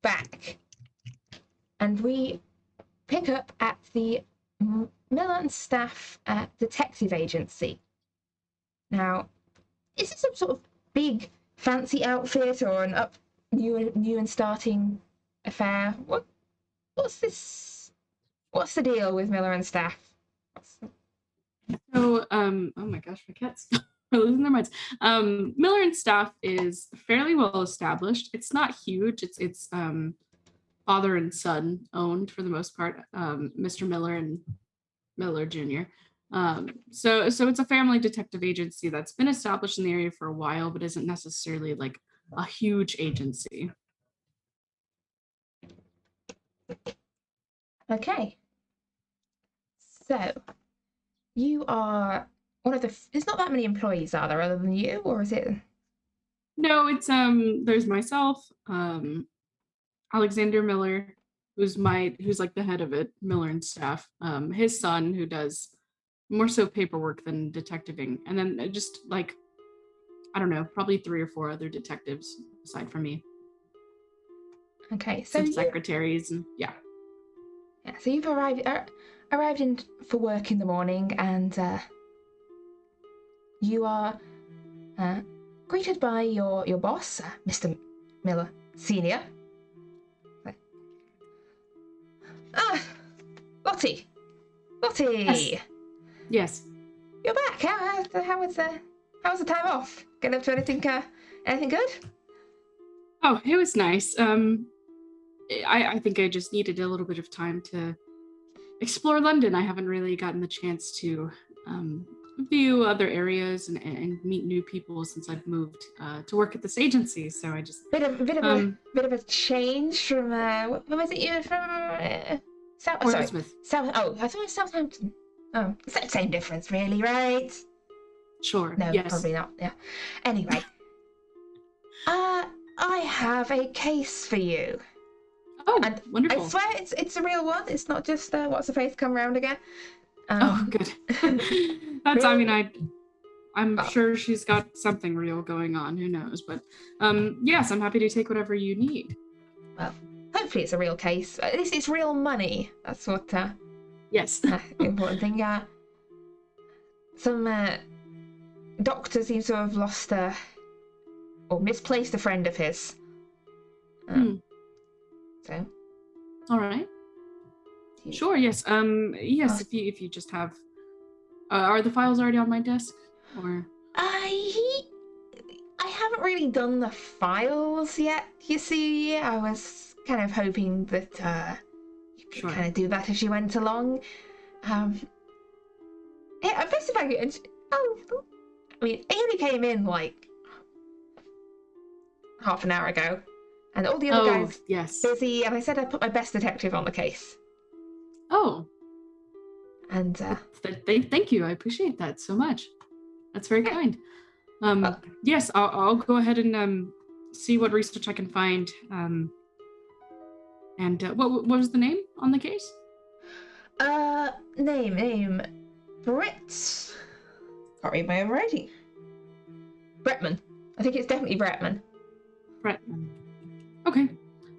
back, and we pick up at the Miller and Staff Detective Agency. Now, is this some sort of big, fancy outfit or an new and starting affair? What's this? What's the deal with Miller and Staff? So, oh my gosh, my cat's losing their minds. Miller and Staff is fairly well established. It's not huge. It's father and son owned for the most part. Mr. Miller and Miller Jr. So it's a family detective agency that's been established in the area for a while, but isn't necessarily like a huge agency. Okay. So, you are one of the... There's not that many employees, are there, other than you, or is it... No, it's there's myself, Alexander Miller, who's like the head of it, Miller and Staff, his son, who does more so paperwork than detectiving, and then just like, I don't know, probably 3 or 4 other detectives aside from me. Okay, so some secretaries and yeah. So you've arrived in for work in the morning, and you are greeted by your boss, Mr. Miller Senior. Lottie. Yes. You're back. How was the time off? Get up to anything good? Oh, it was nice. I think I just needed a little bit of time to explore London. I haven't really gotten the chance to view other areas and meet new people since I've moved to work at this agency. So I just bit of a change from where was it? You from Portsmouth. South. Oh, I thought it was Southampton. Oh, it's the same difference, really, right? Sure. No, yes. Probably not. Yeah. Anyway, I have a case for you. Oh, and wonderful! I swear it's a real one. It's not just what's the face come round again. Oh, good. That's. Really? I mean, I'm sure she's got something real going on. Who knows? But yes, I'm happy to take whatever you need. Well, hopefully it's a real case. At least it's real money. That's what. Yes. Important thing. Some doctor seems to have lost or misplaced a friend of his. So. All right. Sure. Yes. Yes. If you just have, are the files already on my desk, or? I haven't really done the files yet. You see, I was kind of hoping that you could kind of do that as you went along. Yeah, best if I could. I mean, he only came in like half an hour ago, and all the other guys busy. And I said I'd put my best detective on the case. Oh. And thank you. I appreciate that so much. That's very kind. Yes, I'll go ahead and see what research I can find. And what was the name on the case? Name Brett. Can't read my own writing. Bretman. I think it's definitely Bretman. Bretman. Okay.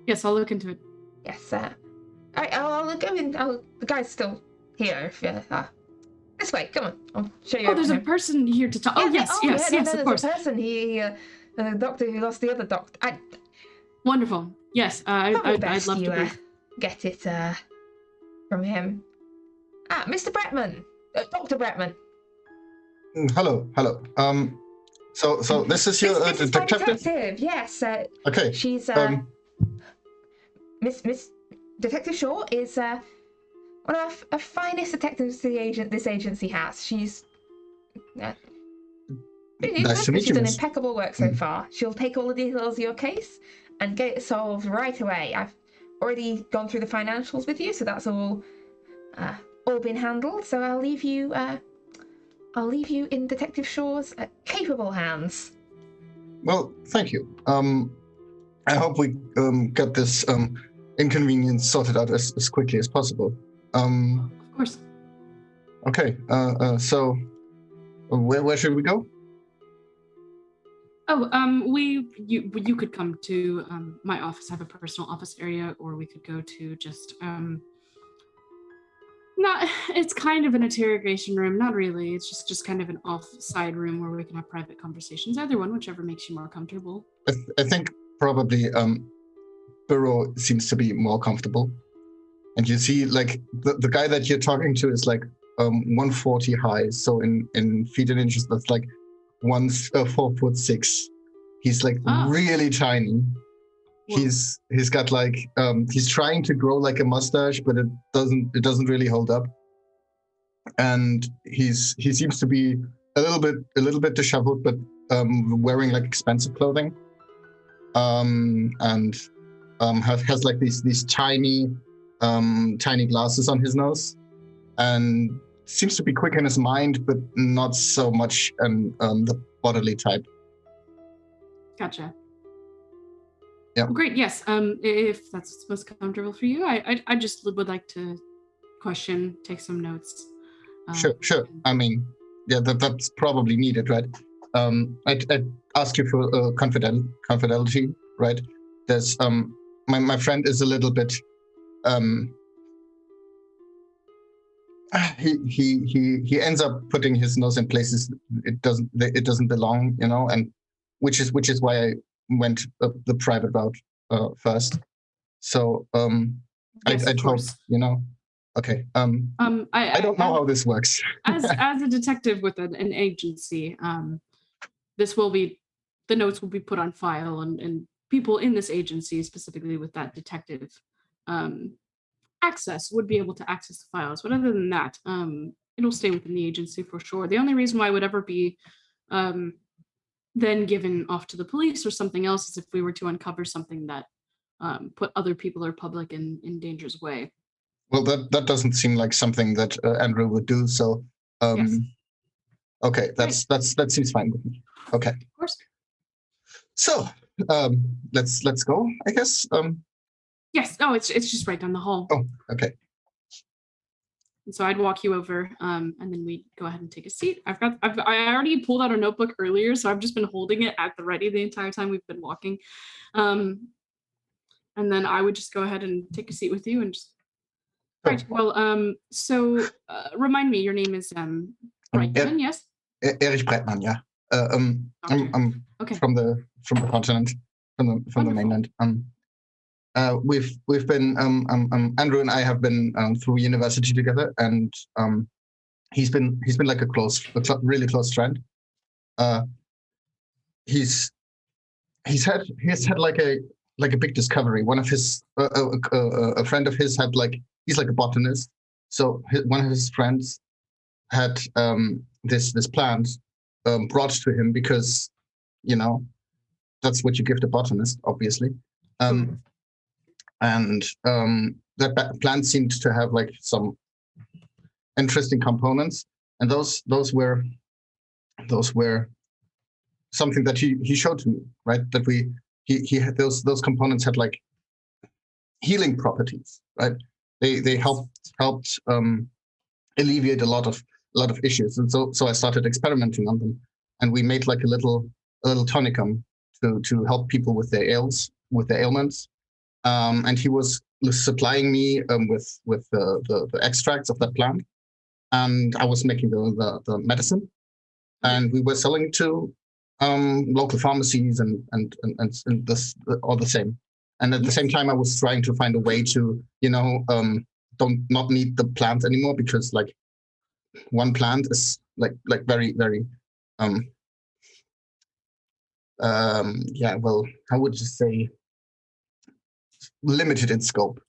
Yes, I'll look into it. Yes. All right, I'll go in. The guy's still here. If this way, come on. I'll show you. Oh, there's a person here to talk. Oh, yes, of course. There's a person. The doctor who lost the other doctor. Wonderful. Yes, I'd love to get it from him. Mr. Bretman, Dr. Bretman. Hello. So this is your detective. Yes. Okay. She's Miss Detective Shaw is one of the finest detectives this agency has. She's nice to meet you. She's done impeccable work so far. She'll take all the details of your case and get it solved right away. I've already gone through the financials with you, so that's all been handled. So I'll leave you in Detective Shaw's capable hands. Well, thank you. I hope we get this inconvenience sorted out as quickly as possible. Of course. Okay. So where should we go? Oh, you could come to my office. I have a personal office area, or we could go to just not. It's kind of an interrogation room, not really. It's just kind of an off-side room where we can have private conversations. Either one, whichever makes you more comfortable. I think probably Burrow seems to be more comfortable. And you see, like, the guy that you're talking to is like 140 high. So in feet and inches, that's like 4'6". He's like really tiny. Whoa. He's got like he's trying to grow like a mustache, but it doesn't really hold up. And he seems to be a little bit disheveled, but wearing like expensive clothing. And has like these tiny glasses on his nose, and seems to be quick in his mind, but not so much the bodily type. Gotcha. Yeah. Well, great. Yes. If that's most comfortable for you, I just would like to question, take some notes. Sure. I mean, yeah, that's probably needed, right? I'd ask you for confidentiality, right? There's my friend is a little bit he ends up putting his nose in places it doesn't belong, you know, and which is why I went the private route first. So yes, I'd hope, you know. Okay. I don't know how this works. as a detective with an agency, the notes will be put on file, and people in this agency, specifically with that detective access, would be able to access the files. But other than that, it'll stay within the agency for sure. The only reason why it would ever be then given off to the police or something else is if we were to uncover something that put other people or public in danger's way. Well, that doesn't seem like something that Andrew would do. So, yes. Okay, that seems fine with me. Okay. Of course. So, let's go, I guess. Yes. Oh, it's just right down the hall. Oh, okay. And so I'd walk you over, and then we'd go ahead and take a seat. I already pulled out a notebook earlier, so I've just been holding it at the ready the entire time we've been walking. And then I would just go ahead and take a seat with you and just. Right. Well, so remind me, your name is Breitman, yes? Erich Breitman, yeah. I'm okay. from the continent, from the mainland. We've been Andrew and I have been through university together, and he's been like a really close friend. He's had like a big discovery. One of his a friend of his had like. He's like a botanist, so one of his friends had this plant brought to him because, you know, that's what you give the botanist, obviously. And that plant seemed to have like some interesting components, and those were something that he showed to me, right? That he had those components had like healing properties, right? They helped alleviate a lot of issues, and so I started experimenting on them, and we made like a little tonicum to help people with their ailments, and he was supplying me with the extracts of that plant, and I was making the medicine, and we were selling to local pharmacies and this all the same. And at the same time, I was trying to find a way to, you know, not need the plant anymore, because like one plant is like very, very, yeah, well, how would you say, limited in scope,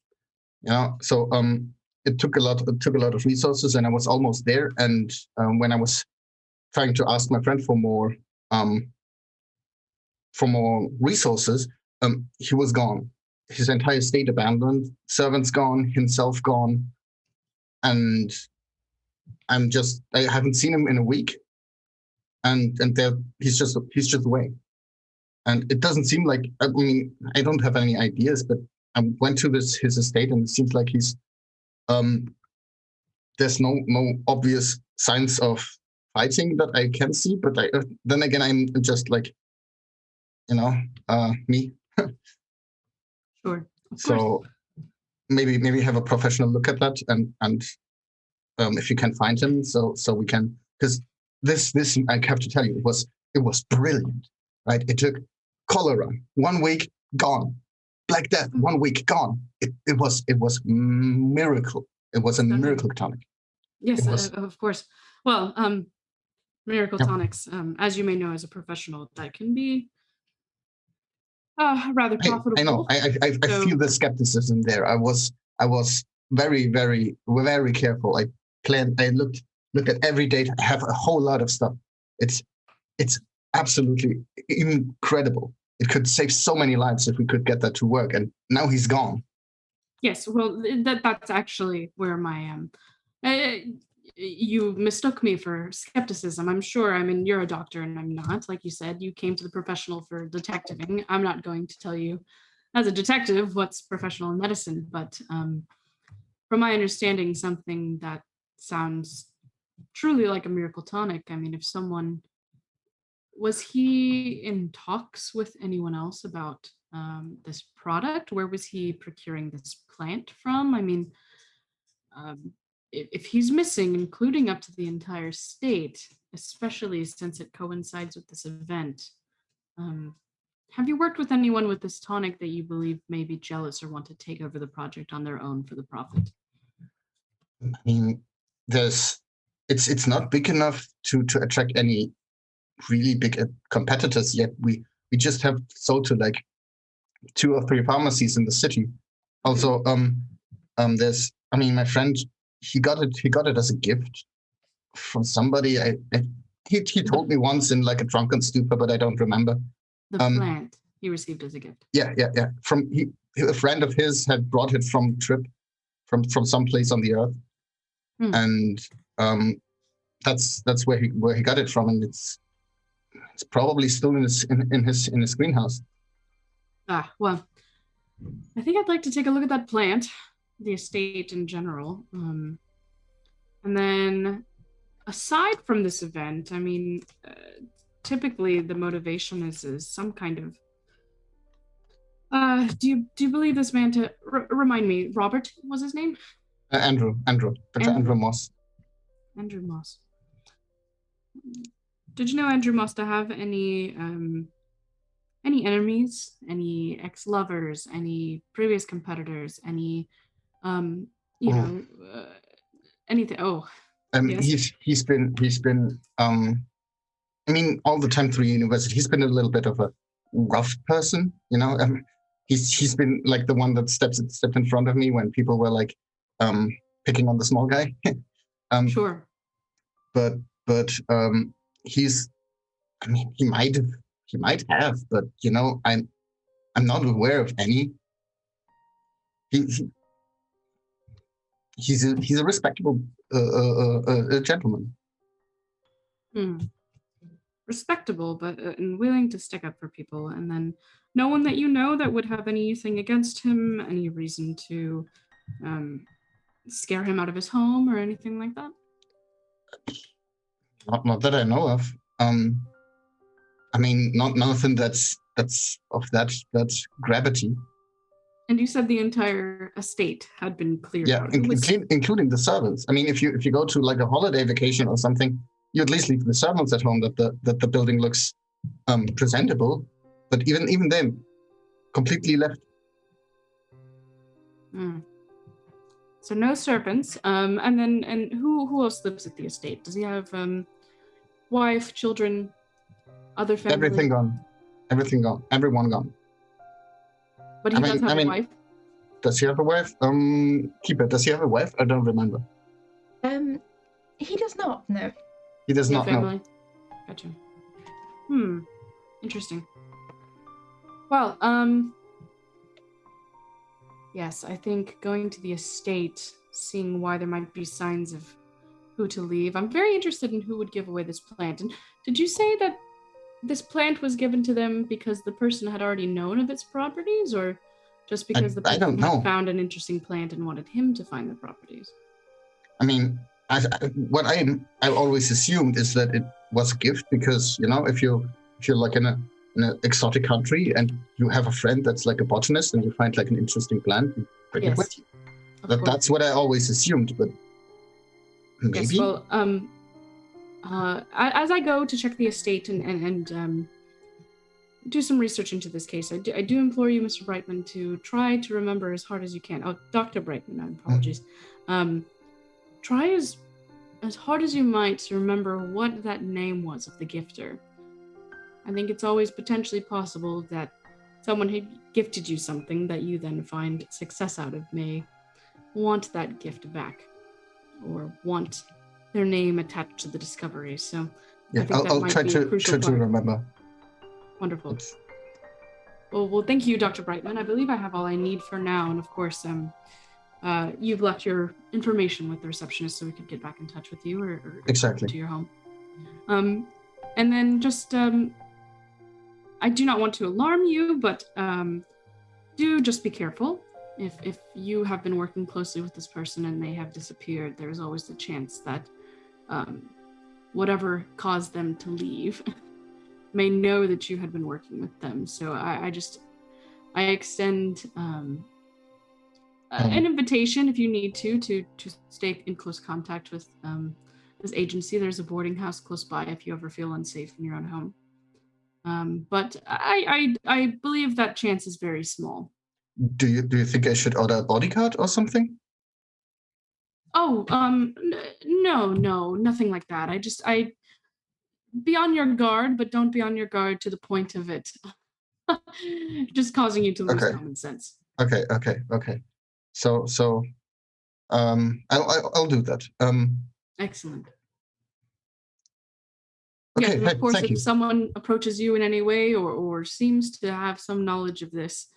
you know? So it took a lot of resources, and I was almost there. And when I was trying to ask my friend for more resources, he was gone. His entire estate abandoned, servants gone, himself gone, and I haven't seen him in a week, and he's just away. And it doesn't seem like, I mean, I don't have any ideas, but I went to his estate, and it seems like he's there's no obvious signs of fighting that I can see. But then again, I'm just like me. Sure. Of course. So maybe have a professional look at that, and if you can find him, so we can, because this I have to tell you, it was brilliant, right? It took cholera 1 week gone, Black Death 1 week gone. It was miracle. It was a miracle tonic. Yes, of course. Well, miracle Yep. tonics, as you may know as a professional, that can be rather profitable. I know. I So- feel the skepticism there. I was very, very, very careful. I looked at every date. I have a whole lot of stuff. It's absolutely incredible. It could save so many lives if we could get that to work. And now he's gone. Yes, well, that's actually where my you mistook me for skepticism. I'm sure. I mean, you're a doctor and I'm not. Like you said, you came to the professional for detectiving. I'm not going to tell you as a detective what's professional in medicine, but from my understanding, something that sounds truly like a miracle tonic. I mean, if someone, was he in talks with anyone else about this product? Where was he procuring this plant from? I mean, if he's missing, including up to the entire state, especially since it coincides with this event, have you worked with anyone with this tonic that you believe may be jealous or want to take over the project on their own for the profit? I mean, it's not big enough to attract any really big competitors yet. We just have sold to like 2 or 3 pharmacies in the city. Also, there's, I mean, my friend, he got it as a gift from somebody. He told me once in like a drunken stupor, but I don't remember. The plant he received as a gift. Yeah. From a friend of his had brought it from some place on the earth, and that's where he got it from, and it's probably still in his greenhouse. Well, I think I'd like to take a look at that plant, the estate in general, and then aside from this event, I mean, typically the motivation is some kind of. Do you believe this man to remind me? Robert was his name. Andrew, Dr. Andrew Moss. Andrew Moss. Did you know Andrew Moss to have any enemies, any ex-lovers, any previous competitors, any anything? Yes. He's been I mean, all the time through university, he's been a little bit of a rough person, he's been like the one that stepped in front of me when people were like picking on the small guy. Sure. But he's, I mean, he might have, but I'm not aware of any. He's a respectable gentleman. Respectable, but and willing to stick up for people, and then no one that you know that would have anything against him, any reason to scare him out of his home or anything like that? Not that I know of. I mean, nothing that's of that gravity. And you said the entire estate had been cleared out. Including the servants. I mean, if you go to like a holiday vacation or something, you at least leave the servants at home that the building looks presentable. But even them, completely left. So no servants. And who else lives at the estate? Does he have wife, children, other family? Everything gone. Everyone gone. But he does have a wife. Does he have a wife? Keeper, does he have a wife? I don't remember. He does not. No. He does not know. Gotcha. Interesting. Well, yes, I think going to the estate, seeing why there might be signs of who to leave. I'm very interested in who would give away this plant. And did you say that this plant was given to them because the person had already known of its properties, or just because the person had found an interesting plant and wanted him to find the properties? I mean, what I always assumed is that it was a gift, because if you're like in an exotic country and you have a friend that's like a botanist and you find like an interesting plant, you bring it with you. That's what I always assumed, but maybe. Yes, well, as I go to check the estate and do some research into this case, I do implore you, Mr. Brightman, to try to remember as hard as you can. Oh, Dr. Brightman, my apologies. Try as hard as you might to remember what that name was of the gifter. I think it's always potentially possible that someone who gifted you something that you then find success out of may want that gift back or want their name attached to the discovery. So yeah, I think that I'll might try be a crucial to remember. Wonderful. Well, thank you, Dr. Brightman. I believe I have all I need for now. And of course, you've left your information with the receptionist so we could get back in touch with you or exactly to your home. And then just, I do not want to alarm you, but do just be careful. If you have been working closely with this person and they have disappeared, there's always the chance that whatever caused them to leave may know that you had been working with them. So I extend an invitation if you need to stay in close contact with this agency. There's a boarding house close by if you ever feel unsafe in your own home. But I believe that chance is very small. Do you think I should order a bodyguard or something? Oh, no, nothing like that. I be on your guard, but don't be on your guard to the point of it just causing you to lose common sense. Okay. So I'll do that. Excellent. Okay, yeah, of course, thank if you. someone approaches you in any way or seems to have some knowledge of this,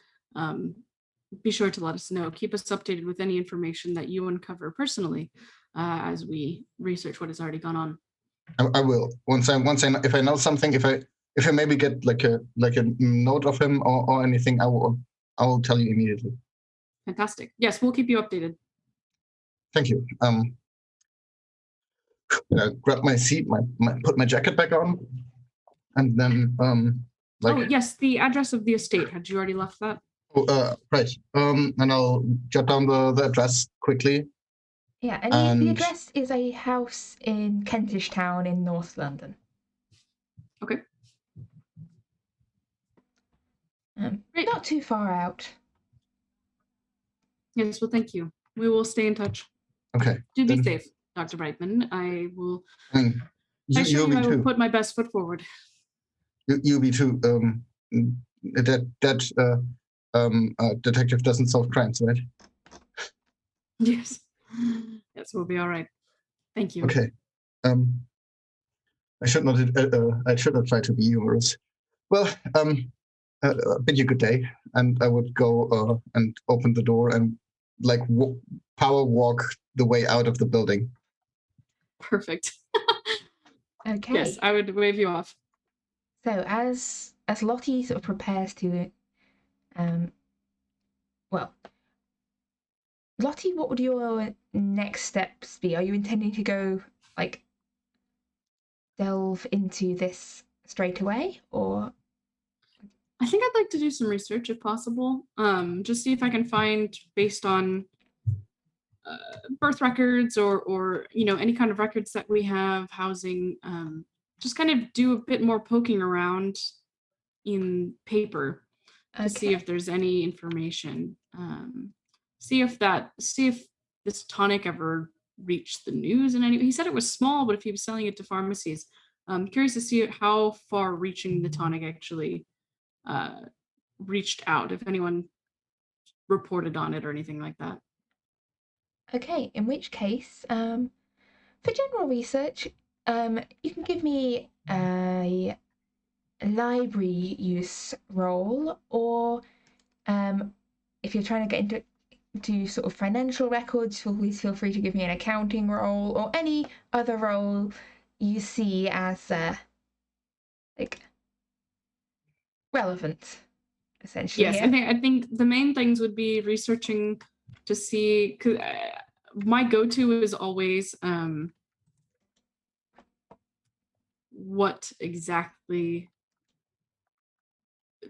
be sure to let us know. Keep us updated with any information that you uncover personally as we research what has already gone on. I will. Once I if I know something, if I maybe get like a note of him or anything, I will tell you immediately. Fantastic. Yes, we'll keep you updated. Thank you. Grab my seat, put my jacket back on, and then oh yes, the address of the estate. Had you already left that? Oh, right. And I'll jot down the address quickly. Yeah, and the address is a house in Kentish Town in North London. Okay. Not too far out. Yes, well, thank you. We will stay in touch. Okay. Do be safe, Dr. Brightman. I will. I will put my best foot forward. You be too. That detective doesn't solve crimes, right? Yes. Yes, we'll be all right. Thank you. Okay. I should not try to be humorous. Well, bid you good day, and I would go and open the door and like power walk the way out of the building. Perfect. Okay. Yes, I would wave you off. So as Lottie sort of prepares to, Lottie, what would your next steps be? Are you intending to go like delve into this straight away, or? I think I'd like to do some research if possible. Just see if I can find, based on birth records or any kind of records that we have, housing, just kind of do a bit more poking around in paper to see if there's any information. See if this tonic ever reached the news in any. He said it was small, but if he was selling it to pharmacies, I'm curious to see how far reaching the tonic actually reached out, if anyone reported on it or anything like that. Okay, in which case, for general research, you can give me a library use role, or if you're trying to get into sort of financial records, please feel free to give me an accounting role or any other role you see as like relevant, essentially. Yes, I think the main things would be researching to see, because my go-to is always what exactly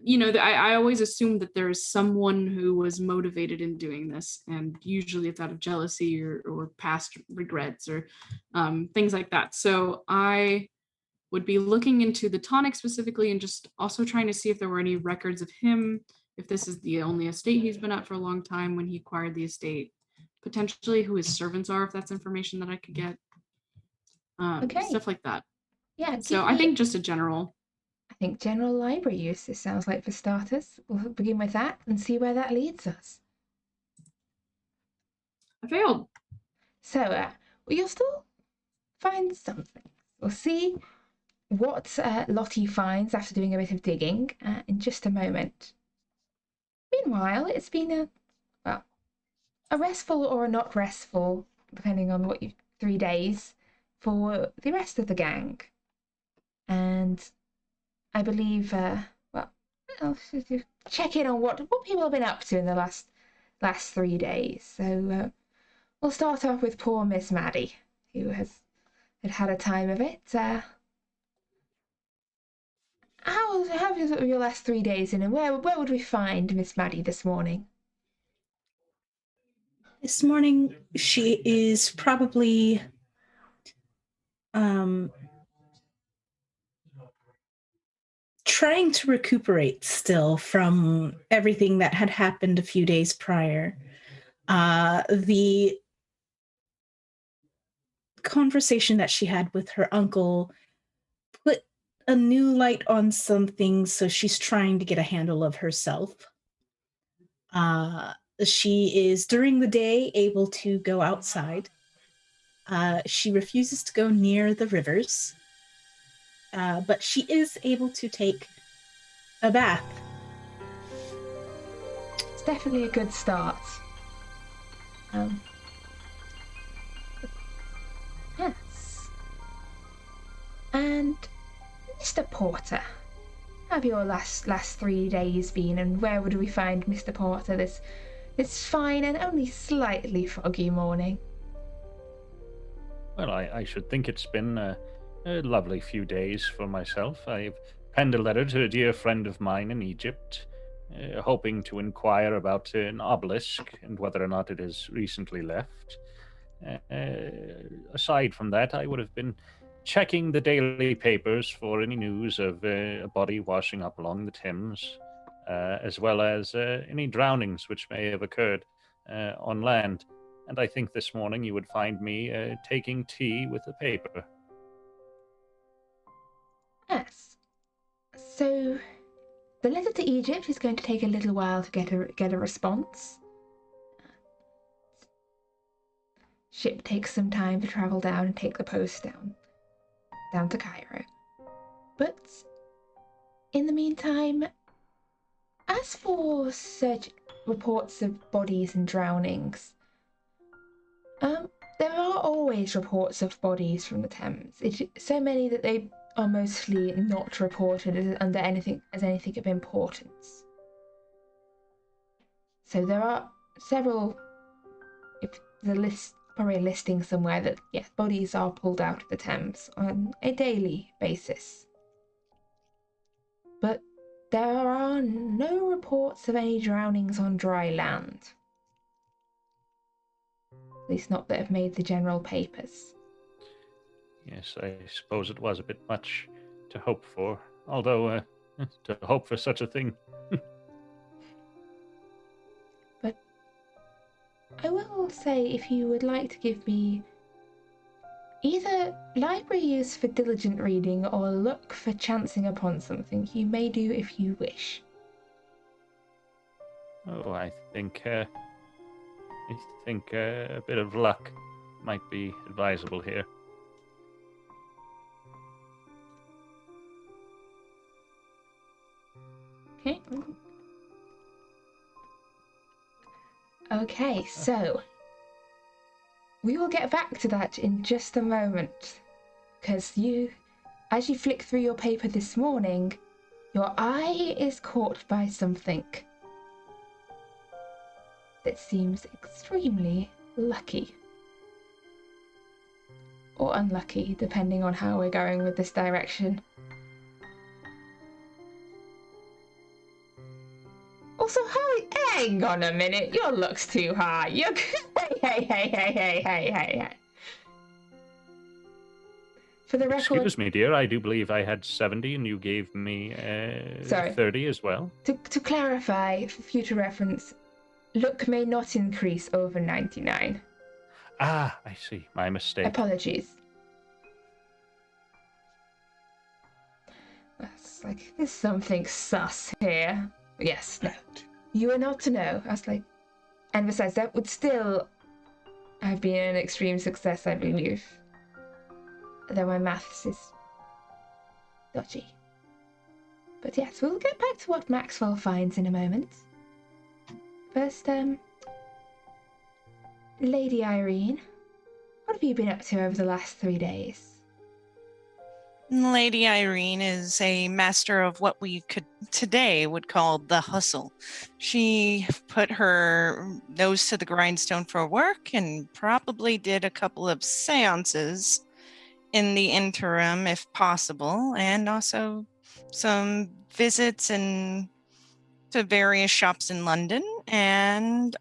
I always assume that there is someone who was motivated in doing this, and usually it's out of jealousy or past regrets or things like that. So I would be looking into the tonic specifically and just also trying to see if there were any records of him, if this is the only estate he's been at for a long time when he acquired the estate, potentially who his servants are, if that's information that I could get, Okay. stuff like that. Yeah. So I think just a general. I think general library use, it sounds like, for starters. We'll begin with that and see where that leads us. I failed. So, well, you'll still find something. We'll see what Lottie finds after doing a bit of digging in just a moment. Meanwhile, it's been a restful or a not restful, depending on 3 days, for the rest of the gang. And I believe, check in on what people have been up to in the last 3 days. So we'll start off with poor Miss Maddie, who had a time of it. How have your last 3 days in, and where would we find Miss Maddie this morning? This morning, she is probably trying to recuperate still from everything that had happened a few days prior. The conversation that she had with her uncle put a new light on some things, so she's trying to get a handle of herself. She is, during the day, able to go outside. She refuses to go near the rivers, but she is able to take a bath. It's definitely a good start. Yes. And Mr. Porter, how have your last 3 days been, and where would we find Mr. Porter this fine and only slightly foggy morning? Well, I should think it's been a lovely few days for myself. I've penned a letter to a dear friend of mine in Egypt, hoping to inquire about an obelisk and whether or not it has recently left. Aside from that, I would have been checking the daily papers for any news of a body washing up along the Thames, as well as any drownings which may have occurred on land. And I think this morning you would find me taking tea with the paper. Yes. So, the letter to Egypt is going to take a little while to get a response. Ship takes some time to travel down and take the post down to Cairo. But in the meantime, as for search reports of bodies and drownings, there are always reports of bodies from the Thames. It's so many that they are mostly not reported as anything of importance. So there are several. If the list, probably a listing somewhere that yes, bodies are pulled out of the Thames on a daily basis. But there are no reports of any drownings on dry land. At least not that have made the general papers. Yes, I suppose it was a bit much to hope for, although to hope for such a thing. But I will say, if you would like to give me either library use for diligent reading or luck for chancing upon something, you may do if you wish. Oh, I think a bit of luck might be advisable here. Okay. Okay, so we will get back to that in just a moment, because as you flick through your paper this morning, your eye is caught by something that seems extremely lucky. Or unlucky, depending on how we're going with this direction. Also, hang on a minute. Your luck's too high. You're hey. For the record, Excuse me, dear. I do believe I had 70, and you gave me Sorry. 30 as well. to clarify for future reference, luck may not increase over 99. Ah, I see. My mistake. Apologies. That's like, there's something sus here. Yes, no. You are not to know. I was like, and besides, that would still have been an extreme success, I believe. Though my maths is dodgy. But yes, we'll get back to what Maxwell finds in a moment. First, Lady Irene, what have you been up to over the last 3 days? Lady Irene is a master of what we today would call the hustle. She put her nose to the grindstone for work and probably did a couple of seances in the interim, if possible, and also some visits to various shops in London, and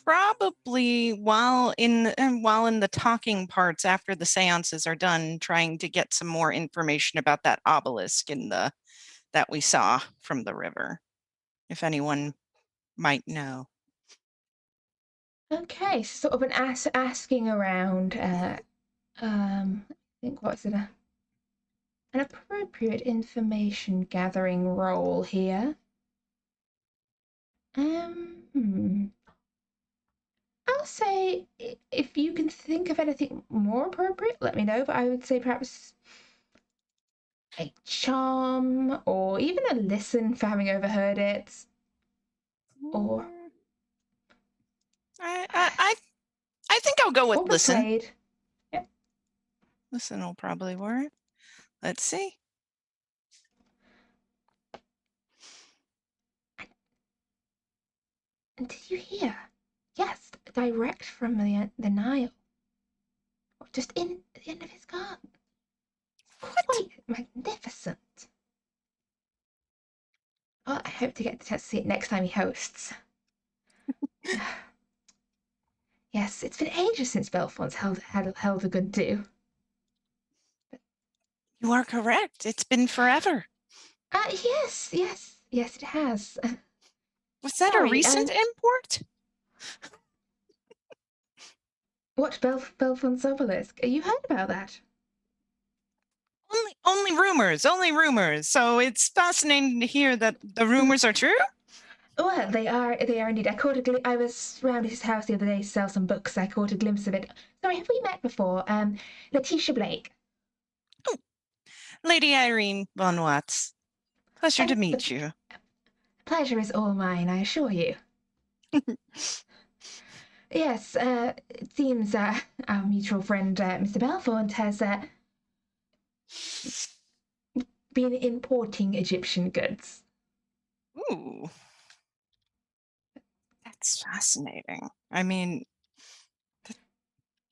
probably while in the talking parts after the seances are done, trying to get some more information about that obelisk that we saw from the river, if anyone might know. Okay, so sort of an asking around. I think what's it? An appropriate information gathering role here. I'll say if you can think of anything more appropriate, let me know. But I would say perhaps a charm or even a listen for having overheard it. Or I think I'll go with or listen. persuade. Yep. Listen will probably work. Let's see. And did you hear? Yes, direct from the Nile. Just in at the end of his garden. Quite magnificent. Oh, I hope to get the chance to see it next time he hosts. Yes, it's been ages since Bellfonts held a good do. You are correct. It's been forever. Yes, it has. Was that Sorry, a recent import? What, Bellfonts obelisk? You heard about that? Only rumors. So it's fascinating to hear that the rumors are true. Well, they are indeed. I was round his house the other day to sell some books. I caught a glimpse of it. Sorry, have we met before? Letitia Blake. Oh, Lady Irene von Watts. Pleasure to meet you. Pleasure is all mine, I assure you. Yes, it seems our mutual friend, Mr. Bellfont, has been importing Egyptian goods. Ooh. That's fascinating. I mean,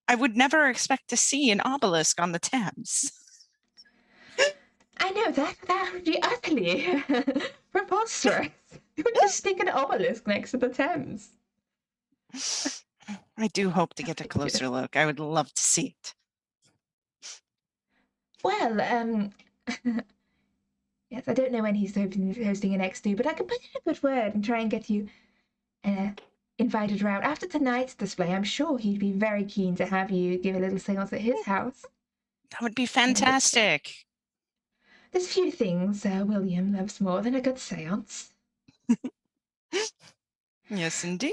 I would never expect to see an obelisk on the Thames. I know, that would be utterly preposterous. You would just stick an obelisk next to the Thames. I do hope to get a closer look. I would love to see it. Well, yes, I don't know when he's hosting a next do, but I can put in a good word and try and get you invited around. After tonight's display, I'm sure he'd be very keen to have you give a little seance at his house. That would be fantastic. There's few things William loves more than a good seance. Yes, indeed.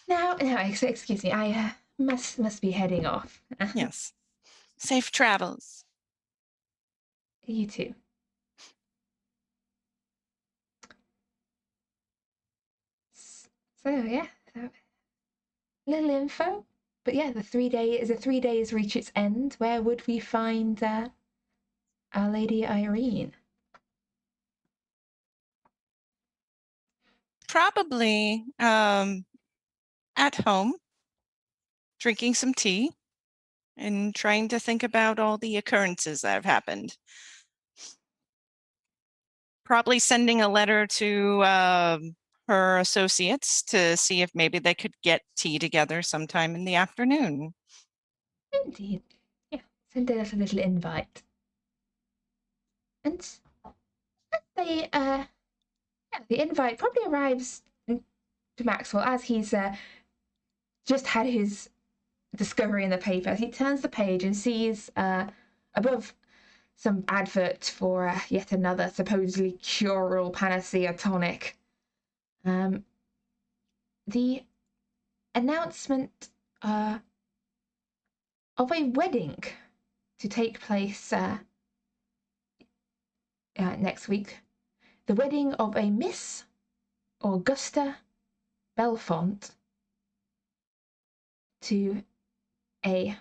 Now, excuse me, I must be heading off. Yes. Safe travels. You too. So yeah, little info. But yeah, the 3 days reach its end. Where would we find Our Lady Irene? Probably at home, drinking some tea and trying to think about all the occurrences that have happened. Probably sending a letter to her associates to see if maybe they could get tea together sometime in the afternoon. Indeed. Yeah, send us a little invite. And they, yeah, the invite probably arrives to Maxwell as he's just had his discovery in the paper. He turns the page and sees above some advert for yet another supposedly cure-all panacea tonic. The announcement of a wedding to take place next week. The wedding of a Miss Augusta Bellfont to a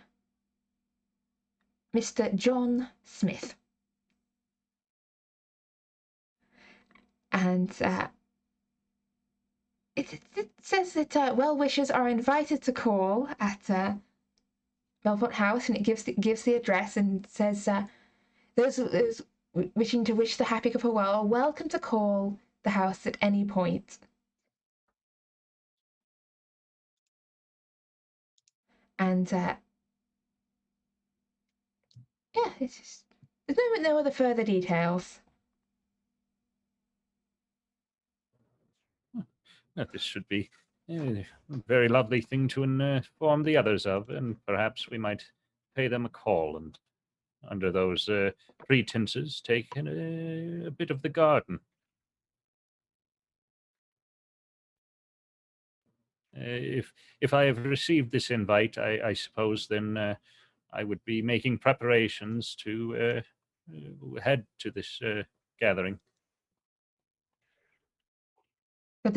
Mr. John Smith. And it says that well-wishers are invited to call at Bellfont House, and it gives the address and says those wishing to wish the happy couple well are welcome to call the house at any point. And yeah, it's just there's no other further details. This should be a very lovely thing to inform the others of, and perhaps we might pay them a call and, under those pretenses, take a bit of the garden. If I have received this invite, I suppose then I would be making preparations to head to this gathering. But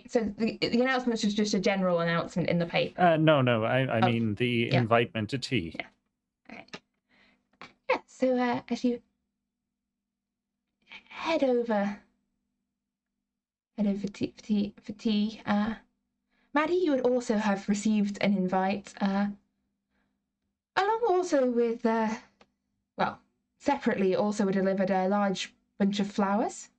so the announcement was just a general announcement in the paper? No, I mean the invitement to tea. Yeah. Okay. Yeah, so as you head over for tea, Maddie, you would also have received an invite, along also with, separately also delivered a large bunch of flowers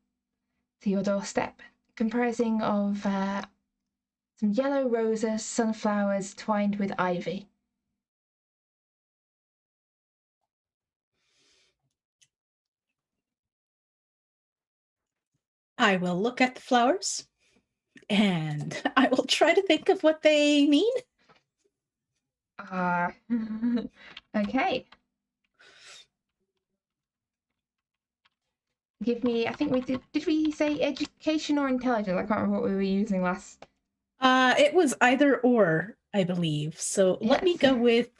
to your doorstep, comprising of some yellow roses, sunflowers twined with ivy. I will look at the flowers and I will try to think of what they mean. Okay. Give me, I think we did we say education or intelligence? I can't remember what we were using last. It was either or, I believe. So let me go with,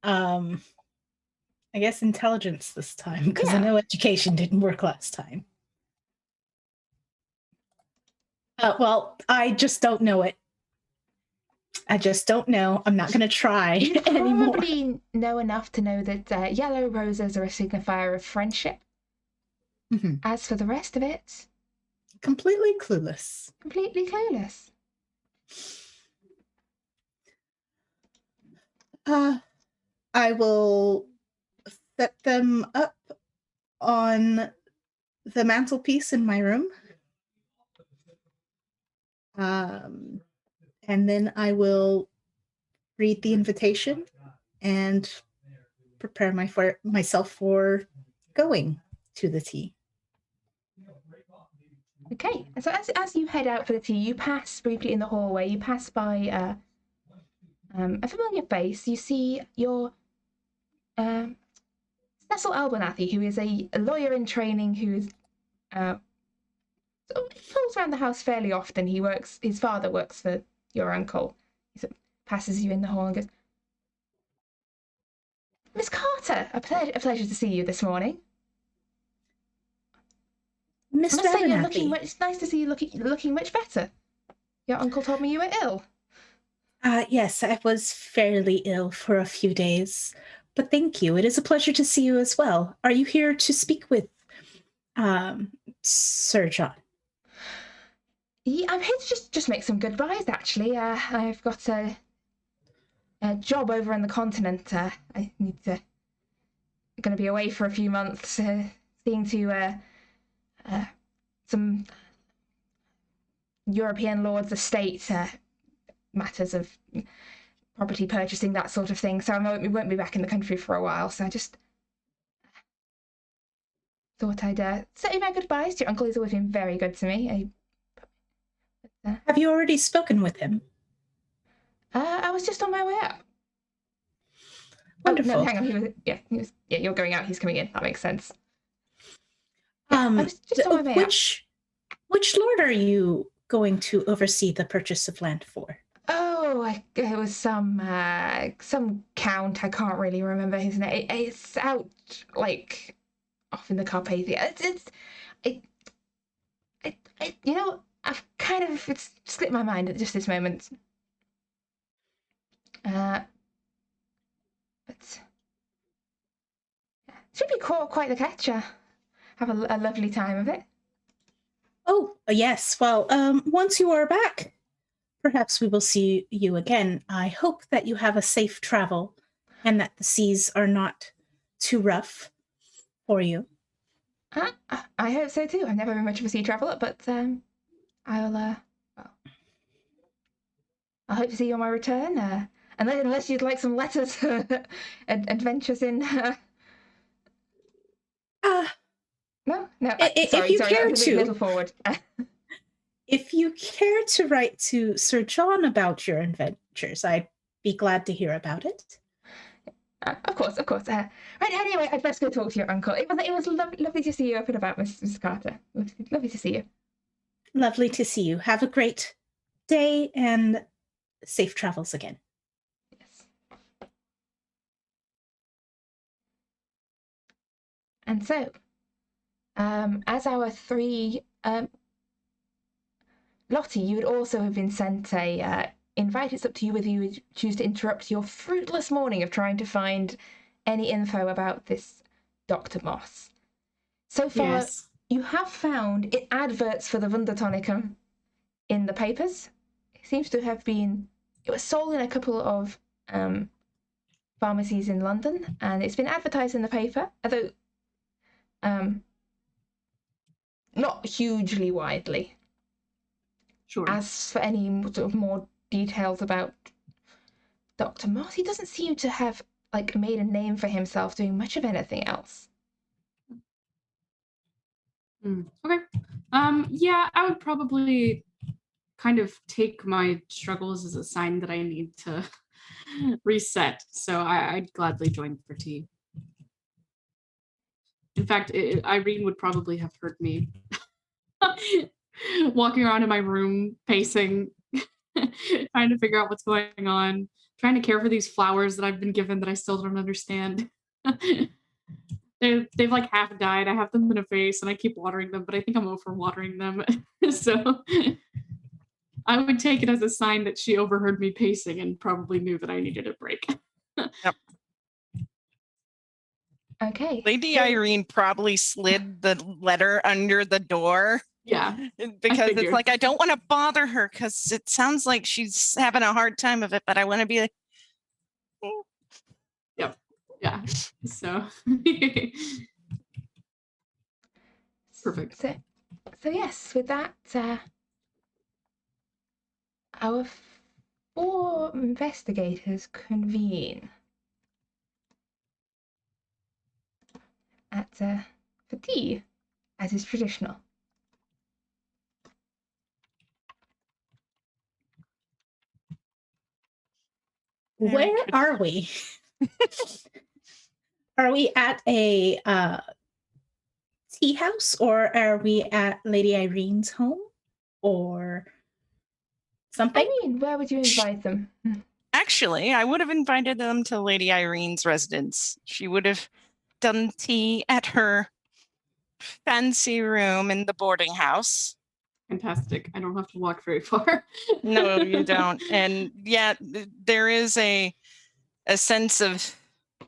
I guess intelligence this time, because I know education didn't work last time. Well, I just don't know it. I just don't know. I'm not going to try anymore. You probably know enough to know that yellow roses are a signifier of friendship. Mm-hmm. As for the rest of it, completely clueless. Completely clueless. I will set them up on the mantelpiece in my room. And then I will read the invitation and prepare myself for going to the tea. Okay, so as you head out for the tea, you pass briefly in the hallway. You pass by a familiar face. You see your Cecil Albanathy, who is a lawyer in training, who is calls around the house fairly often. His father works for your uncle. He sort of passes you in the hall and goes, Miss Carter, a pleasure to see you this morning. Miss Albanathy. It's nice to see you looking much better. Your uncle told me you were ill. Yes, I was fairly ill for a few days, but thank you. It is a pleasure to see you as well. Are you here to speak with Sir John? Yeah, I'm here to just make some goodbyes, actually. I've got a job over on the continent. I need to... I'm going to be away for a few months, seeing to some European lord's estate, matters of property purchasing, that sort of thing. So we won't be back in the country for a while. So I just thought I'd say my goodbyes to your uncle. He's always been very good to me. Have you already spoken with him? I was just on my way out. Wonderful. Oh, no, hang on. He was. Yeah, you're going out. He's coming in. That makes sense. Yeah, I was just on my way out. Which lord are you going to oversee the purchase of land for? Oh, it was some count. I can't really remember his name. It's out like off in the Carpathia. You know, I've kind of it's slipped my mind at just this moment. But it should be quite the catch. Have a lovely time of it. Oh, yes. Well, once you are back, perhaps we will see you again. I hope that you have a safe travel and that the seas are not too rough for you. I hope so too. I've never been much of a sea traveler, but I hope to see you on my return. Unless you'd like some letters, adventures in. No. If you care to, middle forward. If you care to write to Sir John about your adventures, I'd be glad to hear about it. Of course. Right. Anyway, I'd best go talk to your uncle. It was lovely to see you up and about, Mrs. Carter. Lovely to see you. Lovely to see you. Have a great day and safe travels again. Yes. And so, as our three, Lottie, you would also have been sent a invite. It's up to you whether you would choose to interrupt your fruitless morning of trying to find any info about this Dr. Moss. So far, Yes. you have found adverts for the Wundertonicum in the papers. It seems to have been, it was sold in a couple of pharmacies in London, and it's been advertised in the paper, although not hugely widely. Sure. As for any sort of more details about Dr. Moss, he doesn't seem to have made a name for himself doing much of anything else. Okay. Yeah, I would probably kind of take my struggles as a sign that I need to reset. So I'd gladly join for tea. In fact, Irene would probably have heard me walking around in my room, pacing, trying to figure out what's going on, trying to care for these flowers that I've been given that I still don't understand. They've like half died. I have them in a vase and I keep watering them, but I think I'm over watering them. So I would take it as a sign that she overheard me pacing and probably knew that I needed a break. Yep. Okay. Lady Irene probably slid the letter under the door. Yeah. Because it's like, I don't want to bother her because it sounds like she's having a hard time of it, but I want to be like, Yep. Yeah. So perfect. So yes, with that, our 4 investigators convene at for tea, as is traditional. Where are we? Are we at a tea house, or are we at Lady Irene's home, or something? Irene, where would you invite them? actually, I would have invited them to Lady Irene's residence. She would have done tea at her fancy room in the boarding house. Fantastic. I don't have to walk very far. No, you don't. And yeah, there is a sense of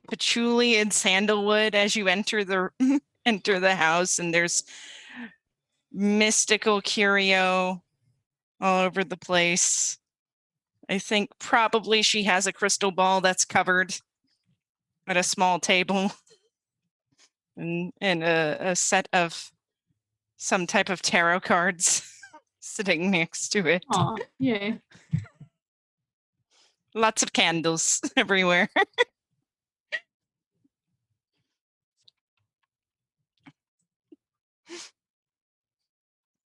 patchouli and sandalwood as you enter the house, and there's mystical curio all over the place. I think probably she has a crystal ball that's covered at a small table, and a set of some type of tarot cards sitting next to it. Aw, yay. Lots of candles everywhere.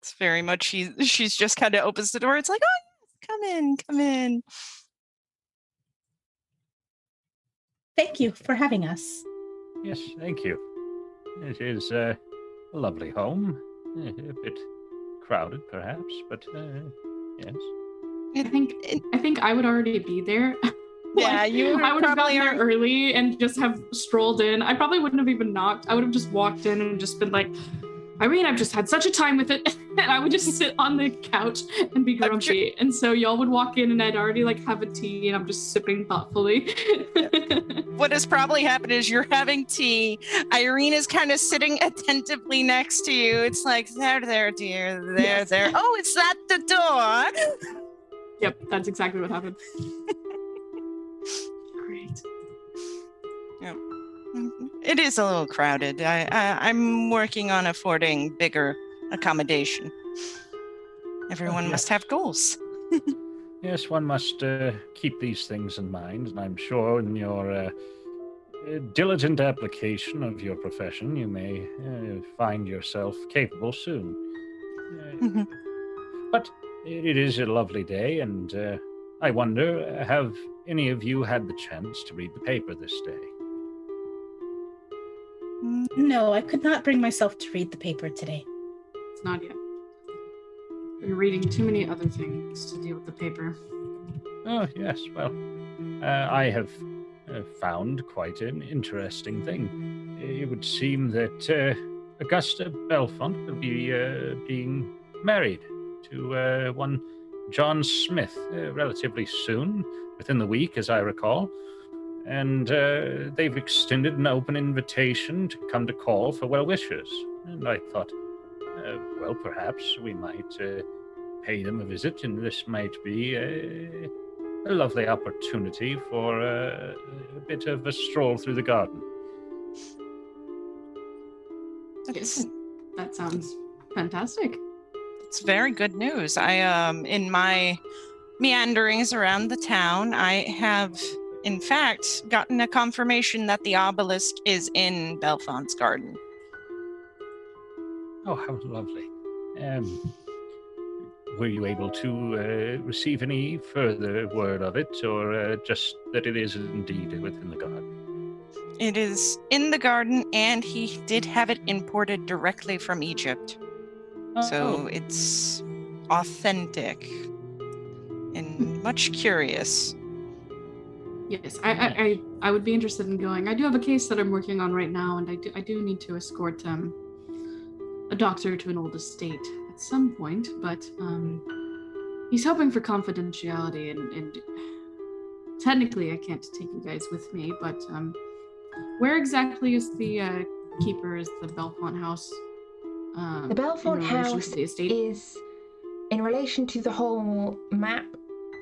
It's very much she's just kind of opens the door. It's like, oh, come in, come in. Thank you for having us. Yes, thank you. It is a lovely home. A bit crowded, perhaps, but yes. I think I would already be there. Yeah, you I would have probably gotten there are. early and just have strolled in. I probably wouldn't have even knocked. I would have just walked in and just been like, Irene, I've just had such a time with it. And I would just sit on the couch and be grumpy. And so y'all would walk in and I'd already like have a tea and I'm just sipping thoughtfully. What has probably happened is you're having tea. Irene is kind of sitting attentively next to you. It's like, there, dear, there, Yes. there. Oh, it's at the door. Yep, that's exactly what happened. Great. It is a little crowded. I'm working on affording bigger accommodation. Everyone yes. must have goals. Yes, one must keep these things in mind, and I'm sure in your diligent application of your profession, you may find yourself capable soon. But it is a lovely day, and I wonder, have any of you had the chance to read the paper this day? No, I could not bring myself to read the paper today. It's not yet. You're reading too many other things to deal with the paper. Oh, yes, well, I have found quite an interesting thing. It would seem that Augusta Bellfont will be being married to one John Smith relatively soon, within the week, as I recall. And they've extended an open invitation to come to call for well wishes. And I thought, well, perhaps we might pay them a visit, and this might be a lovely opportunity for a bit of a stroll through the garden. Yes, that sounds fantastic. It's very good news. I in my meanderings around the town, I have in fact gotten a confirmation that the obelisk is in Bellfont's garden. Oh, how lovely. Were you able to receive any further word of it, or just that it is indeed within the garden? It is in the garden, and he did have it imported directly from Egypt. So it's authentic and much curious. Yes, I would be interested in going. I do have a case that I'm working on right now, and I do need to escort a doctor to an old estate at some point, but he's hoping for confidentiality, and technically I can't take you guys with me, but where exactly is the keeper? Is the Bellfont house? The Bellfont house the estate? is in relation to the whole map,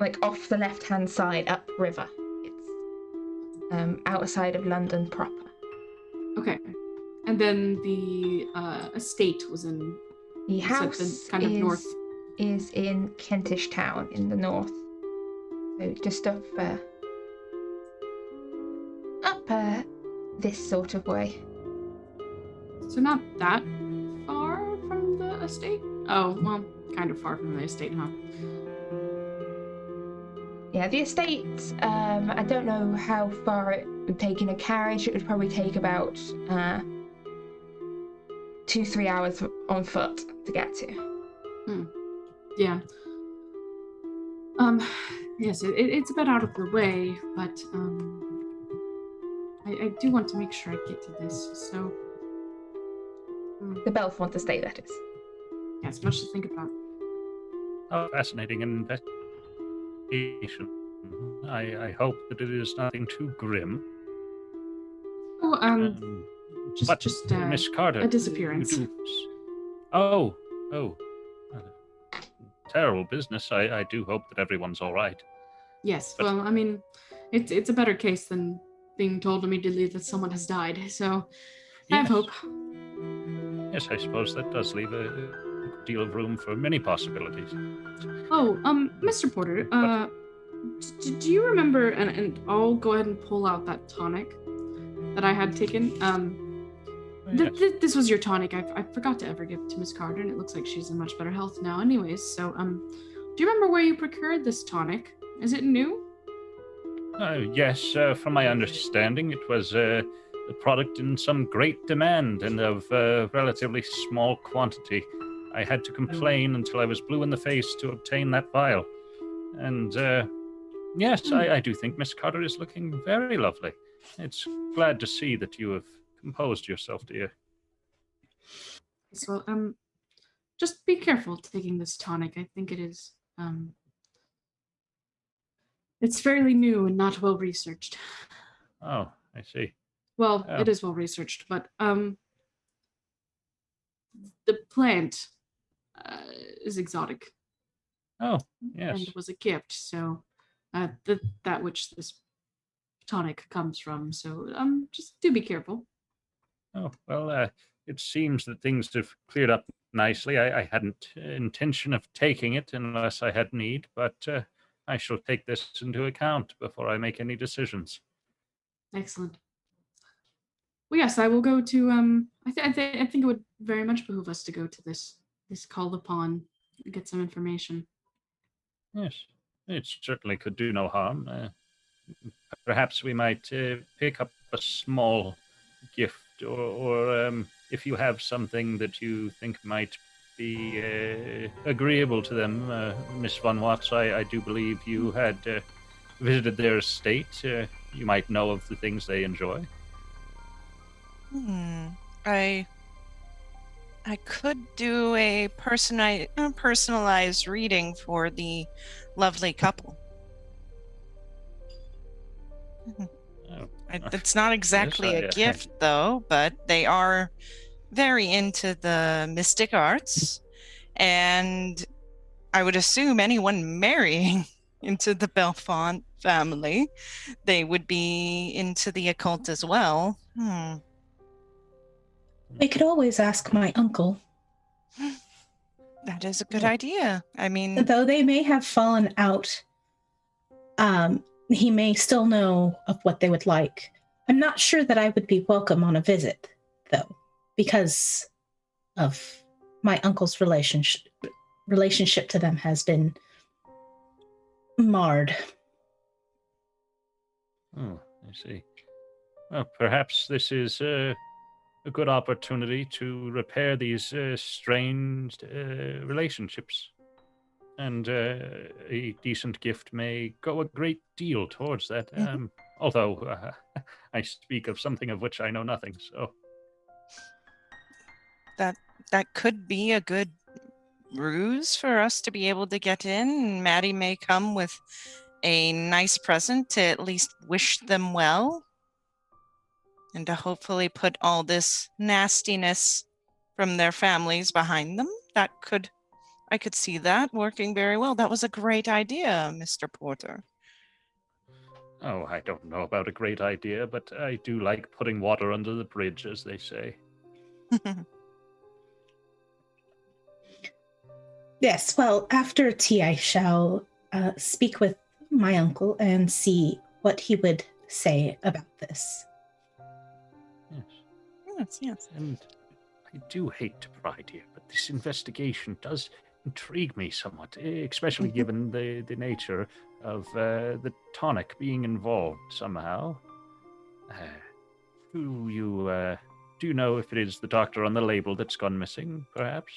like off the left-hand side, upriver. It's outside of London proper. Okay. And then the estate was in The house kind of north. is in Kentish Town in the north. So just up this sort of way. So not that far from the estate? Oh, well, kind of far from the estate, huh? Yeah, the estate, I don't know how far it would take in a carriage. It would probably take about 2-3 hours on foot to get to. Yeah. Yes, it's a bit out of the way, but I do want to make sure I get to this, so... The Bellfont estate, that is. Yeah, it's much to think about. Oh, fascinating investigation. I hope that it is nothing too grim. Oh, But just Miss Carter, a disappearance. Oh, terrible business. I do hope that everyone's all right. Yes, But- well, I mean, it's a better case than being told immediately that someone has died, so I have Yes. hope. Yes, I suppose that does leave a good deal of room for many possibilities. Oh, Mr. Porter, do you remember, and I'll go ahead and pull out that tonic that I had taken. Yes. This was your tonic. I forgot to ever give it to Miss Carter, and it looks like she's in much better health now anyways. So, do you remember where you procured this tonic? Is it new? Yes, from my understanding, it was a product in some great demand and of relatively small quantity. I had to complain until I was blue in the face to obtain that vial. And yes, I do think Miss Carter is looking very lovely. It's glad to see that you have composed yourself, dear. So, just be careful taking this tonic. I think it is, it's fairly new and not well researched. Oh, I see. Well, Oh. it is well researched, but the plant is exotic. Oh, yes. And was a gift. So, that which this tonic comes from. So, just do be careful. Oh, well, it seems that things have cleared up nicely. I hadn't intention of taking it unless I had need, but I shall take this into account before I make any decisions. Excellent. Well, yes, I will go to. I think it would very much behoove us to go to this called upon and get some information. Yes, it certainly could do no harm. Perhaps we might pick up a small gift, or if you have something that you think might be agreeable to them, Miss Von Watts, I do believe you had visited their estate. You might know of the things they enjoy. I could do a personalized reading for the lovely couple. Oh. It's not exactly Yes, a gift, though, but they are very into the mystic arts, and I would assume anyone marrying into the Bellfont family, they would be into the occult as well. We could always ask my uncle. That is a good idea. I mean, Though they may have fallen out, he may still know of what they would like. I'm not sure that I would be welcome on a visit, though, because of my uncle's relationship to them has been marred. Oh, I see. Well, perhaps this is a good opportunity to repair these strained relationships. And a decent gift may go a great deal towards that. Although I speak of something of which I know nothing, so that could be a good ruse for us to be able to get in. Maddie may come with a nice present to at least wish them well, and to hopefully put all this nastiness from their families behind them. I could see that working very well. That was a great idea, Mr. Porter. Oh, I don't know about a great idea, but I do like putting water under the bridge, as they say. Yes, well, after tea, I shall speak with my uncle and see what he would say about this. Yes. And I do hate to pry, dear, but this investigation does intrigue me somewhat, especially given the nature of the tonic being involved somehow. Do you know if it is the doctor on the label that's gone missing, perhaps?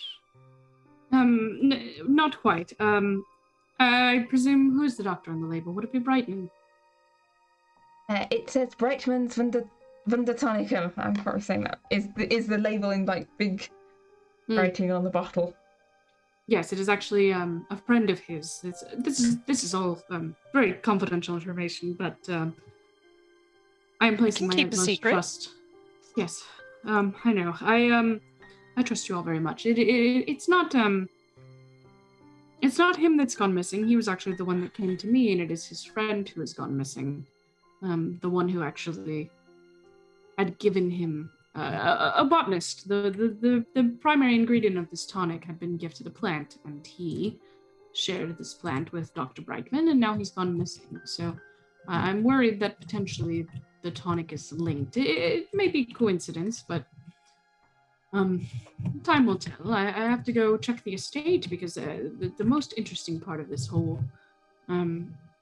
Not quite. I presume, who's the doctor on the label? Would it be Brightman? It says Brightman's Wundertonicum. I'm probably saying that. Is the label in like big writing on the bottle? Yes, it is actually a friend of his. This is all very confidential information, but I am placing my utmost trust. Yes, I know. I trust you all very much. It's not him that's gone missing. He was actually the one that came to me, and it is his friend who has gone missing. The one who actually had given him a botanist. The primary ingredient of this tonic had been gifted a plant, and he shared this plant with Dr. Brightman, and now he's gone missing. So I'm worried that potentially the tonic is linked. It may be coincidence, but time will tell. I have to go check the estate because the most interesting part of this whole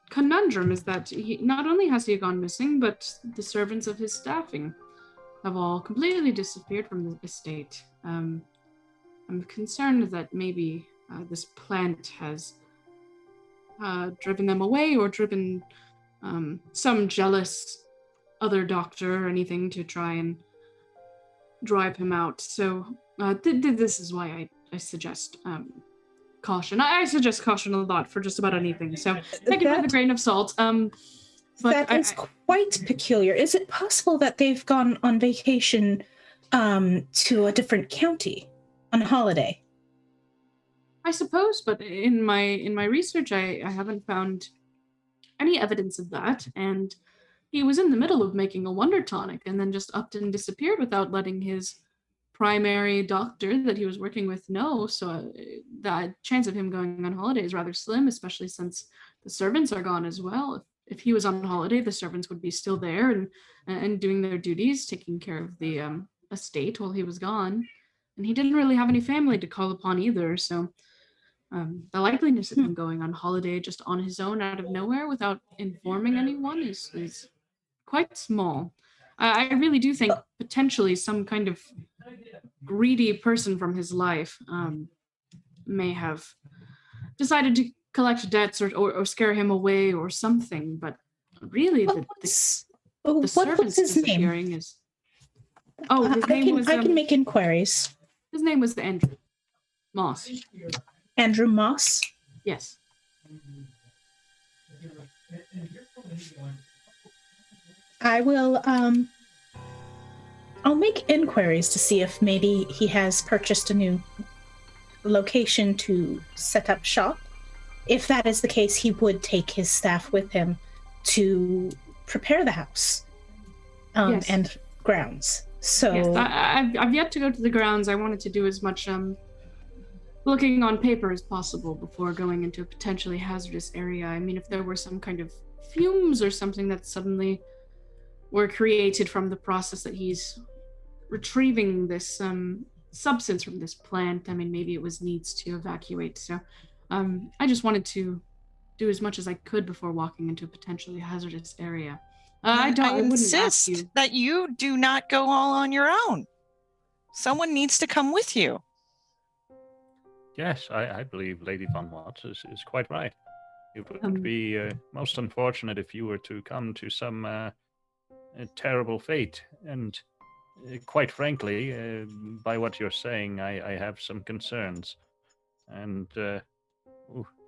conundrum is that not only has he gone missing, but the servants of his staffing have all completely disappeared from the estate. I'm concerned that maybe this plant has driven them away or driven some jealous other doctor or anything to try and drive him out. So this is why I suggest caution. I suggest caution a lot for just about anything. So take it with a grain of salt. But that is quite peculiar. Is it possible that they've gone on vacation to a different county on holiday? I suppose, but in my research, I haven't found any evidence of that. And he was in the middle of making a wonder tonic and then just upped and disappeared without letting his primary doctor that he was working with know. So the chance of him going on holiday is rather slim, especially since the servants are gone as well. If he was on holiday, the servants would be still there and doing their duties, taking care of the estate while he was gone. And he didn't really have any family to call upon either. So the likeliness of him going on holiday just on his own out of nowhere without informing anyone is quite small. I really do think potentially some kind of greedy person from his life may have decided to collect debts or scare him away or something. But really, the servants disappearing is. Oh, his name was. I can make inquiries. His name was Andrew Moss. Andrew Moss? Yes. I will, I'll make inquiries to see if maybe he has purchased a new location to set up shop. If that is the case, he would take his staff with him to prepare the house Yes. and grounds. So Yes, I've yet to go to the grounds. I wanted to do as much looking on paper as possible before going into a potentially hazardous area. I mean, if there were some kind of fumes or something that suddenly were created from the process that he's retrieving this substance from this plant, I mean, maybe it was needs to evacuate. So I just wanted to do as much as I could before walking into a potentially hazardous area. I wouldn't ask you. insist that you do not go all on your own. Someone needs to come with you. Yes, I believe Lady Von Watts is quite right. It would be most unfortunate if you were to come to some terrible fate. And quite frankly, by what you're saying, I have some concerns. And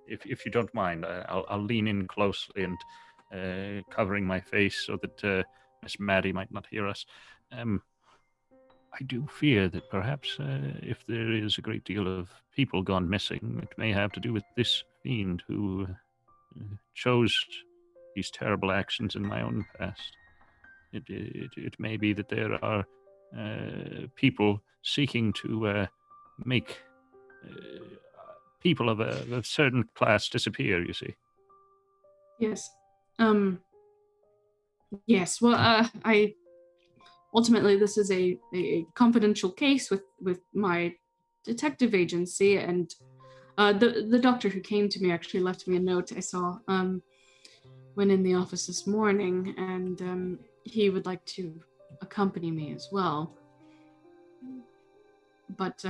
if you don't mind, I'll lean in closely and covering my face so that Miss Maddie might not hear us. I do fear that perhaps if there is a great deal of people gone missing, it may have to do with this fiend who chose these terrible actions in my own past. It may be that there are people seeking to make people of a certain class disappear, you see. Yes. Yes. Well, I ultimately this is a confidential case with my detective agency, and the doctor who came to me actually left me a note I saw when in the office this morning, and he would like to accompany me as well. But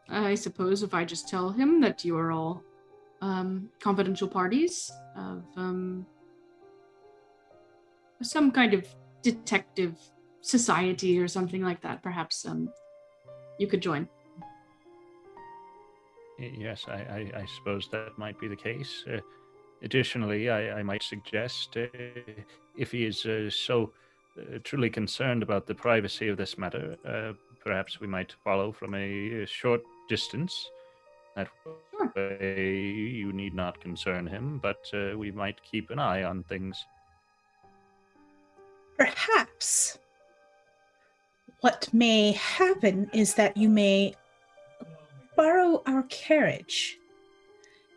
I suppose if I just tell him that you are all confidential parties of some kind of detective society or something like that, perhaps you could join. Yes, I suppose that might be the case. Additionally, I might suggest, if he is so truly concerned about the privacy of this matter, perhaps we might follow from a short distance. That way you need not concern him, but we might keep an eye on things. perhaps what may happen is that you may borrow our carriage,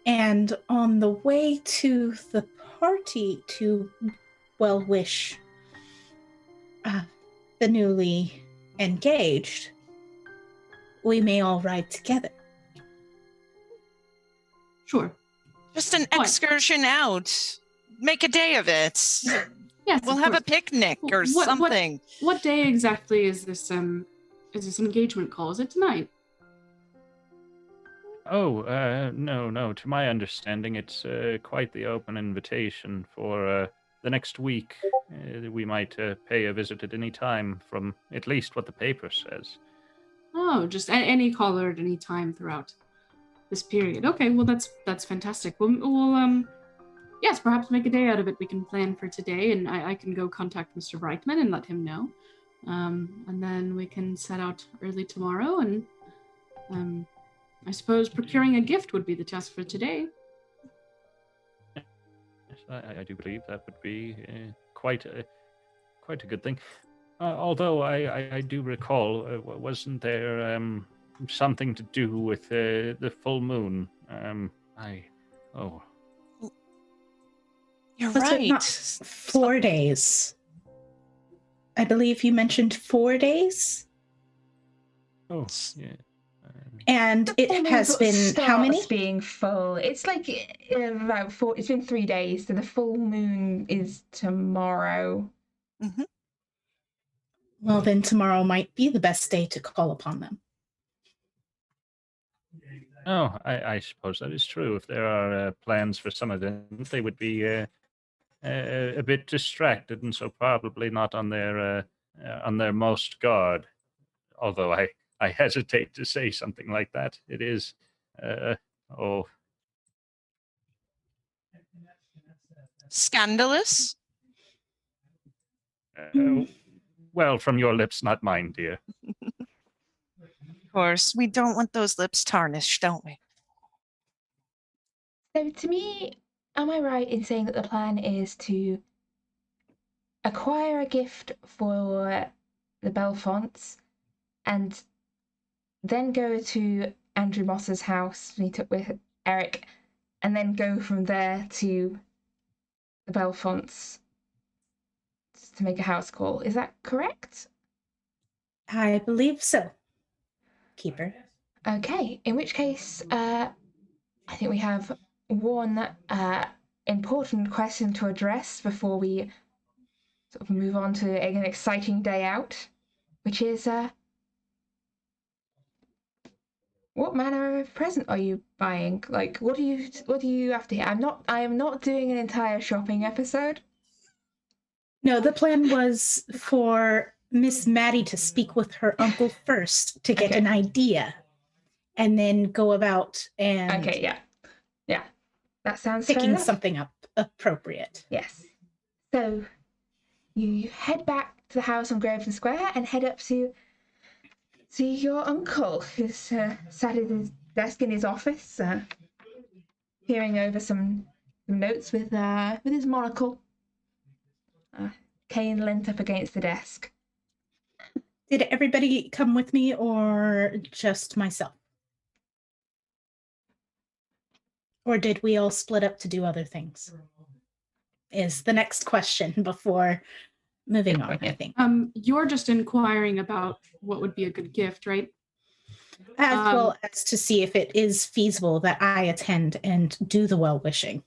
and on the way to the party to well wish the newly engaged, we may all ride together. Sure. Just an What? excursion out. Make a day of it. Yes, We'll of have a course. picnic or something. What day exactly is this engagement call? Is it tonight? Oh, no. To my understanding, it's quite the open invitation for the next week. We might pay a visit at any time from at least what the paper says. Oh, just any caller at any time throughout this period. Okay, well that's fantastic. We'll yes, perhaps make a day out of it. We can plan for today, and I can go contact Mr. Brightman and let him know. And then we can set out early tomorrow, and I suppose procuring a gift would be the task for today. Yes, I do believe that would be quite a good thing. Although I do recall, wasn't there something to do with the full moon? You're Was it right. not 4 days? I believe you mentioned 4 days. Oh, yeah. And The it full moon has sort of been how many? starts being full. It's like about 4. It's been 3 days, so the full moon is tomorrow. Mhm. Well, then tomorrow might be the best day to call upon them. Oh, I suppose that is true. If there are plans for some of them, they would be a bit distracted, and so probably not on their most guard. Although I hesitate to say something like that. It is, oh, Scandalous? well, from your lips, not mine, dear. Of course, we don't want those lips tarnished, don't we? So to me, am I right in saying that the plan is to acquire a gift for the Bellfonts and then go to Andrew Moss's house meet up with Eric, and then go from there to the Bellfonts to make a house call? Is that correct? I believe so, Keeper. Okay, in which case, I think we have one important question to address before we sort of move on to an exciting day out, which is what manner of present are you buying? Like, what do you have to hear? I am not doing an entire shopping episode. No, the plan was for Miss Maddie to speak with her uncle first to get Okay. an idea, and then go about and Okay, yeah, that sounds fair picking enough. something up appropriate. Yes. So you head back to the house on Grosvenor Square and head up to see your uncle, who's sat at his desk in his office, peering over some notes with his monocle, cane leant up against the desk. Did everybody come with me or just myself? Or did we all split up to do other things? Is the next question before moving on, I think. You're just inquiring about what would be a good gift, right? As well as to see if it is feasible that I attend and do the well-wishing.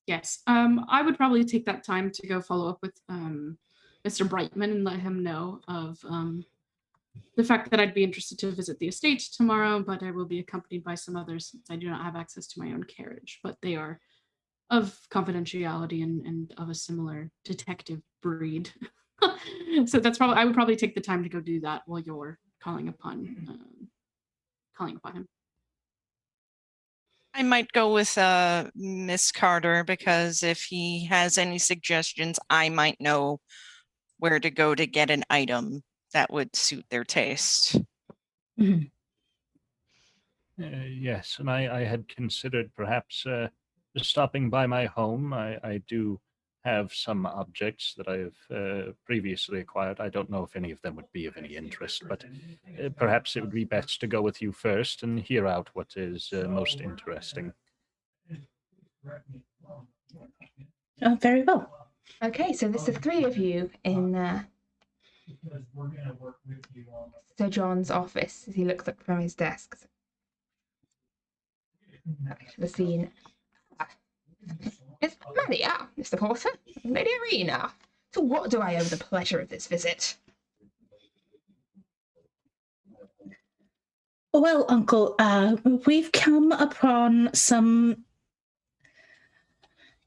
Yes. I would probably take that time to go follow up with Mr. Brightman and let him know of the fact that I'd be interested to visit the estate tomorrow, but I will be accompanied by some others since I do not have access to my own carriage, but they are of confidentiality and of a similar detective breed. So I would probably take the time to go do that while you're calling upon him. I might go with Miss Carter because if he has any suggestions, I might know where to go to get an item that would suit their taste. Mm-hmm. Yes, and I had considered perhaps stopping by my home. I do have some objects that I've previously acquired. I don't know if any of them would be of any interest, but perhaps it would be best to go with you first and hear out what is most interesting. Very well. Okay, so there's the three of you in Sir John's office as he looks up from his desk. Back to the scene. Miss Maddie, Mr. Porter, Lady Irina. To what do I owe the pleasure of this visit? Well, Uncle, we've come upon some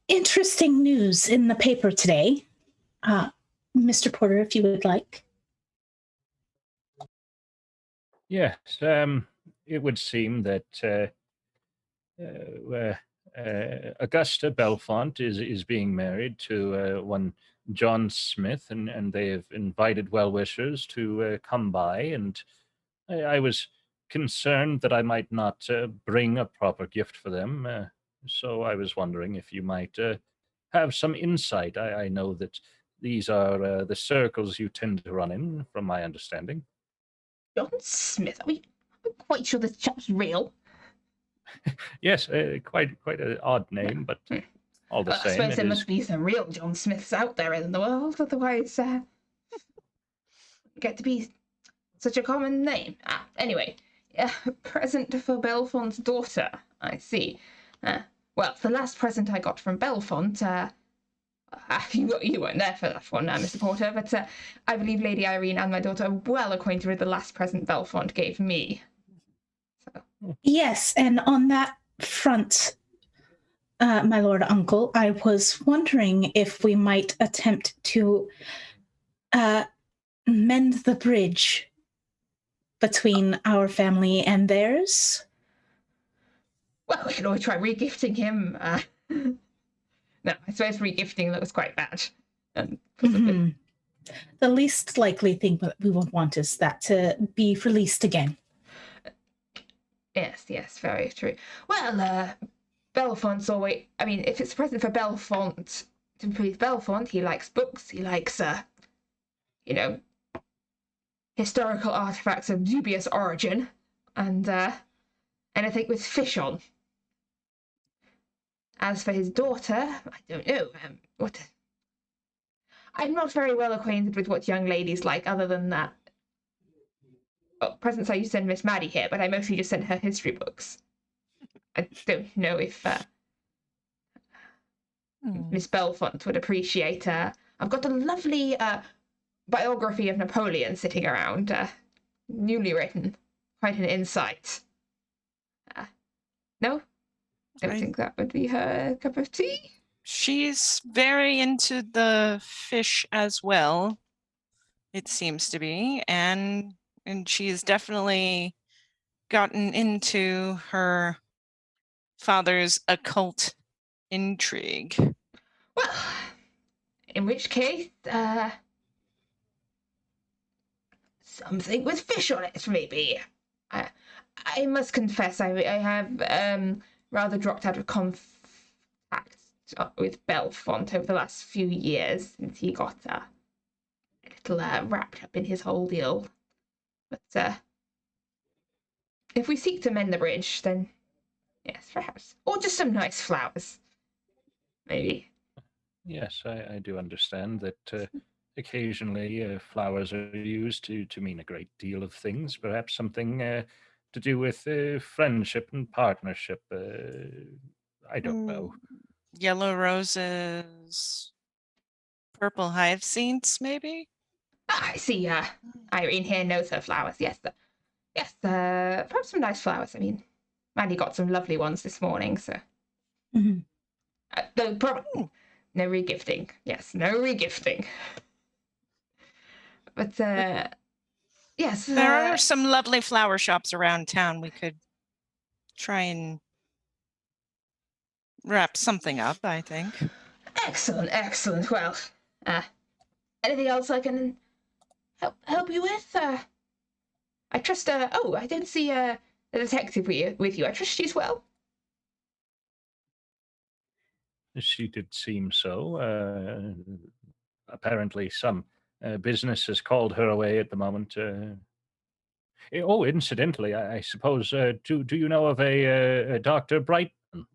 interesting news in the paper today. Mr. Porter, if you would like. Yes, it would seem that Augusta Bellfont is being married to one John Smith, and they have invited well-wishers to come by, and I was concerned that I might not bring a proper gift for them, so I was wondering if you might have some insight. I know that these are the circles you tend to run in, from my understanding. John Smith? I'm quite sure this chap's real. Yes, quite an odd name, but all the I same, suppose it there is. must be some real John Smiths out there in the world, otherwise get to be such a common name. Anyway, present for Bellfont's daughter, I see. Well, the last present I got from Bellfont, you weren't there for that one, Mr. Porter, but I believe Lady Irene and my daughter are well acquainted with the last present Bellfont gave me. So. Yes, and on that front, my lord uncle, I was wondering if we might attempt to mend the bridge between our family and theirs. Well, we can always try regifting him. No, I suppose regifting looks quite bad. Mm-hmm. The least likely thing that we would want is that to be released again. Yes, very true. Well, Bellfont's always... I mean, if it's a present for Bellfont, to please Bellfont, he likes books, he likes, historical artifacts of dubious origin, and anything with fish on. As for his daughter, I don't know, I'm not very well acquainted with what young ladies like, other than that. Well, presents I used to send Miss Maddie here, but I mostly just sent her history books. I don't know if Miss Bellfont would appreciate. I've got a lovely biography of Napoleon sitting around, newly written. Quite an insight. No? Don't think that would be her cup of tea? She's very into the fish as well, it seems to be, and she's definitely gotten into her father's occult intrigue. Well, in which case, something with fish on it, maybe. I must confess, I have rather dropped out of contact with Bellfont over the last few years, since he got a little wrapped up in his whole deal. But if we seek to mend the bridge, then yes, perhaps. Or just some nice flowers, maybe. Yes, I do understand that occasionally flowers are used to mean a great deal of things, perhaps something to do with friendship and partnership. I don't know. Yellow roses, purple hyacinths, maybe? I see. Irene here knows her flowers. Yes, perhaps some nice flowers. I mean, Maddie got some lovely ones this morning, so. Though probably no regifting. Yes, no regifting. But yes, there are some lovely flower shops around town. We could try and wrap something up, I think. Excellent. Well, anything else I can help you with? I trust. I don't see a detective with you. I trust she's well. She did seem so. Apparently, some business has called her away at the moment. Oh, incidentally, I suppose, do you know of a Dr. Brightman?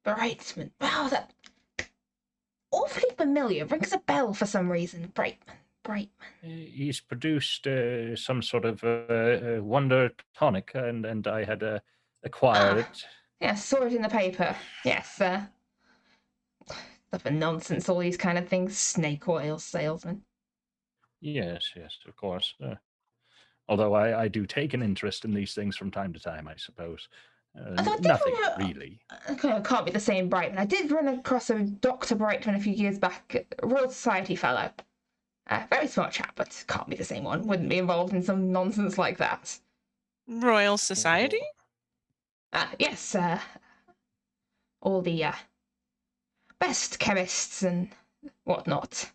Brightman. Wow, that awfully familiar. Rings a bell for some reason. Brightman. Brightman. He's produced some sort of wonder tonic, and I had acquired Ah. it. Yes, saw it in the paper. Yes, stuff of nonsense, all these kind of things. Snake oil salesman. Yes, yes, of course. Although I do take an interest in these things from time to time, I suppose. Although I did Nothing run really. Okay, it can't be the same Brightman. I did run across a Dr. Brightman a few years back, a Royal Society fellow. Very smart chap, but can't be the same one. Wouldn't be involved in some nonsense like that. Royal Society? Yes, all the best chemists and whatnot.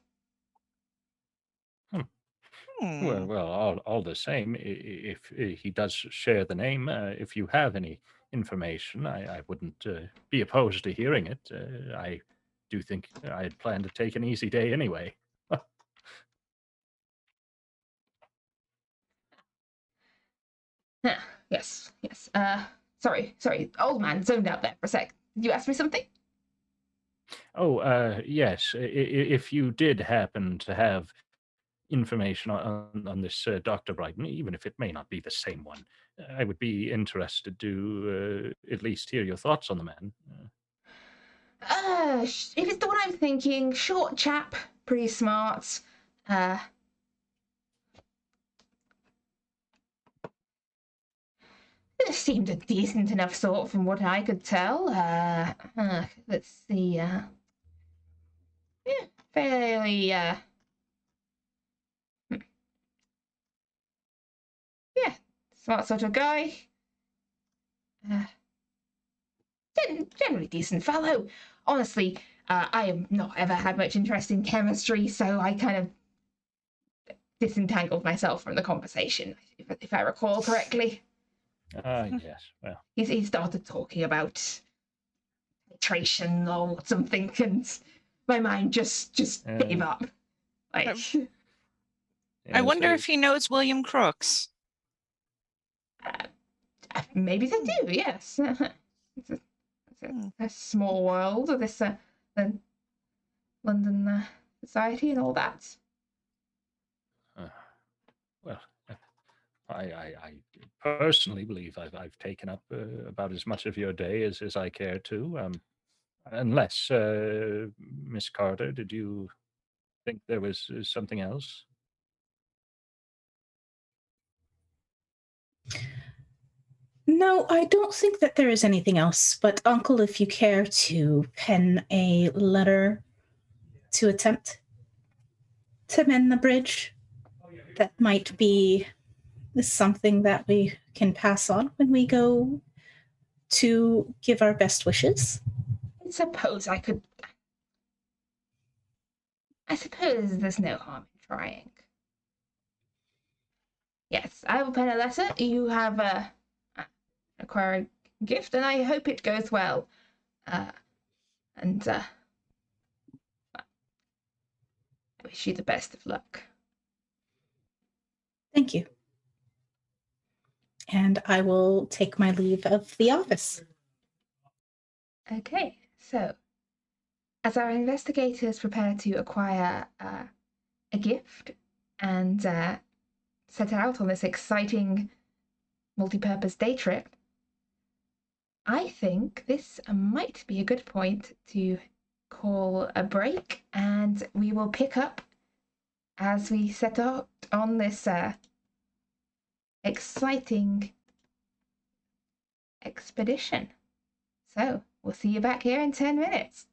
Well, all the same, if he does share the name, if you have any information, I wouldn't be opposed to hearing it. I do think I had planned to take an easy day anyway. Yes, yes. Sorry, old man zoned out there for a sec. Did you ask me something? Oh, yes. If you did happen to have information on this Dr. Brighton, even if it may not be the same one, I would be interested to at least hear your thoughts on the man. If it's the one I'm thinking, short chap, pretty smart. It seemed a decent enough sort from what I could tell. Let's see. Yeah, fairly. Yeah, smart sort of guy. Generally decent fellow. Honestly, I have not ever had much interest in chemistry, so I kind of disentangled myself from the conversation, if I recall correctly. Yes. Well, He started talking about titration or something, and my mind just gave up. Like, I wonder yes, if he knows William Crooks. maybe they do. Yes, it's a small world. This the London society and all that. well, I personally believe I've taken up about as much of your day as I care to. Unless, Miss Carter, did you think there was something else? No, I don't think that there is anything else. But, Uncle, if you care to pen a letter to attempt to mend the bridge, that might be something that we can pass on when we go to give our best wishes. I suppose I could. I suppose there's no harm in trying. Yes, I will pen a letter. You have acquire a gift, and I hope it goes well. And I wish you the best of luck. Thank you. And I will take my leave of the office. Okay, so as our investigators prepare to acquire a gift and set out on this exciting multi-purpose day trip, I think this might be a good point to call a break, and we will pick up as we set out on this exciting expedition. So we'll see you back here in 10 minutes.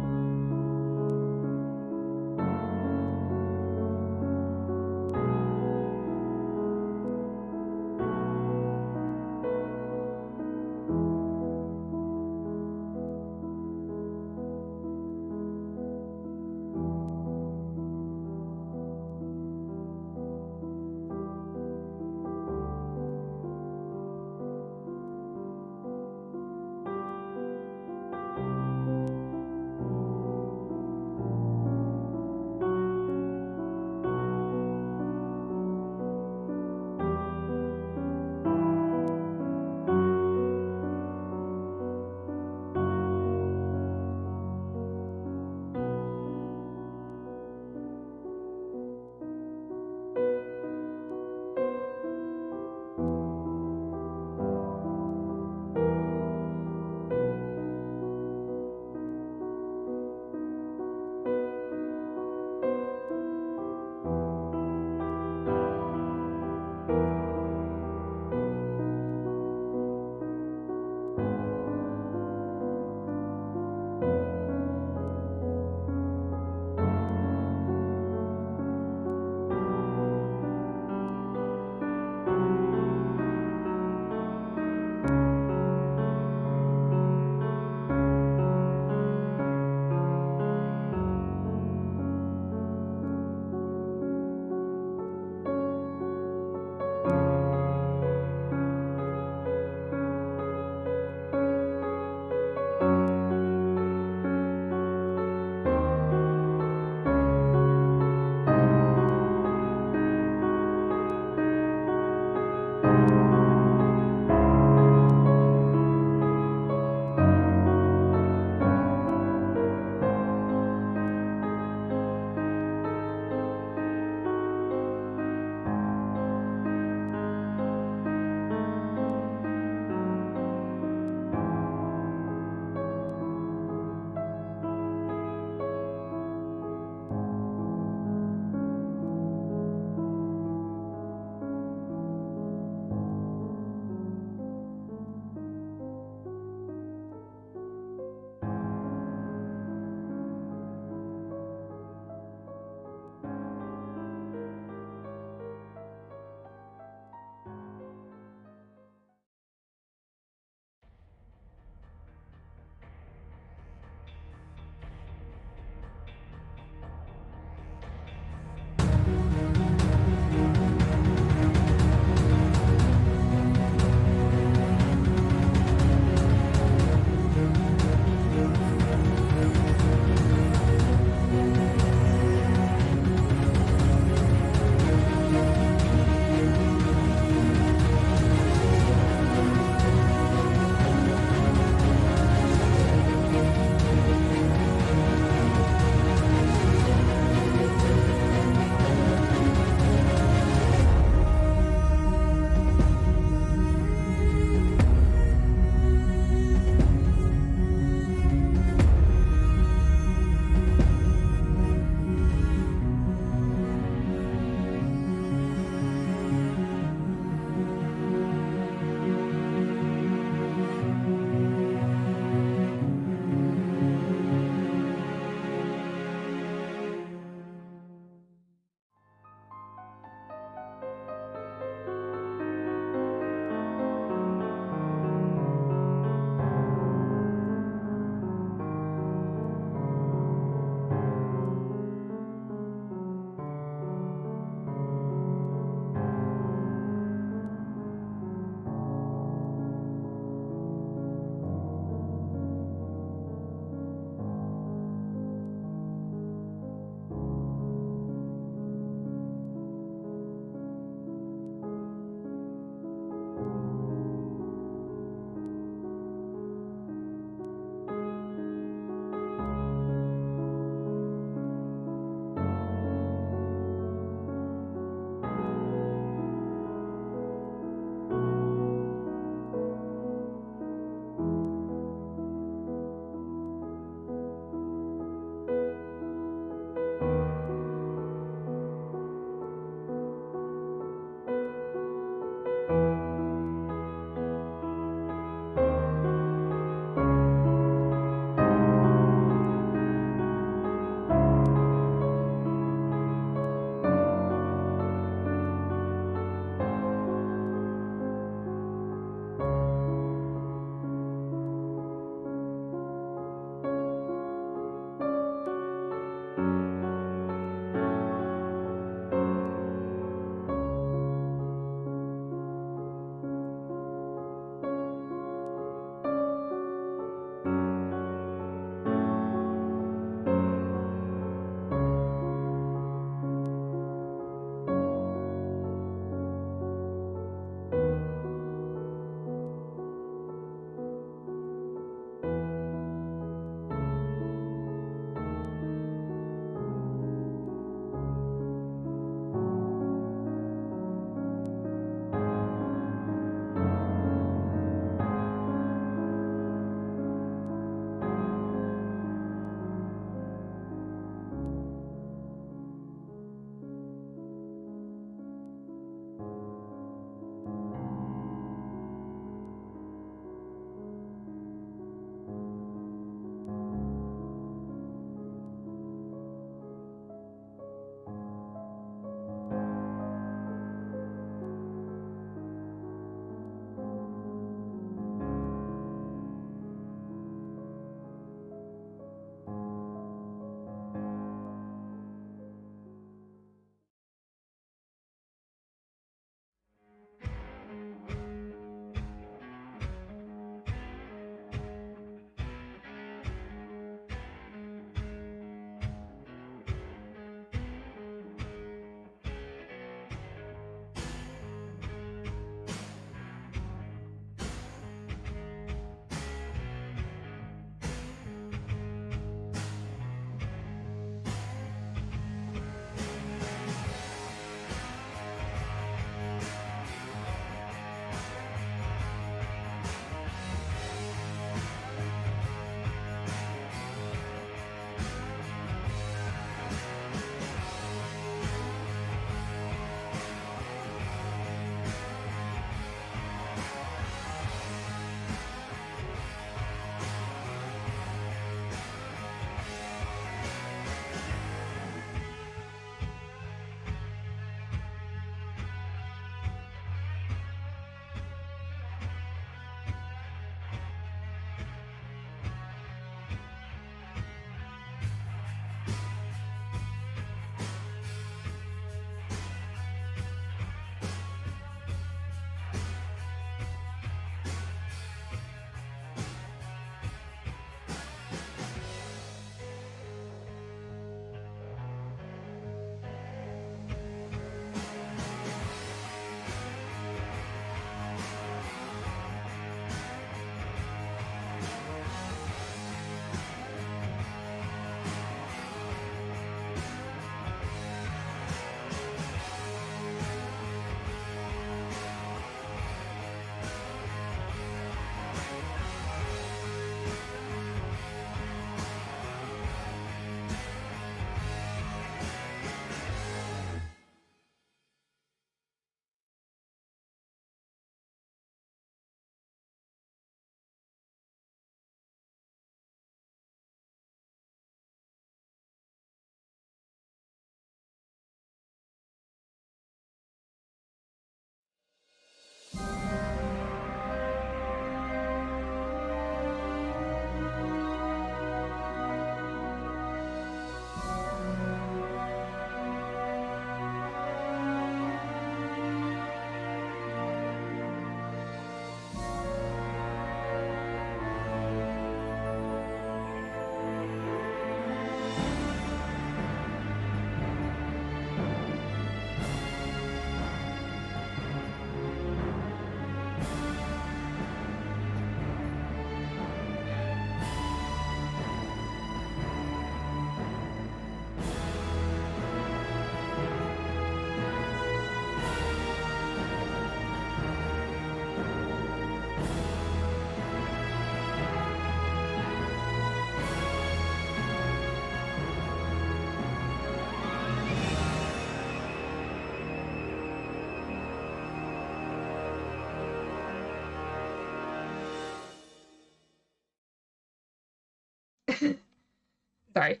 Sorry.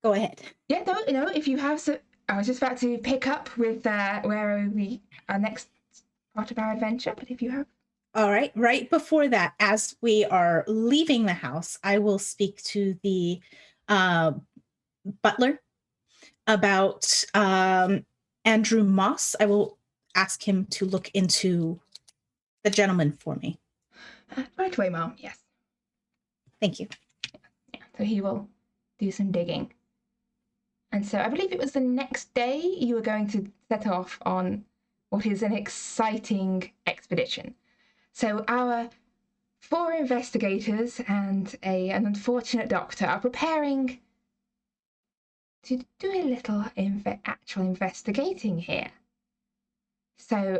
Go ahead. Yeah, no, if you have some, I was just about to pick up with where our next part of our adventure, but if you have. All right. Right before that, as we are leaving the house, I will speak to the butler about Andrew Moss. I will ask him to look into the gentleman for me. Right away, Mom. Yes. Thank you. Yeah, so he will do some digging. And so I believe it was the next day you were going to set off on what is an exciting expedition. So our 4 investigators and an unfortunate doctor are preparing to do a little actual investigating here. So,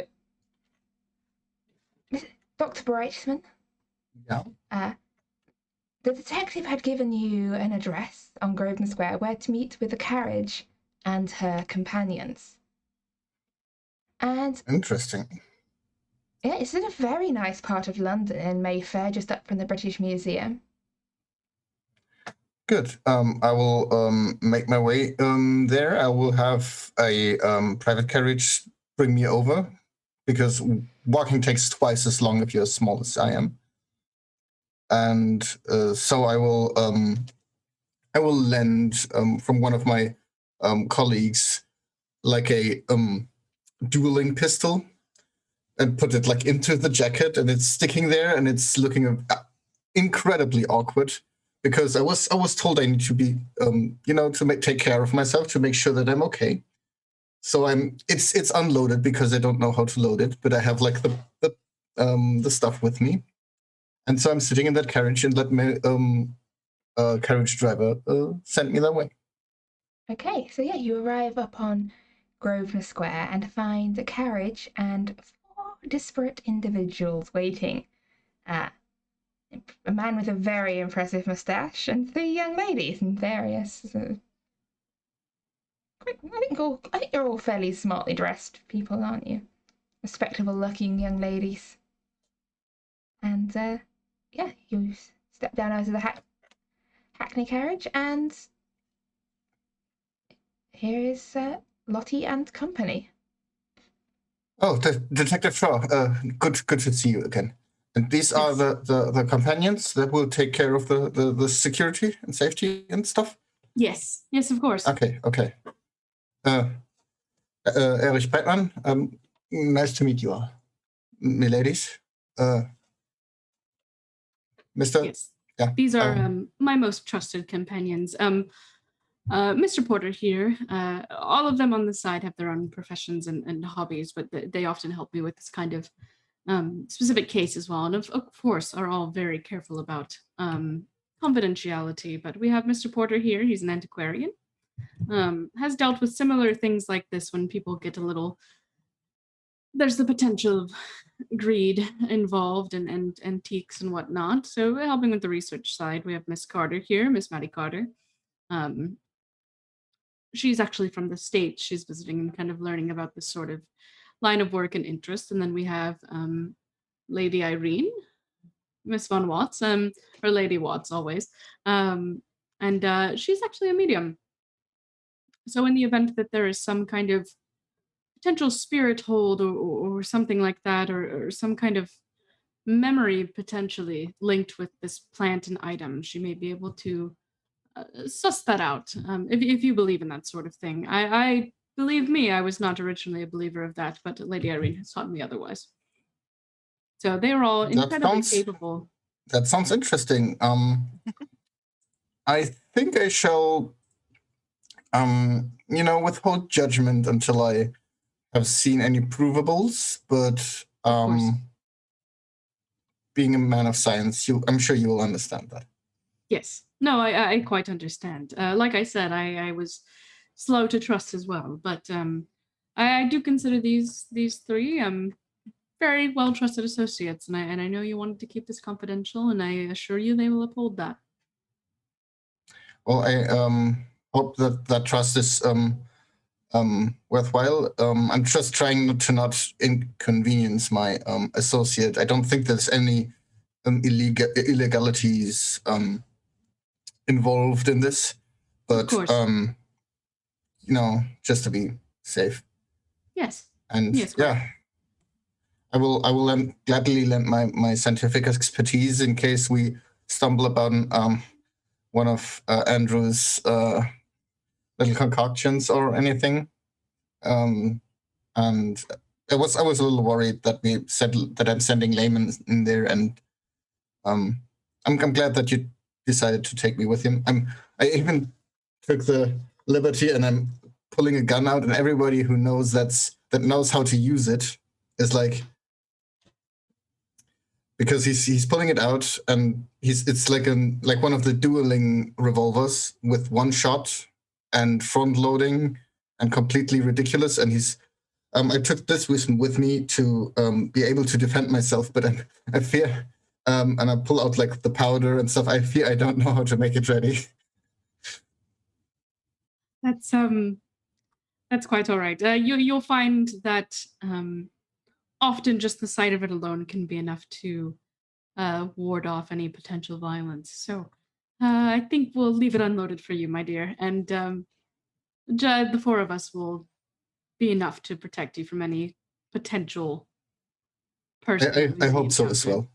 Dr. Brightman, Yeah. the detective had given you an address on Grosvenor Square where to meet with the carriage and her companions. And Interesting. yeah, it's in a very nice part of London in Mayfair, just up from the British Museum. Good. I will make my way there. I will have a private carriage bring me over, because walking takes twice as long if you're as small as I am. And so I will lend from one of my colleagues like a dueling pistol, and put it like into the jacket, and it's sticking there, and it's looking incredibly awkward, because I was told I need to be to take care of myself, to make sure that I'm okay. So it's unloaded because I don't know how to load it, but I have like the stuff with me. And so I'm sitting in that carriage and let my carriage driver send me that way. Okay, so yeah, you arrive upon Grosvenor Square and find a carriage and 4 disparate individuals waiting. A man with a very impressive moustache and 3 young ladies in various. I think you're all fairly smartly dressed people, aren't you? Respectable-looking young ladies. And yeah, you step down out of the hackney carriage, and here is Lottie and company. Oh, Detective Shaw, good to see you again. And these are the companions that will take care of the security and safety and stuff? Yes, of course. Okay. Erich Bettmann, nice to meet you all. Miladies. Mr. Yes. Yeah. These are my most trusted companions. Mr. Porter here, all of them on the side have their own professions and hobbies, but they often help me with this kind of specific case as well. And of course, are all very careful about confidentiality. But we have Mr. Porter here, he's an antiquarian, has dealt with similar things like this when people get a little, there's the potential of greed involved and antiques and whatnot. So helping with the research side, we have Miss Carter here, Miss Maddie Carter. She's actually from the States. She's visiting and kind of learning about this sort of line of work and interest. And then we have Lady Irene, Miss Von Watts, or Lady Watts always. And she's actually a medium. So in the event that there is some kind of potential spirit hold or something like that, or some kind of memory potentially linked with this plant and item, she may be able to suss that out, if you believe in that sort of thing. I believe me, I was not originally a believer of that, but Lady Irene has taught me otherwise. So they are all incredibly capable. That sounds interesting. I think I shall, withhold judgment until I have seen any provables, but being a man of science, I'm sure you will understand that. Yes. No, I quite understand. Like I said, I was slow to trust as well, but I do consider these 3 very well trusted associates, and I know you wanted to keep this confidential, and I assure you they will uphold that. Well, I hope that trust is worthwhile. I'm just trying to not inconvenience my associate. I don't think there's any illegalities involved in this, but course. just to be safe. Yes. And Yes, quite. yeah, I will gladly lend my scientific expertise in case we stumble upon one of Andrew's little concoctions or anything. And I was a little worried that we said that I'm sending laymen in there, and I'm glad that you decided to take me with him. I even took the liberty, and I'm pulling a gun out, and everybody who knows that knows how to use it is like, because he's pulling it out, and it's like one of the dueling revolvers with one shot and front loading and completely ridiculous. And he's I took this with me to be able to defend myself, but I fear, and I pull out like the powder and stuff. I fear I don't know how to make it ready. That's quite all right. You'll find that often just the sight of it alone can be enough to ward off any potential violence. So I think we'll leave it unloaded for you, my dear, and the four of us will be enough to protect you from any potential person. I hope so as well.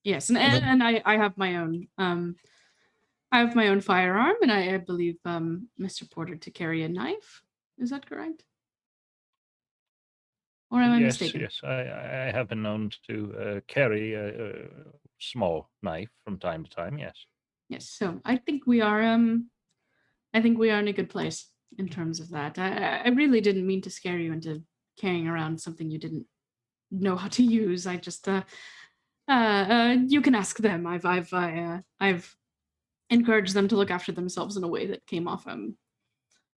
Yes, and I have my own. I have my own firearm, and I believe Mr. Porter to carry a knife. Is that correct? Or am I mistaken? Yes, I have been known to carry a small knife from time to time. Yes. Yes. So I think we are. I think we are in a good place in terms of that. I really didn't mean to scare you into carrying around something you didn't know how to use. I just. You can ask them. I've encouraged them to look after themselves in a way that came off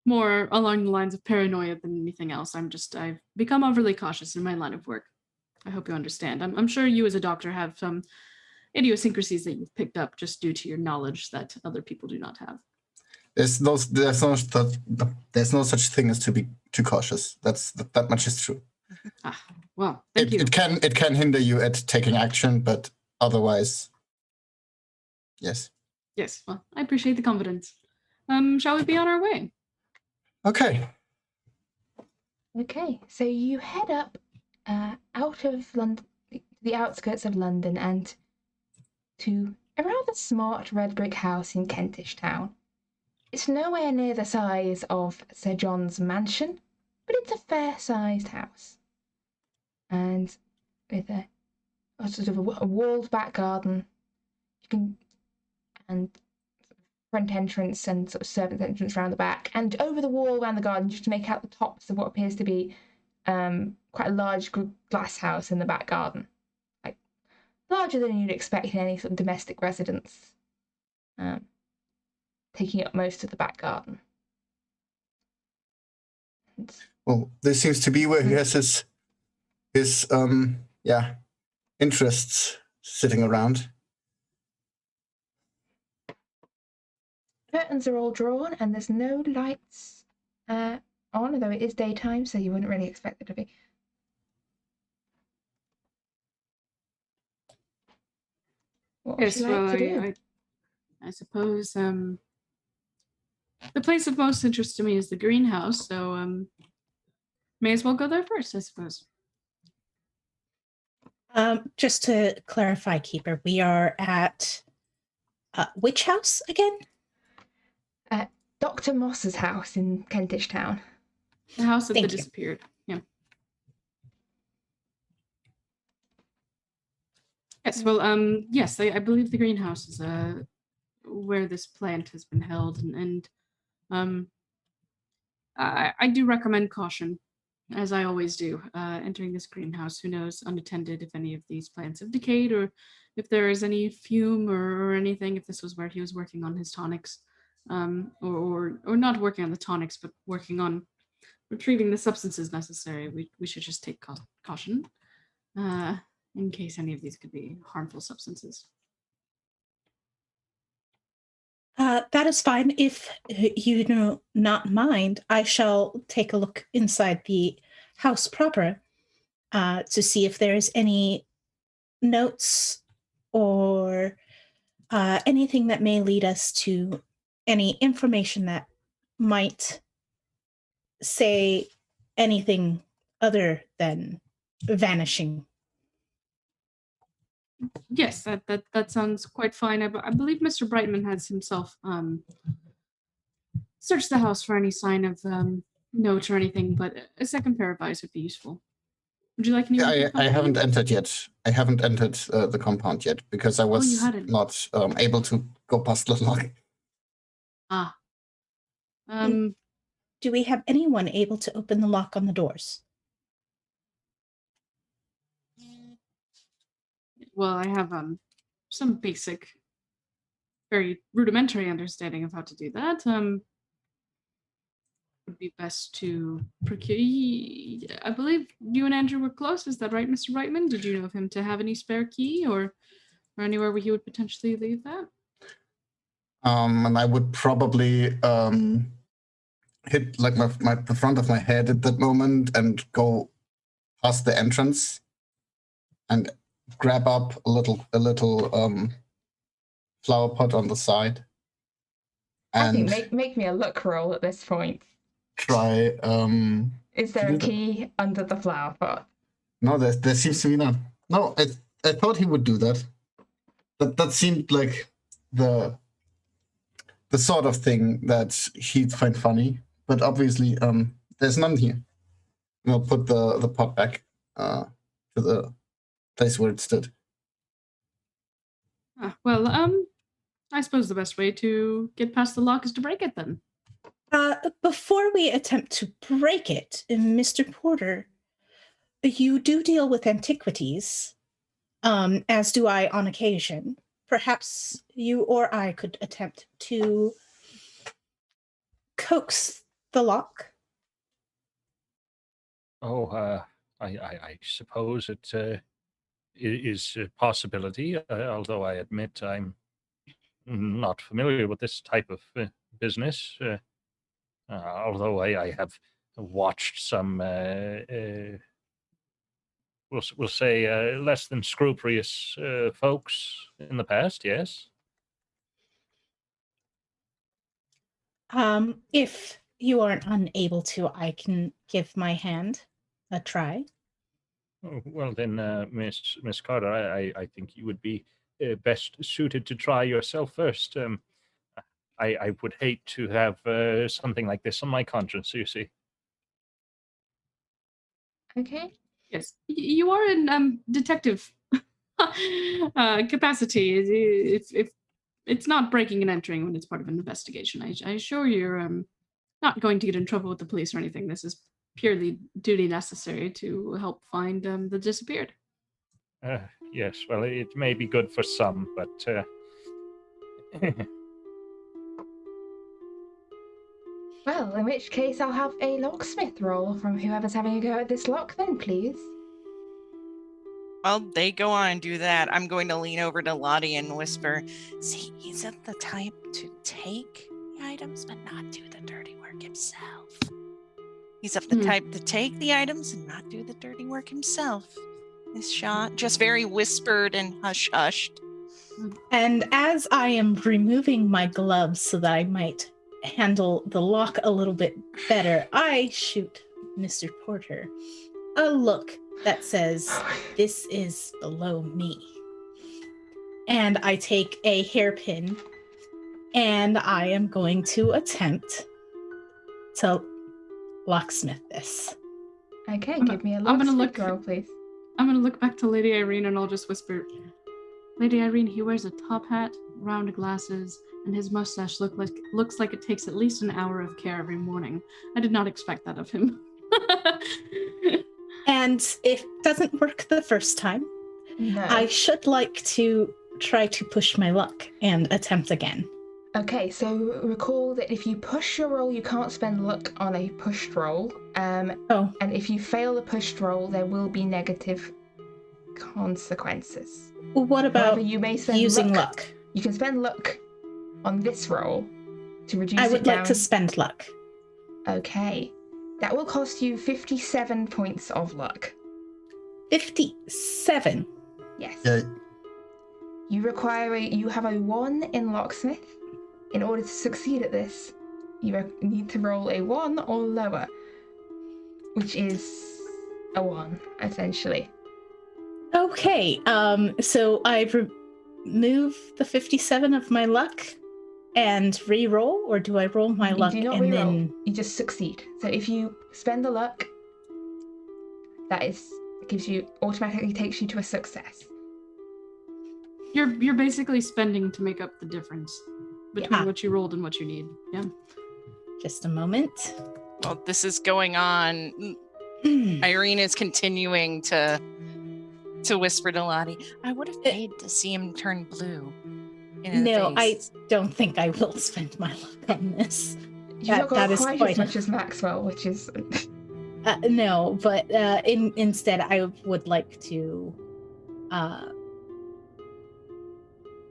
more along the lines of paranoia than anything else. I've become overly cautious in my line of work. I hope you understand. I'm sure you as a doctor have some idiosyncrasies that you've picked up just due to your knowledge that other people do not have. There's no such thing as to be too cautious. That much is true. Well, thank you. It can hinder you at taking action, but otherwise, yes. Yes, well, I appreciate the confidence. Shall we be on our way? Okay. Okay, so you head up out of London, the outskirts of London, and to a rather smart red brick house in Kentish Town. It's nowhere near the size of Sir John's mansion, but it's a fair-sized house. And with a sort of a walled back garden, and front entrance and sort of servants' entrance around the back, and over the wall around the garden, just to make out the tops of what appears to be quite a large glass house in the back garden, like larger than you'd expect in any sort of domestic residence, taking up most of the back garden. Well, this seems to be where he has his interests sitting around. Curtains are all drawn, and there's no lights on, although it is daytime, so you wouldn't really expect there to be. What would you like to do? I suppose the place of most interest to me is the greenhouse, so may as well go there first, I suppose. Just to clarify, Keeper, we are at which house again? Dr. Moss's house in Kentish Town. The house that disappeared. Yeah. Yes. Well, yes, I believe the greenhouse is where this plant has been held, and I do recommend caution, as I always do, entering this greenhouse. Who knows, unattended, if any of these plants have decayed, or if there is any fume or anything. If this was where he was working on his tonics. Or not working on the tonics, but working on retrieving the substances necessary. We should just take caution in case any of these could be harmful substances. That is fine. If you do not mind, I shall take a look inside the house proper to see if there is any notes or anything that may lead us to any information that might say anything other than vanishing. Yes, that sounds quite fine. I believe Mr. Brightman has himself searched the house for any sign of note or anything, but a second pair of eyes would be useful. Would you like any? I haven't entered yet. I haven't entered the compound yet because I was not able to go past the lock. Ah. Do we have anyone able to open the lock on the doors? Well, I have some basic, very rudimentary understanding of how to do that. Would be best to procure. I believe you and Andrew were close. Is that right, Mr. Brightman? Did you know of him to have any spare key or anywhere where he would potentially leave that? And I would probably hit like the front of my head at that moment and go past the entrance and grab up a little flower pot on the side. And I think make me a look roll at this point. Try. Is there a key under the flower pot? No, there seems to be none. No, I thought he would do that. That seemed like the sort of thing that he'd find funny. But obviously, there's none here. And I'll put the pot back to the place where it stood. Well, I suppose the best way to get past the lock is to break it then. Before we attempt to break it, Mr. Porter, you do deal with antiquities, as do I on occasion. Perhaps you or I could attempt to coax the lock. Oh, I suppose it is a possibility, although I admit I'm not familiar with this type of business. Although I have watched some, we'll say, less than scrupulous folks in the past, yes. If you aren't unable to, I can give my hand a try. Oh, well then, Miss Carter, I think you would be best suited to try yourself first. I would hate to have something like this on my conscience, you see. Okay. Yes, you are in detective capacity. If it's not breaking and entering when it's part of an investigation, I assure you're not going to get in trouble with the police or anything. This is purely duty necessary to help find the disappeared. Yes, well, it may be good for some, but Well, in which case I'll have a locksmith roll from whoever's having a go at this lock then, please. While they go on and do that, I'm going to lean over to Lottie and whisper, see, he's of the type to take the items but not do the dirty work himself. He's of the type to take the items and not do the dirty work himself. This shot, just very whispered and hush-hushed. And as I am removing my gloves so that I might handle the lock a little bit better, I shoot Mr. Porter a look that says, this is below me. And I take a hairpin and I am going to attempt to locksmith this. Okay, give me a locksmith roll, please. I'm going to look back to Lady Irene and I'll just whisper, Lady Irene, he wears a top hat, round glasses, and his mustache looks like it takes at least an hour of care every morning. I did not expect that of him. And if it doesn't work the first time, No. I should like to try to push my luck and attempt again. Okay, so recall that if you push your roll, you can't spend luck on a pushed roll. And if you fail the pushed roll, there will be negative consequences. Well, what about However, you may spend using luck? You can spend luck on this roll to reduce it down. I would like to spend luck. Okay. That will cost you 57 points of luck. 57? Yes. Yeah. You have a 1 in locksmith. In order to succeed at this, you need to roll a 1 or lower, which is a 1, essentially. Okay, so I remove the 57 of my luck and re-roll, or do I roll my luck You do not and reroll. then... You just succeed. So if you spend the luck, that automatically takes you to a success. You're basically spending to make up the difference between Yeah. what you rolled and what you need. Yeah. Just a moment. Well, this is going on. Irene is continuing to whisper to Lottie, I would have paid to see him turn blue. In the No, I face. don't think I will spend my luck on this. You've not got that is quite quite as much as Maxwell, which is... no, but instead I would like to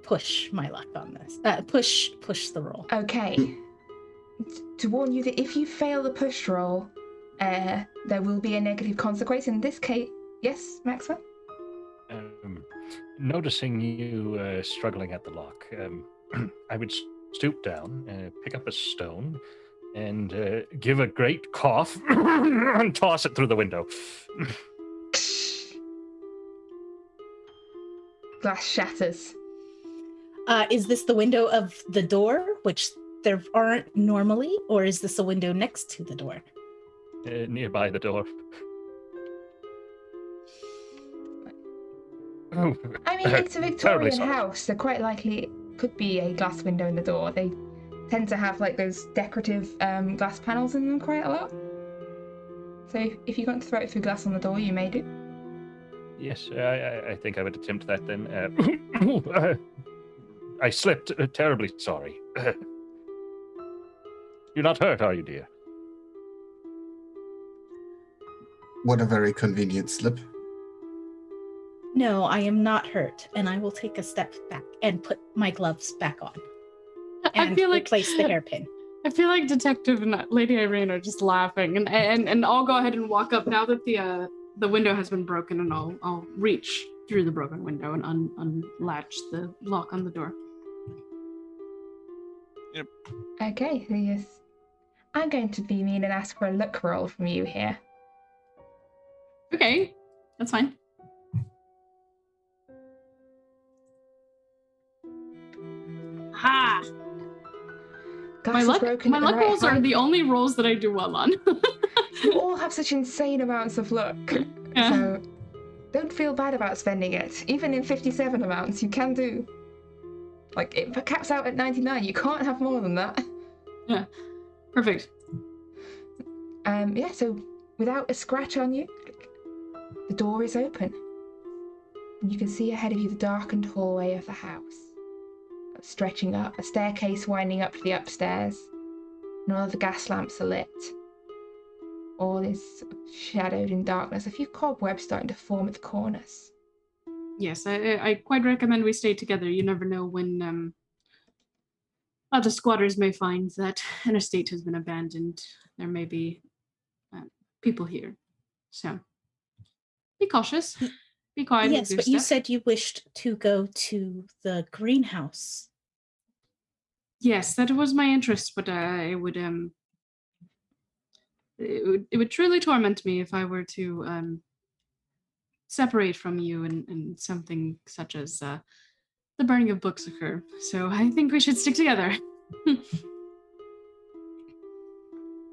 push my luck on this. Push the roll. Okay. To warn you that if you fail the push roll, there will be a negative consequence. In this case, yes, Maxwell? Noticing you struggling at the lock, I would stoop down, pick up a stone, and give a great cough and toss it through the window. Glass shatters. Is this the window of the door, which there aren't normally, or is this a window next to the door? Nearby the door. I mean, it's a Terribly Victorian sorry. house, so quite likely it could be a glass window in the door. They tend to have like those decorative glass panels in them quite a lot. So if you want to throw it through glass on the door, you may do. Yes, I think I would attempt that then. I slipped. Terribly sorry. You're not hurt, are you, dear? What a very convenient slip. No, I am not hurt, and I will take a step back and put my gloves back on. And I feel like replace the hairpin. I feel like Detective and Lady Irene are just laughing, and I'll go ahead and walk up now that the window has been broken, and I'll reach through the broken window and unlatch the lock on the door. Okay, so yes. I'm going to be mean and ask for a luck roll from you here. Okay, that's fine. Ha! Glass My is luck broken at the right rolls are height. the only rolls that I do well on. You all have such insane amounts of luck. Yeah. So don't feel bad about spending it. Even in 57 amounts, you can do. Like, it caps out at 99. You can't have more than that. Yeah, perfect. Yeah, so without a scratch on you, the door is open. And you can see ahead of you the darkened hallway of the house. Stretching up, a staircase winding up to the upstairs. None of the gas lamps are lit. All is shadowed in darkness. A few cobwebs starting to form at the corners. Yes, I quite recommend we stay together. You never know when other squatters may find that an estate has been abandoned. There may be people here. So be cautious. Be quiet. Yes, with your but you step. said you wished to go to the greenhouse. Yes, that was my interest, but it would truly torment me if I were to separate from you and something such as the burning of books occur. So I think we should stick together.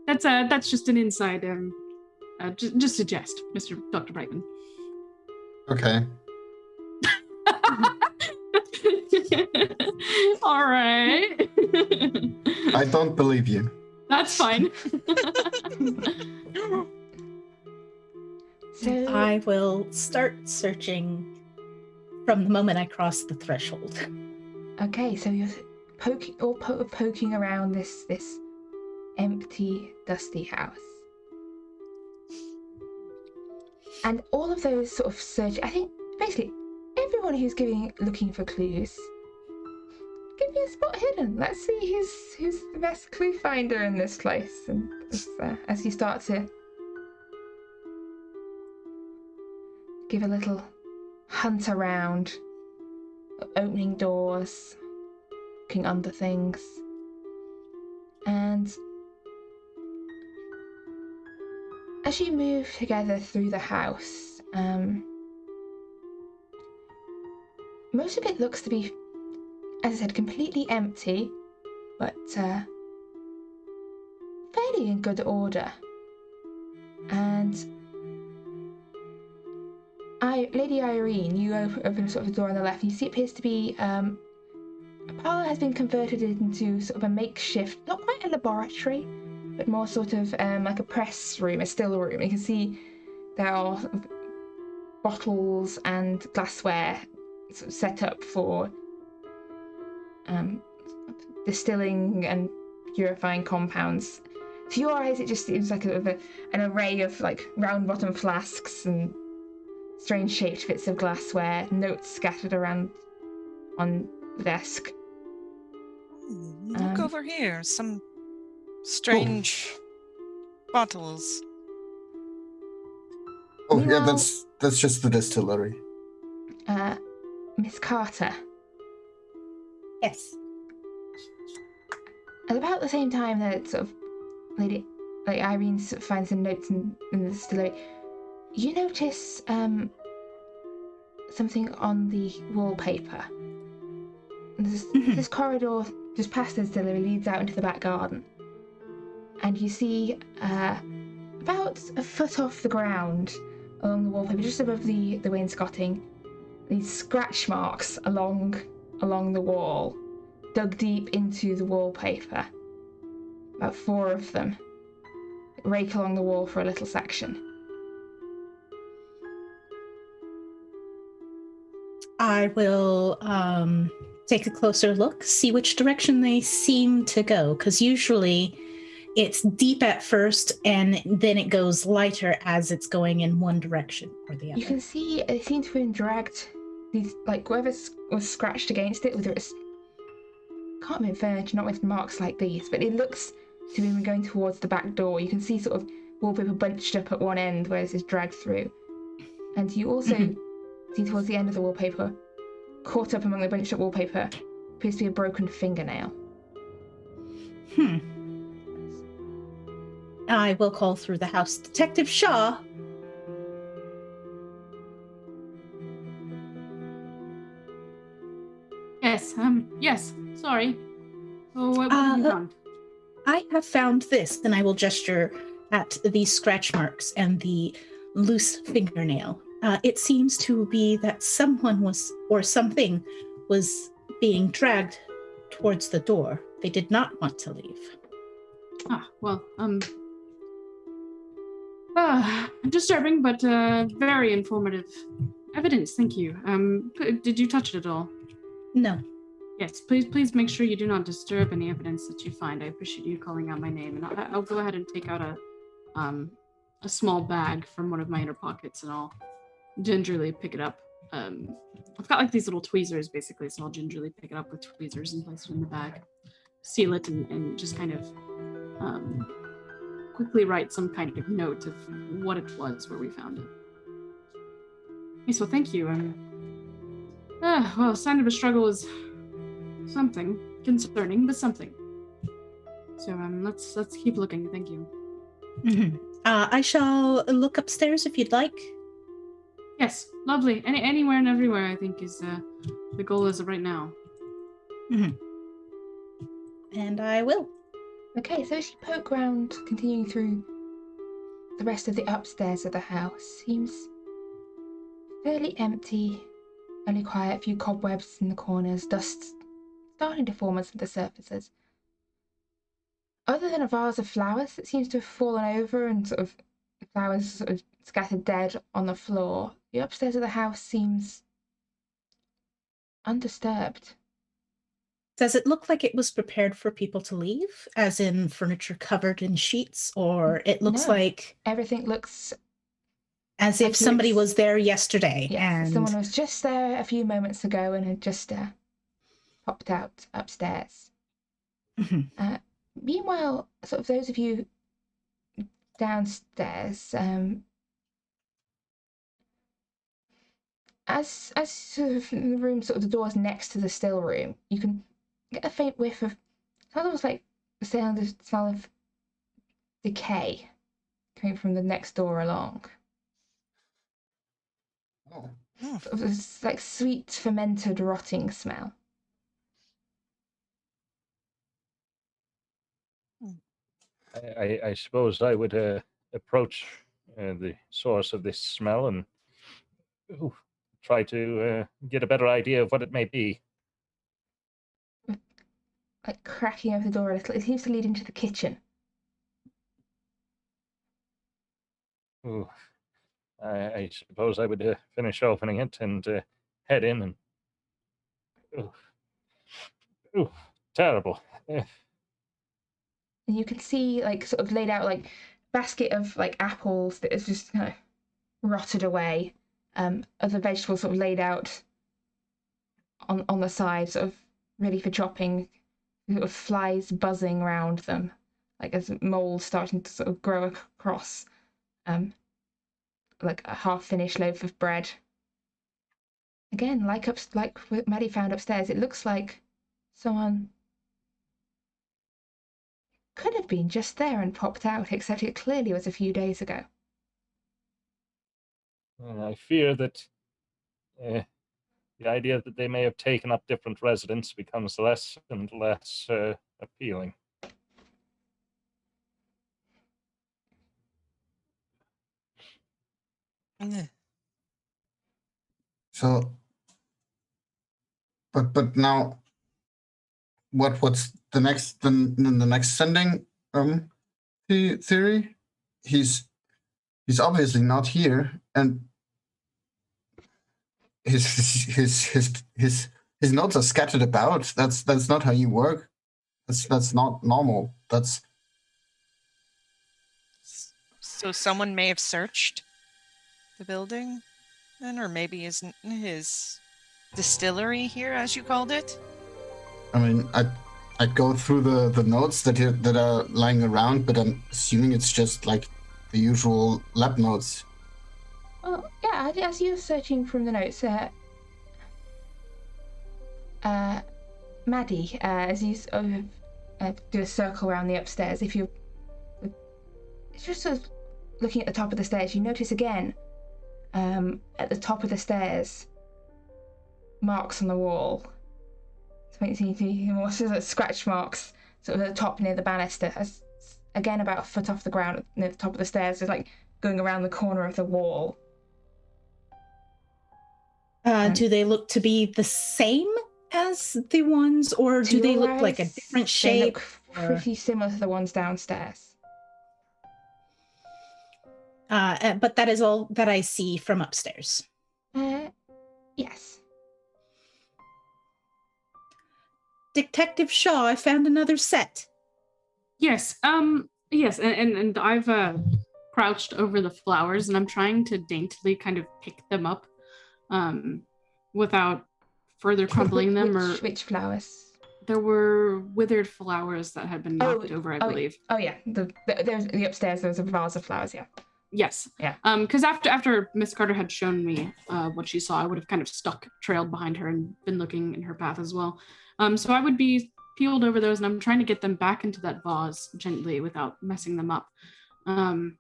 That's just an inside, just a jest, Mr. Dr. Brightman. Okay. All right. I don't believe you. That's fine. So I will start searching from the moment I cross the threshold. okay, so you're poking around this empty, dusty house. And all of those sort of search, I think basically everyone who's looking for clues, give me a spot hidden. Let's see who's the best clue finder in this place. And as you start to give a little hunt around, opening doors, looking under things. And as you move together through the house, most of it looks to be, as I said, completely empty, but fairly in good order. And Lady Irene, you open sort of the door on the left, and you see it appears to be a parlour has been converted into sort of a makeshift, not quite a laboratory, but more sort of like a press room, a still room. You can see there are bottles and glassware sort of set up for distilling and purifying compounds. To your eyes, it just seems like an array of like round bottom flasks and strange shaped bits of glassware, notes scattered around on the desk. Look over here, some strange bottles. Oh, Meanwhile, yeah, that's just the distillery. Miss Carter. Yes. At about the same time that sort of Irene sort of finds some notes in the distillery, you notice something on the wallpaper. This corridor just past the distillery leads out into the back garden, and you see about a foot off the ground along the wallpaper, just above the wainscoting, these scratch marks along the wall, dug deep into the wallpaper. About 4 of them rake along the wall for a little section. I will take a closer look, see which direction they seem to go, because usually it's deep at first and then it goes lighter as it's going in one direction or the other. You can see they seem to have been dragged. These, like, whoever was scratched against it, whether it's can't be furniture, not with marks like these, but it looks to be going towards the back door. You can see sort of wallpaper bunched up at one end where this is dragged through, and you also see towards the end of the wallpaper, caught up among the bunched up wallpaper, appears to be a broken fingernail. I will call through the house. Detective Shaw. Yes, sorry. So what have you found? I have found this, and I will gesture at the scratch marks and the loose fingernail. It seems to be that someone or something was being dragged towards the door. They did not want to leave. Disturbing, but very informative evidence. Thank you. Did you touch it at all? No. Yes, please make sure you do not disturb any evidence that you find. I appreciate you calling out my name, and I'll go ahead and take out a small bag from one of my inner pockets, and I'll gingerly pick it up. I've got like these little tweezers, basically, so I'll gingerly pick it up with tweezers and place it in the bag, seal it, and just kind of quickly write some kind of note of what it was where we found it. Okay, so thank you. Well, sign of a struggle is something concerning, but something. So let's keep looking. Thank you. I shall look upstairs if you'd like. Yes, lovely. Anywhere and everywhere, I think, is the goal as of right now. And I will. Okay, so as you poke round, continuing through the rest of the upstairs of the house, seems fairly empty, only quiet, a few cobwebs in the corners, dust starting to form on some of the surfaces. Other than a vase of flowers that seems to have fallen over and sort of flowers sort of scattered dead on the floor, the upstairs of the house seems undisturbed. Does it look like it was prepared for people to leave, as in furniture covered in sheets, or it looks No. like Everything looks as like if somebody was there yesterday? Yes, and someone was just there a few moments ago and had just popped out upstairs. Meanwhile, sort of those of you downstairs, as sort of in the room, sort of the doors next to the still room, you can get a faint whiff of almost like the smell of decay coming from the next door along. Oh. Sort of this like sweet fermented rotting smell. I suppose I would approach the source of this smell and try to get a better idea of what it may be. Like cracking over the door a little. It seems to lead into the kitchen. Ooh. I suppose I would finish opening it and head in and... Ooh, terrible. And you can see like sort of laid out like basket of like apples that is just kind of rotted away. Other vegetables sort of laid out on the side, sort of ready for chopping. Sort of flies buzzing around them, like as mold starting to sort of grow across. Like a half-finished loaf of bread. Again, like what Maddie found upstairs, it looks like someone could have been just there and popped out, except it clearly was a few days ago. I fear that the idea that they may have taken up different residents becomes less and less appealing. So, but now, what's the next sending theory? He's obviously not here, and his notes are scattered about. That's not how you work. That's not normal. That's So someone may have searched the building then, or maybe isn't his distillery here, as you called it? I mean, I'd go through the notes that are lying around, but I'm assuming it's just like the usual lab notes. Well, yeah, as you're searching from the notes, Maddie, as you do a circle around the upstairs, if you're just sort of looking at the top of the stairs, you notice again, at the top of the stairs, marks on the wall. So you see more sort of scratch marks, sort of at the top near the banister, as again about a foot off the ground near the top of the stairs, just like going around the corner of the wall. Do they look to be the same as the ones, or do they look like a different shape? They look pretty similar to the ones downstairs. But that is all that I see from upstairs. Yes. Detective Shaw, I found another set. Yes. Yes, and I've crouched over the flowers, and I'm trying to daintily kind of pick them up, without further crumpling them. Which flowers? There were withered flowers that had been knocked over, I believe. Oh yeah, there's the upstairs. There was a vase of flowers. Yeah. Yes. Yeah. Because after Miss Carter had shown me what she saw, I would have kind of trailed behind her and been looking in her path as well. So I would be peeled over those, and I'm trying to get them back into that vase gently without messing them up. And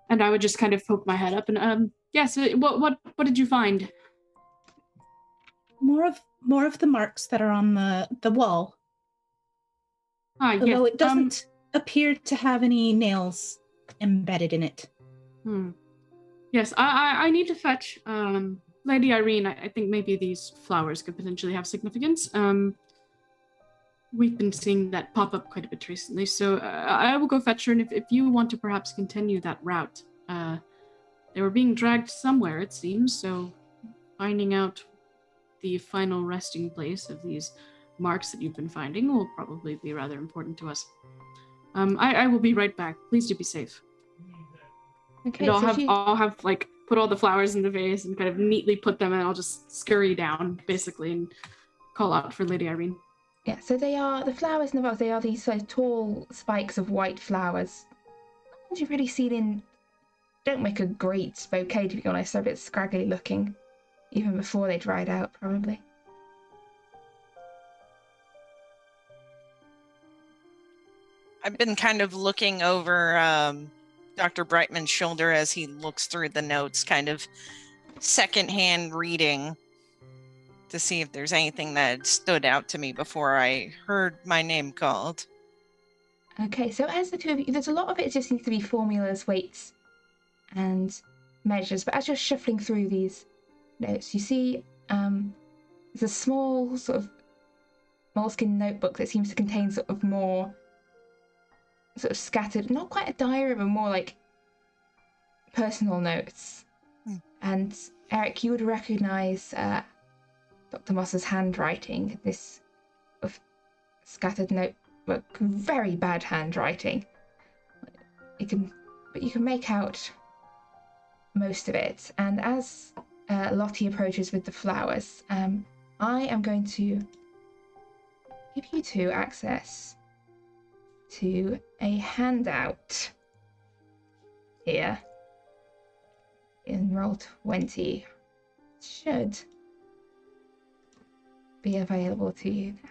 I would just kind of poke my head up and yes. What did you find? More of the marks that are on the wall. Although it doesn't appear to have any nails embedded in it. Yes, I need to fetch Lady Irene. I think maybe these flowers could potentially have significance. We've been seeing that pop up quite a bit recently, so I will go fetch her, and if you want to perhaps continue that route, they were being dragged somewhere, it seems, so finding out the final resting place of these marks that you've been finding will probably be rather important to us. I will be right back. Please do be safe. Okay, and I'll have like put all the flowers in the vase and kind of neatly put them, and I'll just scurry down basically and call out for Lady Irene. Yeah, so they are the flowers in the vase. They are these tall spikes of white flowers. Not ones you've really seen in don't make a great bouquet, to be honest. They're a bit scraggly looking, even before they dried out, probably. I've been kind of looking over Dr. Brightman's shoulder as he looks through the notes, kind of secondhand reading to see if there's anything that stood out to me before I heard my name called. Okay, so as the two of you, there's a lot of it just seems to be formulas, weights, and measures. But as you're shuffling through these notes, you see there's a small sort of moleskin notebook that seems to contain sort of more sort of scattered, not quite a diary, but more like personal notes. And Eric, you would recognize Dr. Moss's handwriting, this of scattered notebook, very bad handwriting. But you can make out most of it. And as Lottie approaches with the flowers, I am going to give you two access to a handout here in roll 20. It should be available to you now.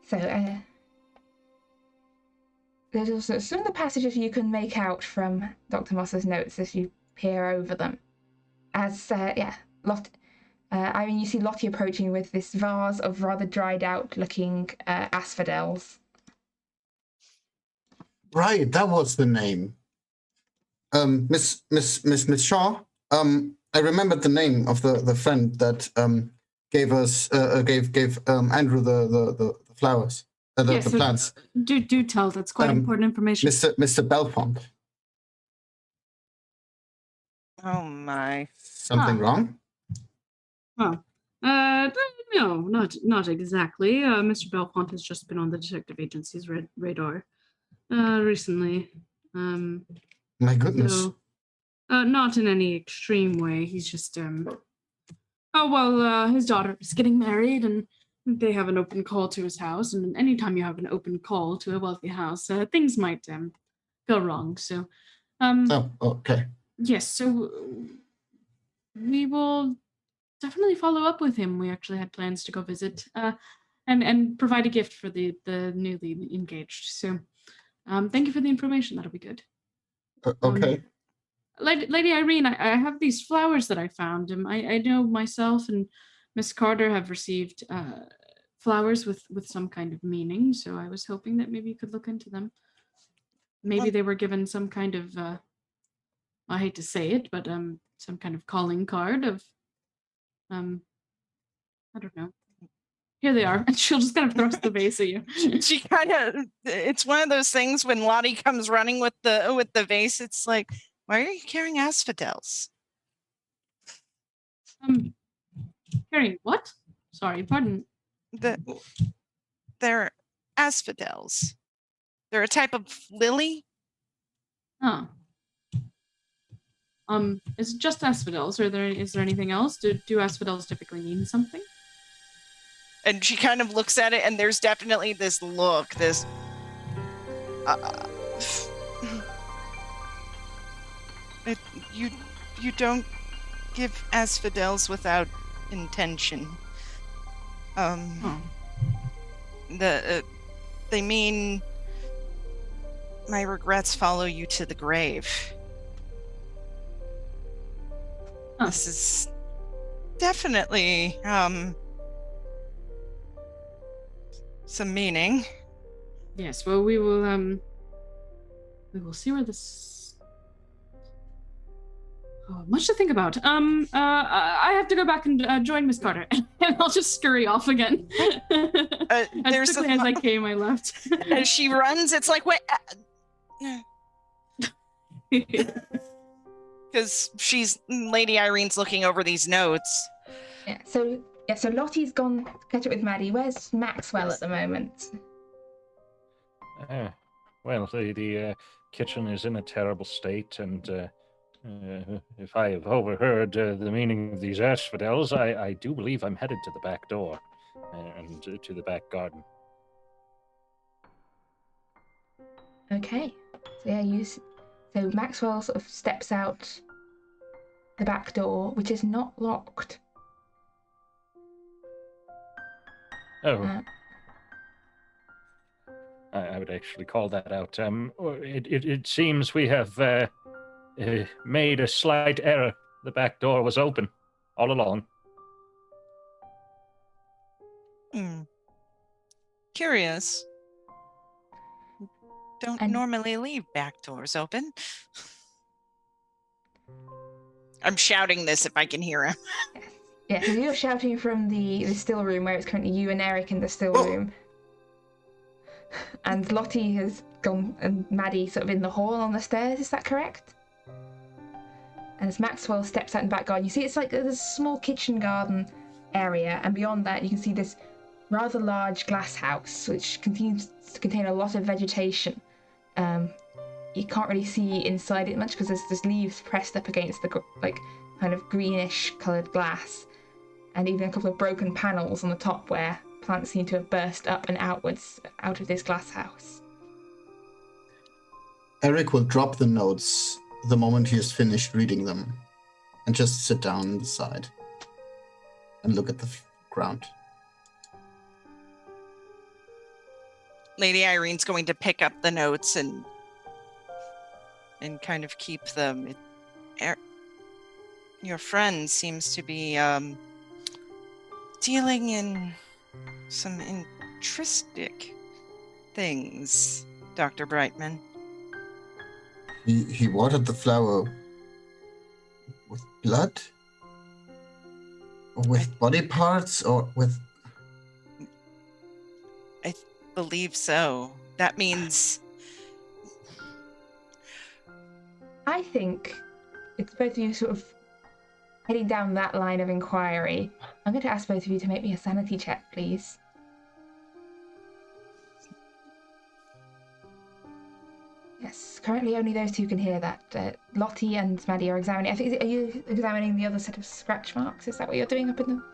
So there's also some of the passages you can make out from Dr. Moss's notes as you peer over them. As Irene, you see Lottie approaching with this vase of rather dried out looking asphodels. Right, that was the name. Miss Shaw. I remembered the name of the friend that gave Andrew the flowers, the plants. Do tell. That's quite important information. Mr. Bellfont. Oh my. Something wrong? Oh. No, not exactly. Mr. Bellfont has just been on the detective agency's radar recently. My goodness. So, not in any extreme way. He's just his daughter is getting married and they have an open call to his house, and anytime you have an open call to a wealthy house, things might go wrong. So okay. Yes, so we will definitely follow up with him. We actually had plans to go visit and provide a gift for the newly engaged. So thank you for the information. That'll be good. Okay. Lady Irene, I have these flowers that I found. I know myself and Miss Carter have received flowers with some kind of meaning, so I was hoping that maybe you could look into them. Maybe they were given some kind of, I hate to say it, but some kind of calling card of, I don't know. Here they are. And she'll just kind of thrust the vase at you. She kind of, it's one of those things when Lottie comes running with the vase, it's like, why are you carrying asphodels? Carrying what? Sorry, pardon. They're asphodels. They're a type of lily. Oh. Is it just asphodels, or is there anything else? Do asphodels typically mean something? And she kind of looks at it, and there's definitely this look, this. You don't give asphodels without intention. They mean my regrets follow you to the grave. This is definitely some meaning. Yes, well, we will see where this. Oh, much to think about. I have to go back and join Miss Carter, and I'll just scurry off again. As quickly as I came, I left. As she runs, it's like, wait. Because Lady Irene's looking over these notes. So Lottie's gone to catch up with Maddie. Where's Maxwell at the moment? Well, the kitchen is in a terrible state, and if I have overheard the meaning of these asphodels, I do believe I'm headed to the back door and to the back garden. Okay. So yeah, so Maxwell sort of steps out the back door, which is not locked. Oh, Uh, I would actually call that out. It seems we have made a slight error. The back door was open all along. Hmm. Curious. Don't And- normally leave back doors open. I'm shouting this if I can hear him. Yeah, so you're shouting from the still room where it's currently you and Eric in the still room. And Lottie has gone, and Maddie sort of in the hall on the stairs, is that correct? And as Maxwell steps out in the back garden, you see it's like there's a small kitchen garden area, and beyond that you can see this rather large glass house, which continues to contain a lot of vegetation. You can't really see inside it much because there's leaves pressed up against the kind of greenish coloured glass, and even a couple of broken panels on the top where plants seem to have burst up and outwards out of this glass house. Eric will drop the notes the moment he has finished reading them and just sit down on the side and look at the ground. Lady Irene's going to pick up the notes and kind of keep them. Your friend seems to be dealing in some intristic things, Dr. Brightman. He watered the flower with blood? Or with body parts? Or with... I believe so. That means... I think it's both of you sort of heading down that line of inquiry. I'm going to ask both of you to make me a sanity check, please. Yes, currently only those two can hear that. Lottie and Maddie are examining. Are you examining the other set of scratch marks? Is that what you're doing up in them?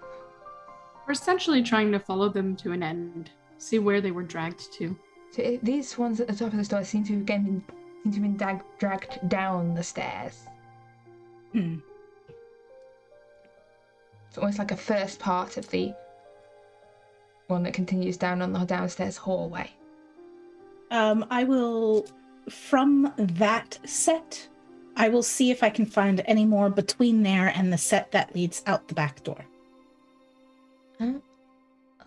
We're essentially trying to follow them to an end, see where they were dragged to. So these ones at the top of the stairs seem to have been dragged down the stairs. Hmm. It's almost like a first part of the one that continues down on the downstairs hallway. I will, from that set, I will see if I can find any more between there and the set that leads out the back door.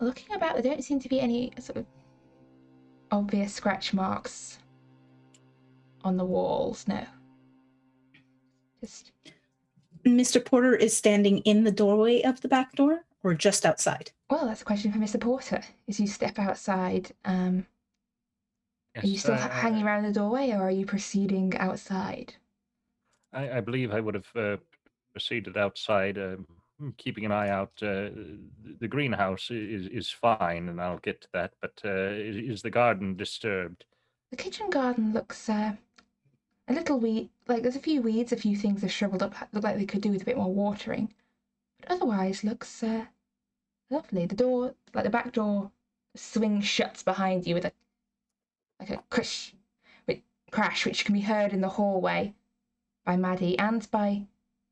Looking about, there don't seem to be any sort of obvious scratch marks on the walls, no. Just... Mr. Porter is standing in the doorway of the back door or just outside? Well, that's a question for Mr. Porter. As you step outside, Yes, are you still hanging around the doorway, or are you proceeding outside? I believe I would have proceeded outside, keeping an eye out. The greenhouse is fine, and I'll get to that, but is the garden disturbed? The kitchen garden looks a little there's a few weeds, a few things are shriveled up, look like they could do with a bit more watering. But otherwise looks lovely. The door, like the back door, swings shuts behind you with a crash, which can be heard in the hallway by Maddie and by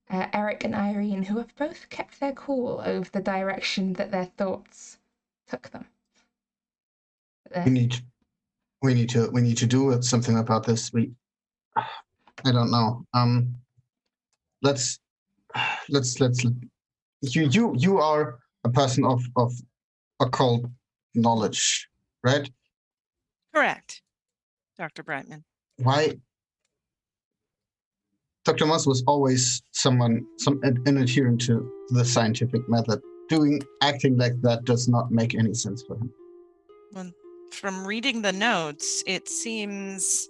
Eric and Irene, who have both kept their cool over the direction that their thoughts took them. We need to do something about this. I don't know. Let's. You are a person of occult knowledge, right? Correct, Dr. Brightman. Why? Dr. Moss was always some adherent to the scientific method. Acting like that does not make any sense for him. Well, from reading the notes, it seems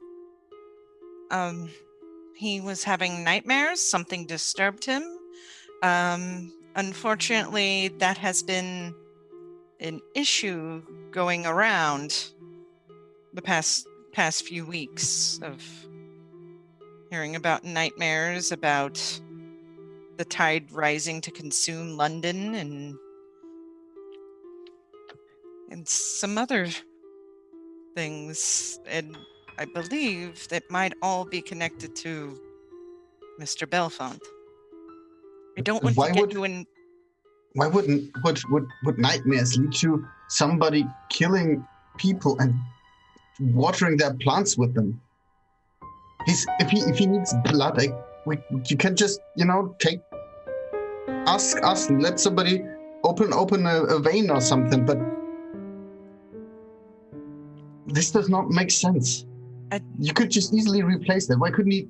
he was having nightmares. Something disturbed him. Unfortunately, that has been an issue going around the past few weeks of hearing about nightmares, about the tide rising to consume London, and some other things. And I believe that might all be connected to Mr. Bellfont. I don't want Why to get would- you in. Why would nightmares lead to somebody killing people and watering their plants with them? If he needs blood, you can just ask us and let somebody open a vein or something. But this does not make sense. You could just easily replace that. Why couldn't he?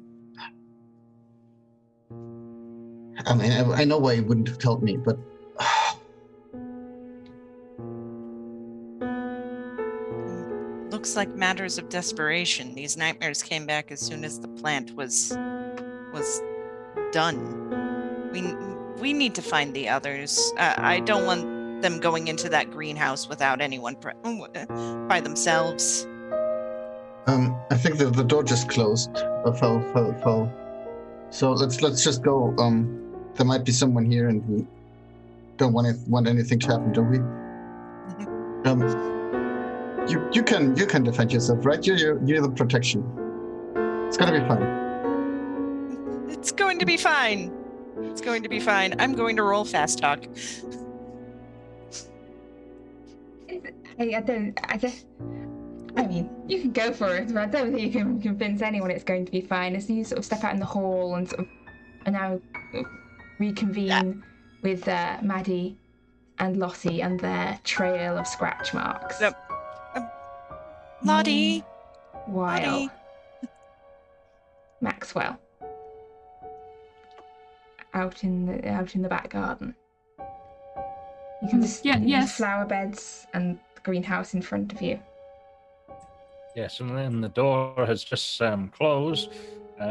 I mean, I know why he wouldn't have told me, but Looks like matters of desperation. These nightmares came back as soon as the plant was done. We need to find the others. I don't want them going into that greenhouse without anyone by themselves. I think the door just closed. Fell. So let's just go. There might be someone here, and we don't want anything to happen, do we? You can defend yourself, right? You're the protection. It's gonna be fine. It's going to be fine. It's going to be fine. I'm going to roll fast talk. I mean, you can go for it, but I don't think you can convince anyone it's going to be fine. As you sort of step out in the hall and sort of are now reconvene with Maddie and Lottie and their trail of scratch marks. Yep. Lottie. While Lottie. Maxwell out in the back garden. You can just yes. flower beds and the greenhouse in front of you. Yes, and then the door has just closed,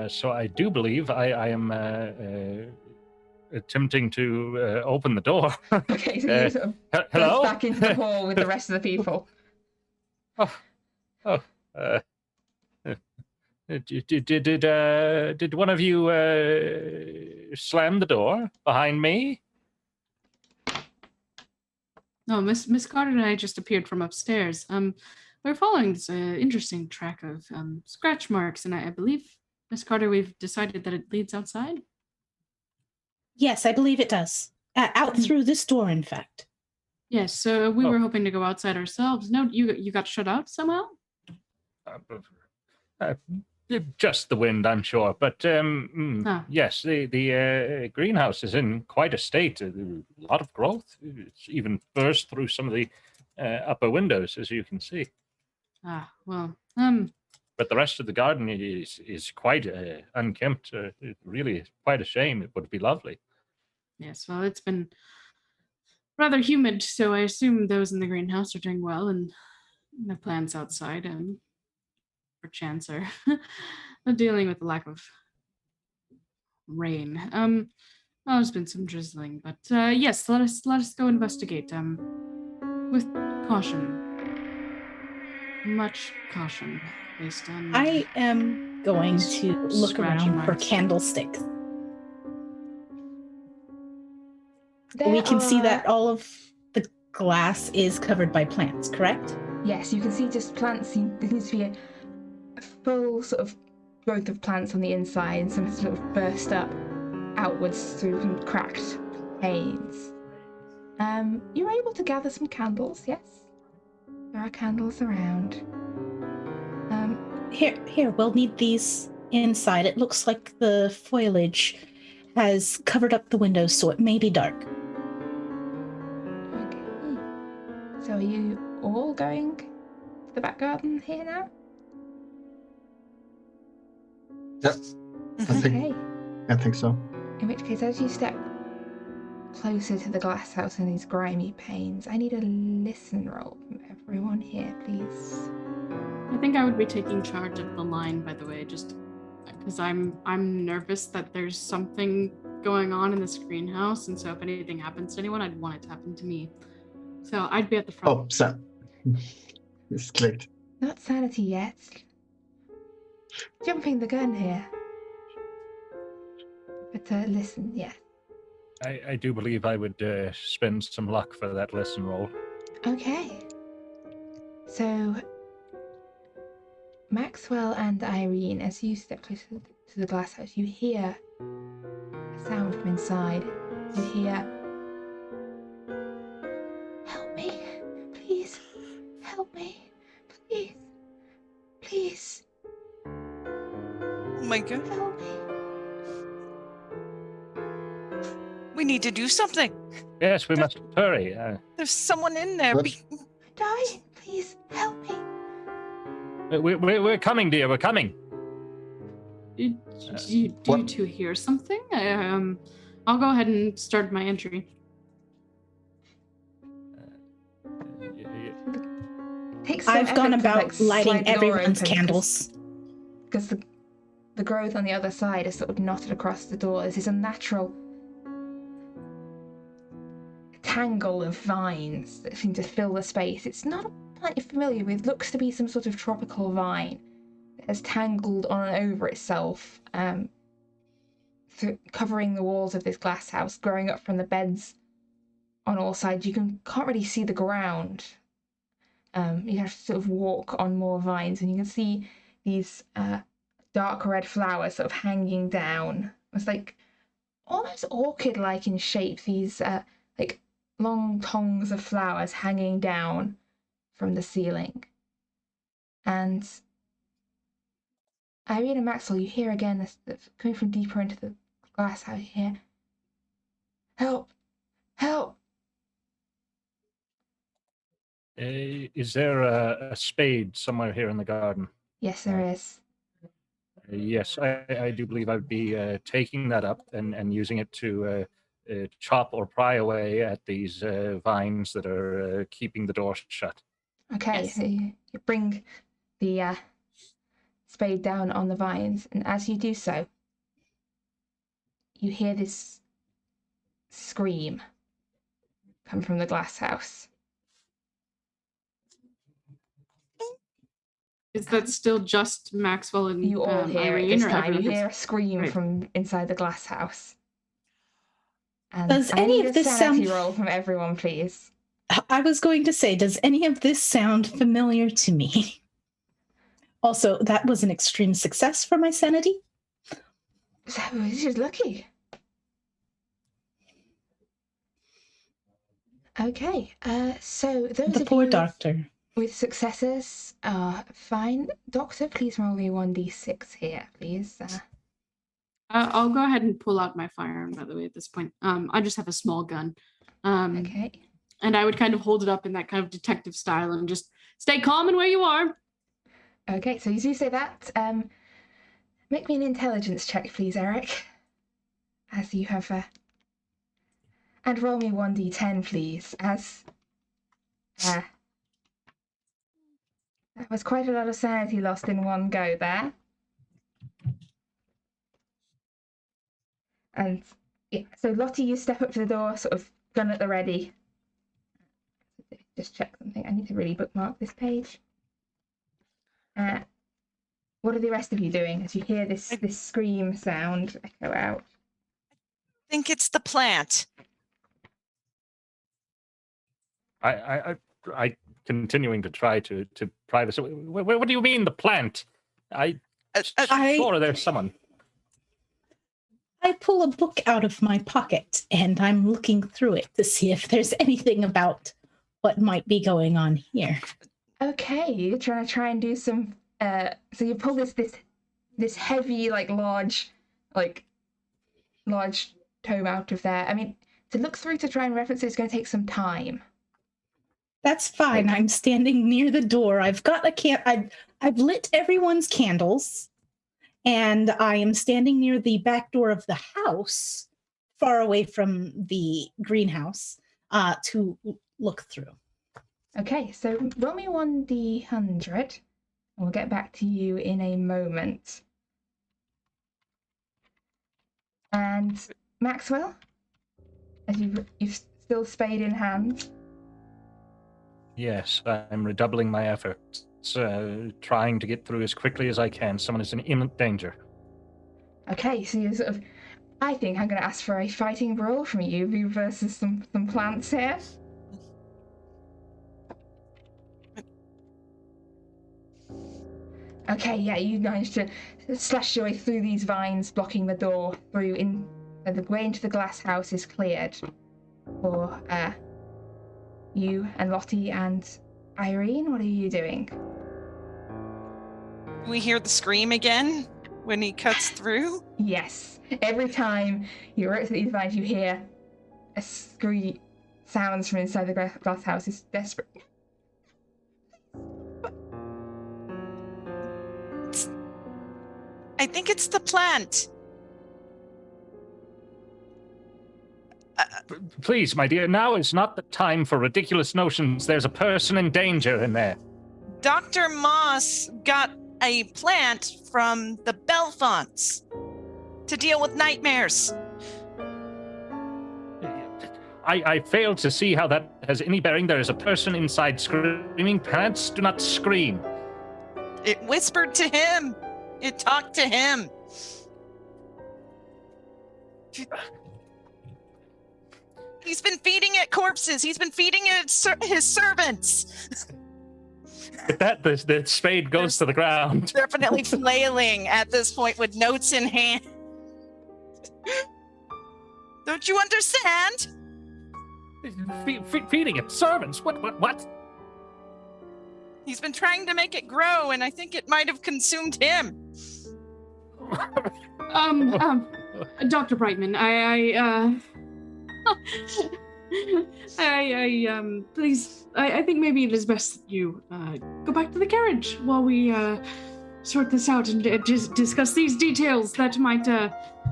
so I do believe I am attempting to open the door. Okay, so you sort of hello? burst back into the hall with the rest of the people. Did one of you slam the door behind me? No, Miss Carter and I just appeared from upstairs. We're following this interesting track of scratch marks, and I believe, Miss Carter, we've decided that it leads outside. Yes, I believe it does. Out through this door, in fact. Yes, so we were hoping to go outside ourselves. No, you got shut out somehow? Just the wind, I'm sure. But yes, the greenhouse is in quite a state. A lot of growth. It's even burst through some of the upper windows, as you can see. But the rest of the garden is quite unkempt. It really is quite a shame. It would be lovely. Yes, well, it's been rather humid, so I assume those in the greenhouse are doing well, and the plants outside, perchance are dealing with the lack of rain. There's been some drizzling, but yes, let us go investigate. With caution, much caution, based on. I am going to look Scratch around for marks. candlesticks. We can see that all of the glass is covered by plants, correct? Yes, you can see just plants. There seems to be a full sort of growth of plants on the inside, and some sort of burst up outwards through some cracked panes. You're able to gather some candles, yes? There are candles around. Here, we'll need these inside. It looks like the foliage has covered up the windows, so it may be dark. Okay. So are you all going to the back garden here now? Yep. Okay. I think so. In which case, as you step closer to the glass house and these grimy panes, I need a listen roll from everyone here, please. I think I would be taking charge of the line, by the way, just because I'm nervous that there's something going on in this greenhouse, and so if anything happens to anyone, I'd want it to happen to me. So I'd be at the front. Oh, so it's clicked. Not sanity yet. Jumping the gun here. But listen, yeah. I do believe I would spend some luck for that listen roll. Okay. So, Maxwell and Irene, as you step closer to the glass house, you hear a sound from inside. You hear, "Help me, please, help me, please, please, Oh my god. help me." We need to do something. Yes, we must hurry. There's someone in there. What? I'm dying, please, help me. We're coming, dear. We're coming. Do you What? two hear something? I'll go ahead and start my entry. Takes some I've gone effort to, about like, slide lighting the door everyone's open candles. because the growth on the other side is sort of knotted across the door. This is a natural tangle of vines that seem to fill the space. It's not a plant you're familiar with. Looks to be some sort of tropical vine that has tangled on and over itself, covering the walls of this glass house, growing up from the beds on all sides. You can't really see the ground. You have to sort of walk on more vines, and you can see these dark red flowers sort of hanging down. It's like almost orchid-like in shape. These like long tongs of flowers hanging down from the ceiling. And Irene and Maxwell, you hear again this coming from deeper into the glass house. You hear, "Help! Help!" Is there a spade somewhere here in the garden? Yes, there is. Yes, I do believe I would be taking that up and using it to chop or pry away at these vines that are keeping the door shut. Okay, Yes. so you bring the spade down on the vines, and as you do so, you hear this scream come from the glass house. Is that still just Maxwell and You all hear it Irene, this or time. You everyone hear else? a scream Right. from inside the glass house. And Does I any need of a this sanity sound- roll from everyone, please. I was going to say, does any of this sound familiar to me? Also, that was an extreme success for my sanity. So, she's lucky. Okay, so those The of poor you doctor. with successes are fine. Doctor, please roll me 1d6 here, please. I'll go ahead and pull out my firearm, by the way, at this point. I just have a small gun. Okay. And I would kind of hold it up in that kind of detective style and just stay calm and where you are. Okay, so as you say that, make me an intelligence check, please, Eric. As you have, and roll me 1d10, please, as that was quite a lot of sanity lost in one go there. And yeah, so Lottie, you step up to the door, sort of gun at the ready. Just check something. I need to really bookmark this page. What are the rest of you doing as you hear this scream sound echo out? I think it's the plant. I continuing to try to pry this. What do you mean the plant? I- Sure, there's someone. I pull a book out of my pocket and I'm looking through it to see if there's anything about what might be going on here. Okay, you're trying to try and do some. So you pull this heavy, large tome out of there. I mean, to look through to try and reference it is going to take some time. That's fine. I'm standing near the door. I've got a I've lit everyone's candles, and I am standing near the back door of the house, far away from the greenhouse, to look through. Okay, so roll me 1d100, and we'll get back to you in a moment. And Maxwell, as you've still spade in hand. Yes, I'm redoubling my efforts, trying to get through as quickly as I can. Someone is in imminent danger. Okay, so you're sort of. I think I'm going to ask for a fighting roll from you versus some plants here. Okay, yeah, you managed to slash your way through these vines, blocking the door through in the way into the glass house is cleared for you and Lottie and Irene. What are you doing? We hear the scream again when he cuts through. Yes, every time you work through these vines, you hear a scream sounds from inside the glass house. It's desperate. I think it's the plant. Please, my dear, now is not the time for ridiculous notions. There's a person in danger in there. Dr. Moss got a plant from the Bellfonts to deal with nightmares. I fail to see how that has any bearing. There is a person inside screaming. Plants do not scream. It whispered to him. It talked to him. He's been feeding it corpses. He's been feeding it his servants. With that, the spade goes to the ground. Definitely flailing at this point with notes in hand. Don't you understand? Feeding it servants? What? He's been trying to make it grow, and I think it might have consumed him. Dr. Brightman, please, I think maybe it is best that you go back to the carriage while we sort this out and discuss these details that might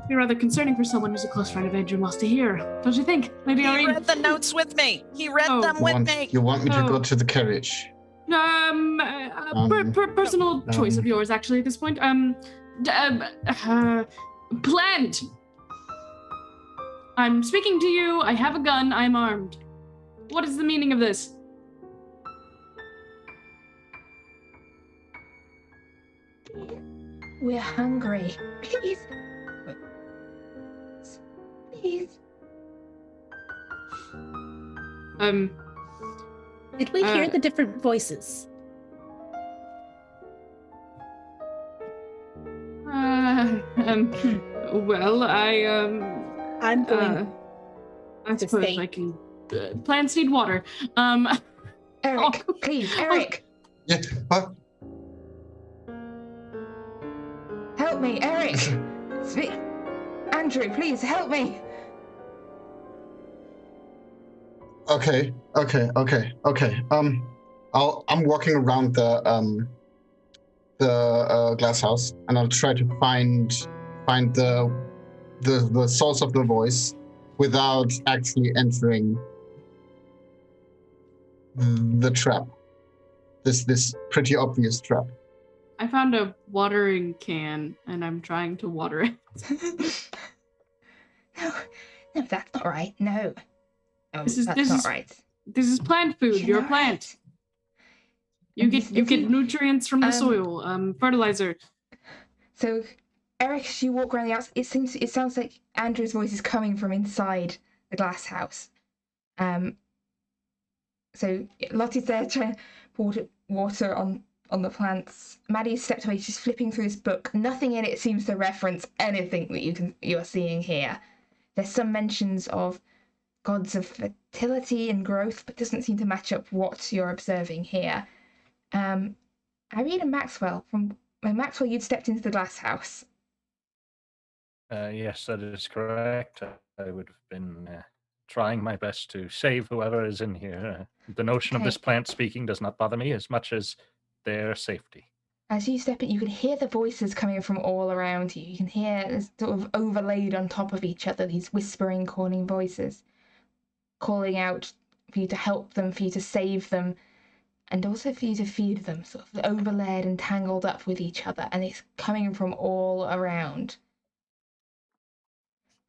be rather concerning for someone who's a close friend of Andrew Moss to hear. Don't you think? Maybe He read the notes with me. He read them with me. You want me to go to the carriage? Personal choice of yours, actually, at this point. Plant. I'm speaking to you. I have a gun. I'm armed. What is the meaning of this? We're hungry. Please. Please. Did we hear the different voices? Well, I'm going. I to suppose stay. I can. Plants need water. Eric, please, Eric. Yeah. Help me, Eric. Andrew, please help me. Okay. I'm walking around the glass house, and I'll try to find the source of the voice without actually entering the trap. This pretty obvious trap. I found a watering can, and I'm trying to water it. No, that's not right. No, This is not right. This is plant food. You're a plant. You get nutrients from the soil, fertilizer. So, Eric, as you walk around the outside, it sounds like Andrew's voice is coming from inside the glass house. So Lottie's there trying to pour water on the plants. Maddie's stepped away. She's flipping through this book. Nothing in it seems to reference anything that you are seeing here. There's some mentions of gods of fertility and growth, but doesn't seem to match up what you're observing here. Irene and Maxwell, Maxwell, you'd stepped into the glass house. Yes, that is correct. I would have been trying my best to save whoever is in here. The notion of this plant speaking does not bother me as much as their safety. As you step in, you can hear the voices coming from all around you. You can hear sort of overlaid on top of each other, these whispering, calling voices, calling out for you to help them, for you to save them, and also for you to feed them, sort of overlaid and tangled up with each other, and it's coming from all around.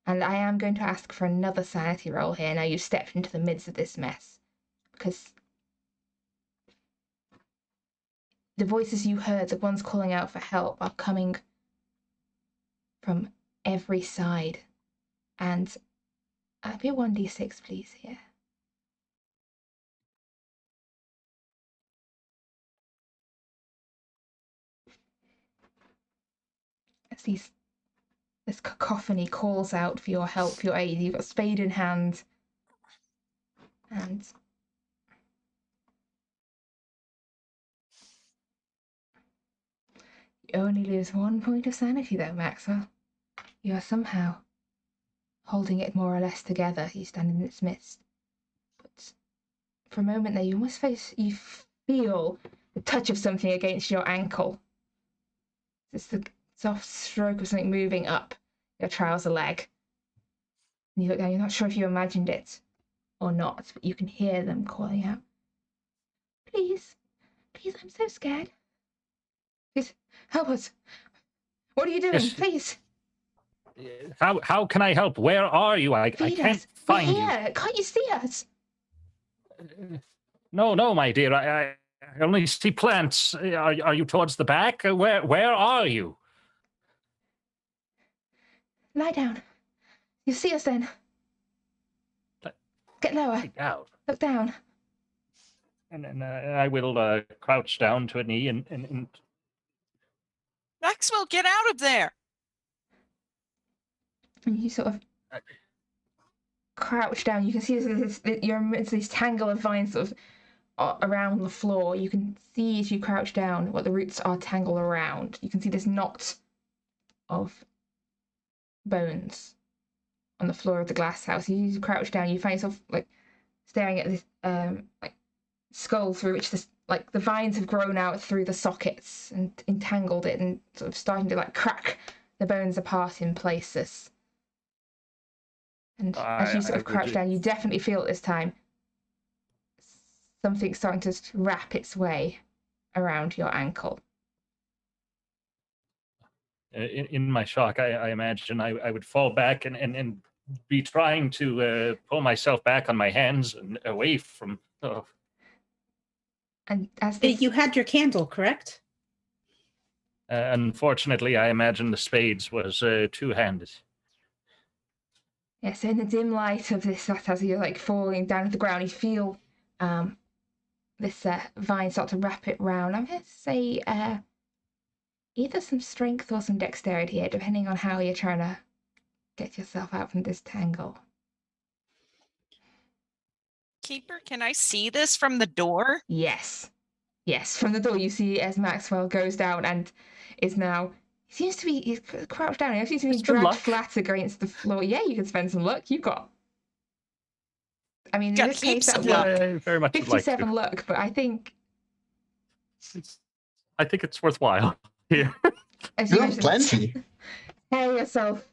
And I am going to ask for another sanity roll here now you've stepped into the midst of this mess, because the voices you heard, the ones calling out for help, are coming from every side. And be a 1d6, please, here. as this cacophony calls out for your help, your aid. You've got spade in hand, and you only lose 1 point of sanity, though, Maxwell. You are somehow holding it more or less together. You stand in its midst, but for a moment there, you feel the touch of something against your ankle. It's the soft stroke of something moving up your trouser leg. And you look down, you're not sure if you imagined it or not, but you can hear them calling out, Please, I'm so scared. Please, help us. What are you doing? Yes. Please. How can I help? Where are you? I Feed can't us. find We're here. Can't you see us? you. No, my dear. I only see plants. Are you towards the back? Where are you? Lie down. You see us then. Get lower. Lie down. Look down. And I will crouch down to a knee and Maxwell, get out of there! And you sort of crouch down. You can see you're amidst this tangle of vines sort of around the floor. You can see as you crouch down what the roots are tangled around. You can see this knot of bones on the floor of the glass house. You crouch down. You find yourself like staring at this like skull through which the vines have grown out through the sockets and entangled it and sort of starting to like crack the bones apart in places. And as you sort of crouch down, you definitely feel at this time something starting to wrap its way around your ankle. in my shock, I imagine I would fall back and be trying to pull myself back on my hands and away from. Oh. And as You had your candle, correct? Unfortunately, I imagine the spades was two-handed. Yes, in the dim light of this, as you're like falling down to the ground, you feel this vine start to wrap it round. I'm going to say either some strength or some dexterity here, depending on how you're trying to get yourself out from this tangle. Keeper, can I see this from the door? Yes, from the door you see as Maxwell goes down and is now. He's crouched down. He seems to be dragged flat against the floor. Yeah, you can spend some luck. You've got. I mean, in this case, that was very much 57 luck, but I think. I think it's worthwhile. Yeah. As you plenty. Tear yourself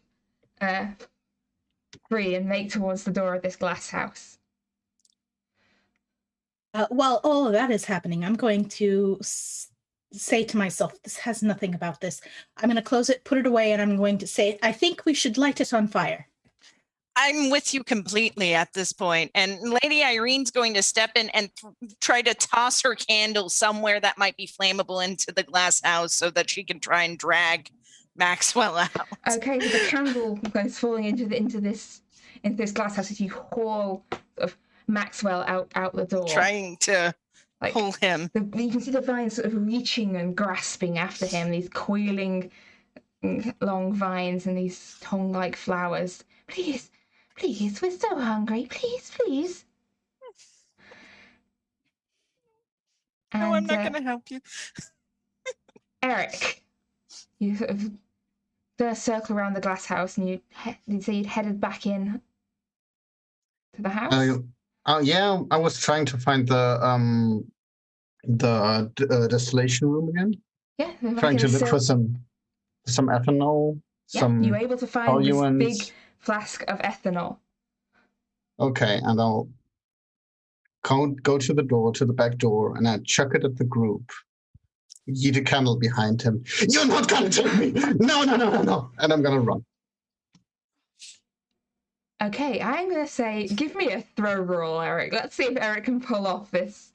free and make towards the door of this glass house. While all of that is happening, I'm going to say to myself, this has nothing about this. I'm going to close it, put it away, and I'm going to say, I think we should light it on fire. I'm with you completely at this point. And Lady Irene's going to step in and try to toss her candle somewhere that might be flammable into the glass house so that she can try and drag Maxwell out. Okay, so the candle goes falling into this glass house as you haul sort of Maxwell out the door. Trying to pull him. You can see the vines sort of reaching and grasping after him, these coiling long vines and these tongue-like flowers. Please, we're so hungry. Please. No, I'm not going to help you. Eric, you sort of do a circle around the glass house and you'd say you'd headed back in to the house? Yeah, I was trying to find the distillation room again. Yeah, trying to look for some ethanol. Yeah, you were able to find this big flask of ethanol. Okay, and I'll go to the back door, and I chuck it at the group. Yeet a candle behind him. You're not gonna take me! No! And I'm gonna run. Okay, I'm gonna say, give me a throw roll, Eric. Let's see if Eric can pull off this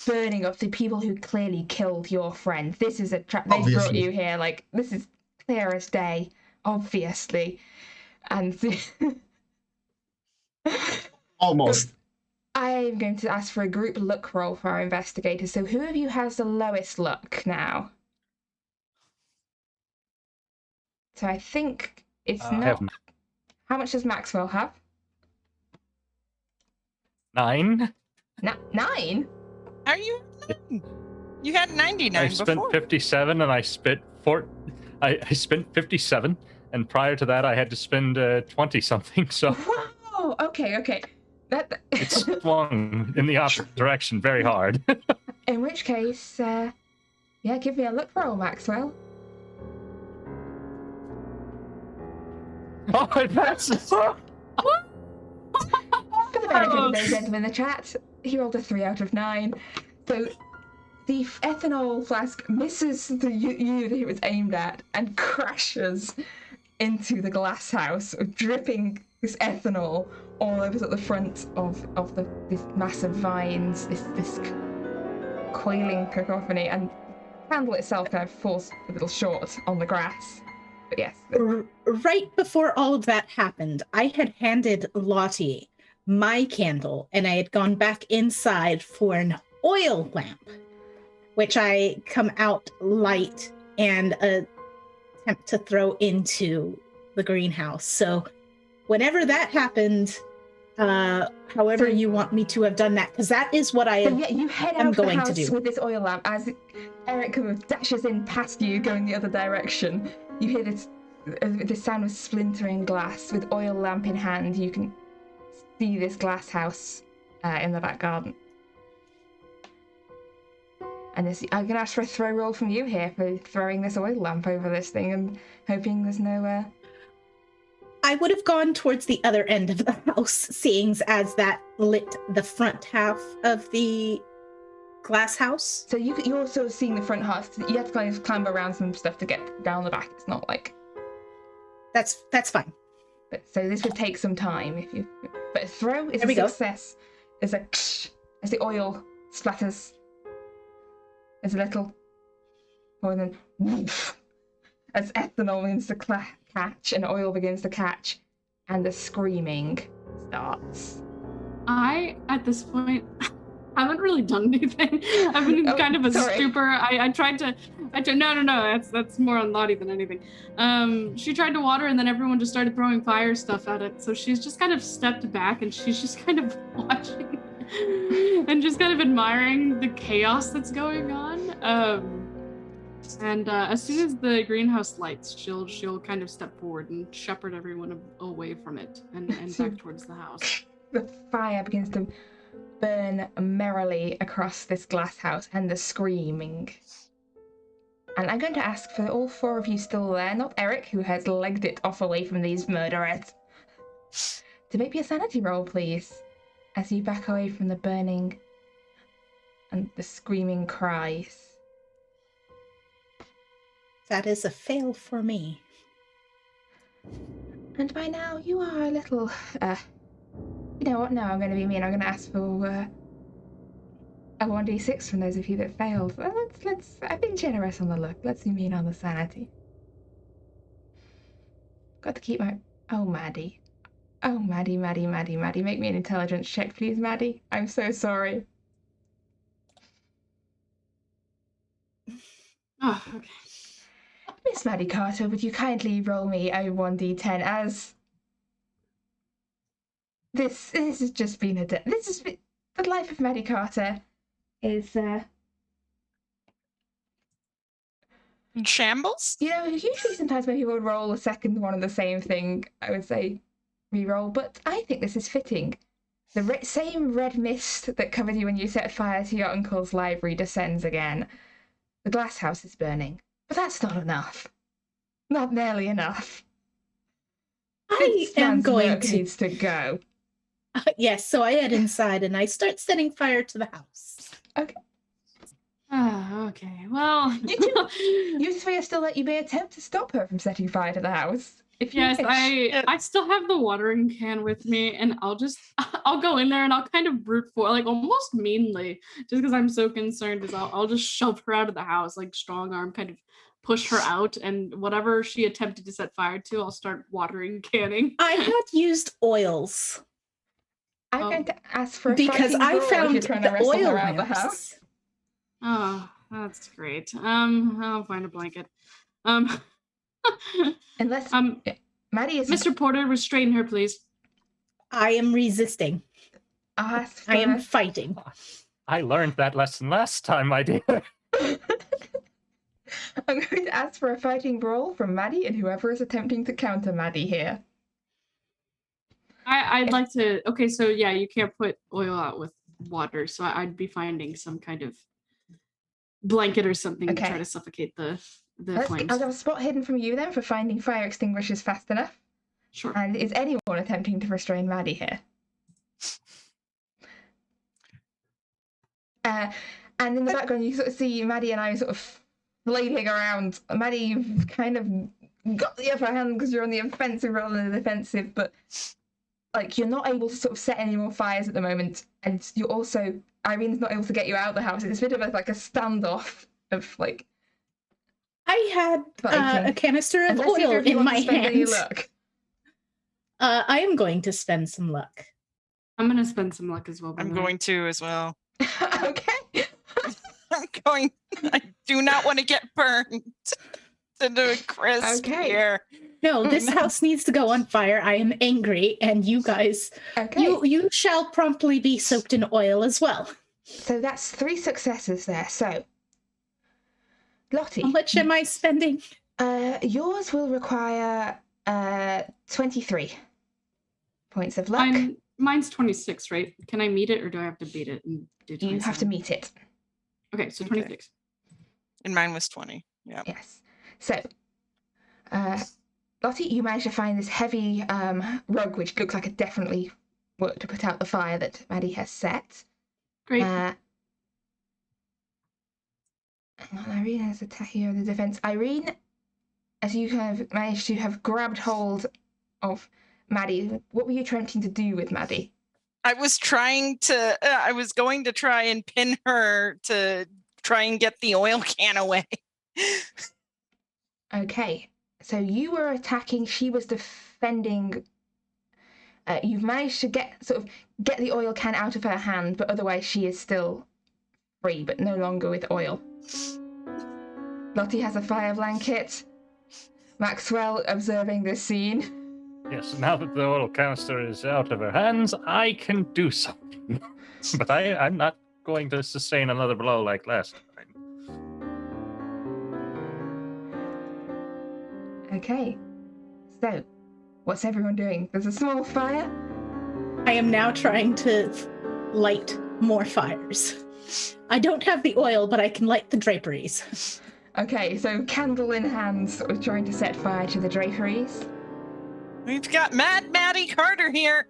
burning of the people who clearly killed your friend. This is a trap. They brought you here. Like, this is clear as day, obviously. And almost. I'm going to ask for a group luck roll for our investigators. So who of you has the lowest luck now? So I think it's I not. have How much does Maxwell have? 9. 9? Are you? You had 99 I spent before. 57 and I spent I spent 57, and prior to that I had to spend 20 something. So Wow. Okay. That. it swung in the opposite direction very hard. In which case, yeah, give me a look roll, Maxwell. Oh, it passes. For the benefit of those gentlemen in the chat, he rolled a 3 out of 9. So the ethanol flask misses the unit it was aimed at and crashes into the glass house, dripping this ethanol all over the front of these massive vines, this coiling cacophony, and the candle itself kind of falls a little short on the grass. But yes. Right before all of that happened, I had handed Lottie my candle, and I had gone back inside for an oil lamp, which I come out light and attempt to throw into the greenhouse. So whenever that happened, however you want me to have done that, because that is what I yeah, you head am out the going to house do. with this oil lamp as Eric kind of dashes in past you, going the other direction. You hear this sound of splintering glass. With oil lamp in hand, you can see this glass house in the back garden. And I'm going to ask for a throw roll from you here for throwing this oil lamp over this thing and hoping there's no... I would have gone towards the other end of the house, seeing as that lit the front half of the glass house. So you're sort of seeing the front house. You have to kind of climb around some stuff to get down the back. It's not like... That's fine. But so this would take some time if you... But a throw is a success. There's a as the oil splatters. There's a little more than woof, as ethanol begins to catch and oil begins to catch, and the screaming starts. I, at this point, haven't really done anything. I've been in kind of a stupor. I tried to, no, that's more on Lottie than anything. She tried to water and then everyone just started throwing fire stuff at it. So she's just kind of stepped back and she's just kind of watching and just kind of admiring the chaos that's going on. And as soon as the greenhouse lights, she'll kind of step forward and shepherd everyone away from it and back towards the house. The fire begins to burn merrily across this glass house, and the screaming. And I'm going to ask for all 4 of you still there, not Eric, who has legged it off away from these murderers, to make me a sanity roll, please, as you back away from the burning and the screaming cries. That is a fail for me. And by now you are a little, you know what, no, I'm going to be mean. I'm going to ask for a 1d6 from those of you that failed. Let's I've been generous on the look. Let's be mean on the sanity. Got to keep my... Oh, Maddie. Oh, Maddie. Make me an intelligence check, please, Maddie. I'm so sorry. Oh, okay. Miss Maddie Carter, would you kindly roll me a 1d10 as... This has just been the life of Maddie Carter is In shambles? you know, usually sometimes when people would roll a second one of the same thing, I would say re-roll, but I think this is fitting. The same red mist that covered you when you set fire to your uncle's library descends again. The glass house is burning, but that's not enough. Not nearly enough. I am going to... needs to go. Yes, so I head inside and I start setting fire to the house. Okay. Okay. Well, You 3 are still you may attempt to stop her from setting fire to the house. If you yes, wish. I still have the watering can with me, and I'll go in there and I'll kind of brute force, like almost meanly, just because I'm so concerned. Is I'll just shove her out of the house, like strong arm, kind of push her out, and whatever she attempted to set fire to, I'll start watering canning. I had used oils. I'm going to ask for a because fighting I brawl if found you're trying to the wrestle oil her out of the lamps. house. Oh, that's great. I'll find a blanket. Unless Maddie is Mr. Porter, restrain her, please. I am resisting. asked for... I am fighting. I learned that lesson last time, my dear. I'm going to ask for a fighting brawl from Maddie and whoever is attempting to counter Maddie here. I'd like to. Okay, so yeah, you can't put oil out with water, so I'd be finding some kind of blanket or something to try to suffocate the flames. I'll have a spot hidden from you then for finding fire extinguishers fast enough. Sure. And is anyone attempting to restrain Maddie here? And in the background, you sort of see Maddie and I sort of flailing around. Maddie, you've kind of got the upper hand because you're on the offensive rather than the defensive, but like you're not able to sort of set any more fires at the moment, and you're also Irene's not able to get you out of the house. It's a bit of a standoff of like. I had a canister of Unless oil in my hands. Luck. I am going to spend some luck. I'm going to spend some luck as well. I'm going to as well. Okay. I do not want to get burned to do a crisp here. No, this house needs to go on fire. I am angry, and you guys, you shall promptly be soaked in oil as well. So that's 3 successes there. So, Lottie, how much am I spending? Yours will require 23 points of luck. Mine's 26, right? Can I meet it, or do I have to beat it? And do you have to meet it. Okay, so 26. And mine was 20. Yeah. Yes. So, Lottie, you managed to find this heavy rug, which looks like it definitely worked to put out the fire that Maddie has set. Great. Hang on, Irene has attacking of the defense. Irene, as you have managed to have grabbed hold of Maddie, what were you attempting to do with Maddie? I was going to try and pin her to try and get the oil can away. Okay, so you were attacking, she was defending. You've managed to get the oil can out of her hand, but otherwise she is still free, but no longer with oil. Lottie has a fire blanket. Maxwell observing this scene. Yes, now that the oil canister is out of her hands, I can do something. But I'm not going to sustain another blow like last time. Okay, so what's everyone doing? There's a small fire. I am now trying to light more fires. I don't have the oil, but I can light the draperies. Okay, so candle in hand, sort of trying to set fire to the draperies. We've got Mad Maddie Carter here.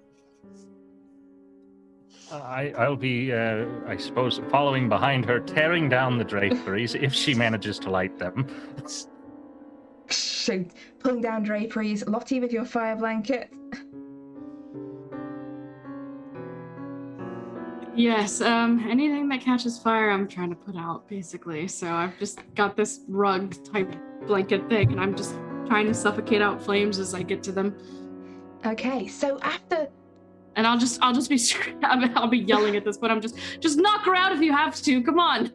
I'll be, I suppose, following behind her, tearing down the draperies if she manages to light them. So, pulling down draperies. Lottie with your fire blanket. Yes, anything that catches fire, I'm trying to put out, basically. So I've just got this rug type blanket thing, and I'm just trying to suffocate out flames as I get to them. Okay, so after... And I'll just be I'll be yelling at this, but I'm just knock her out if you have to. Come on.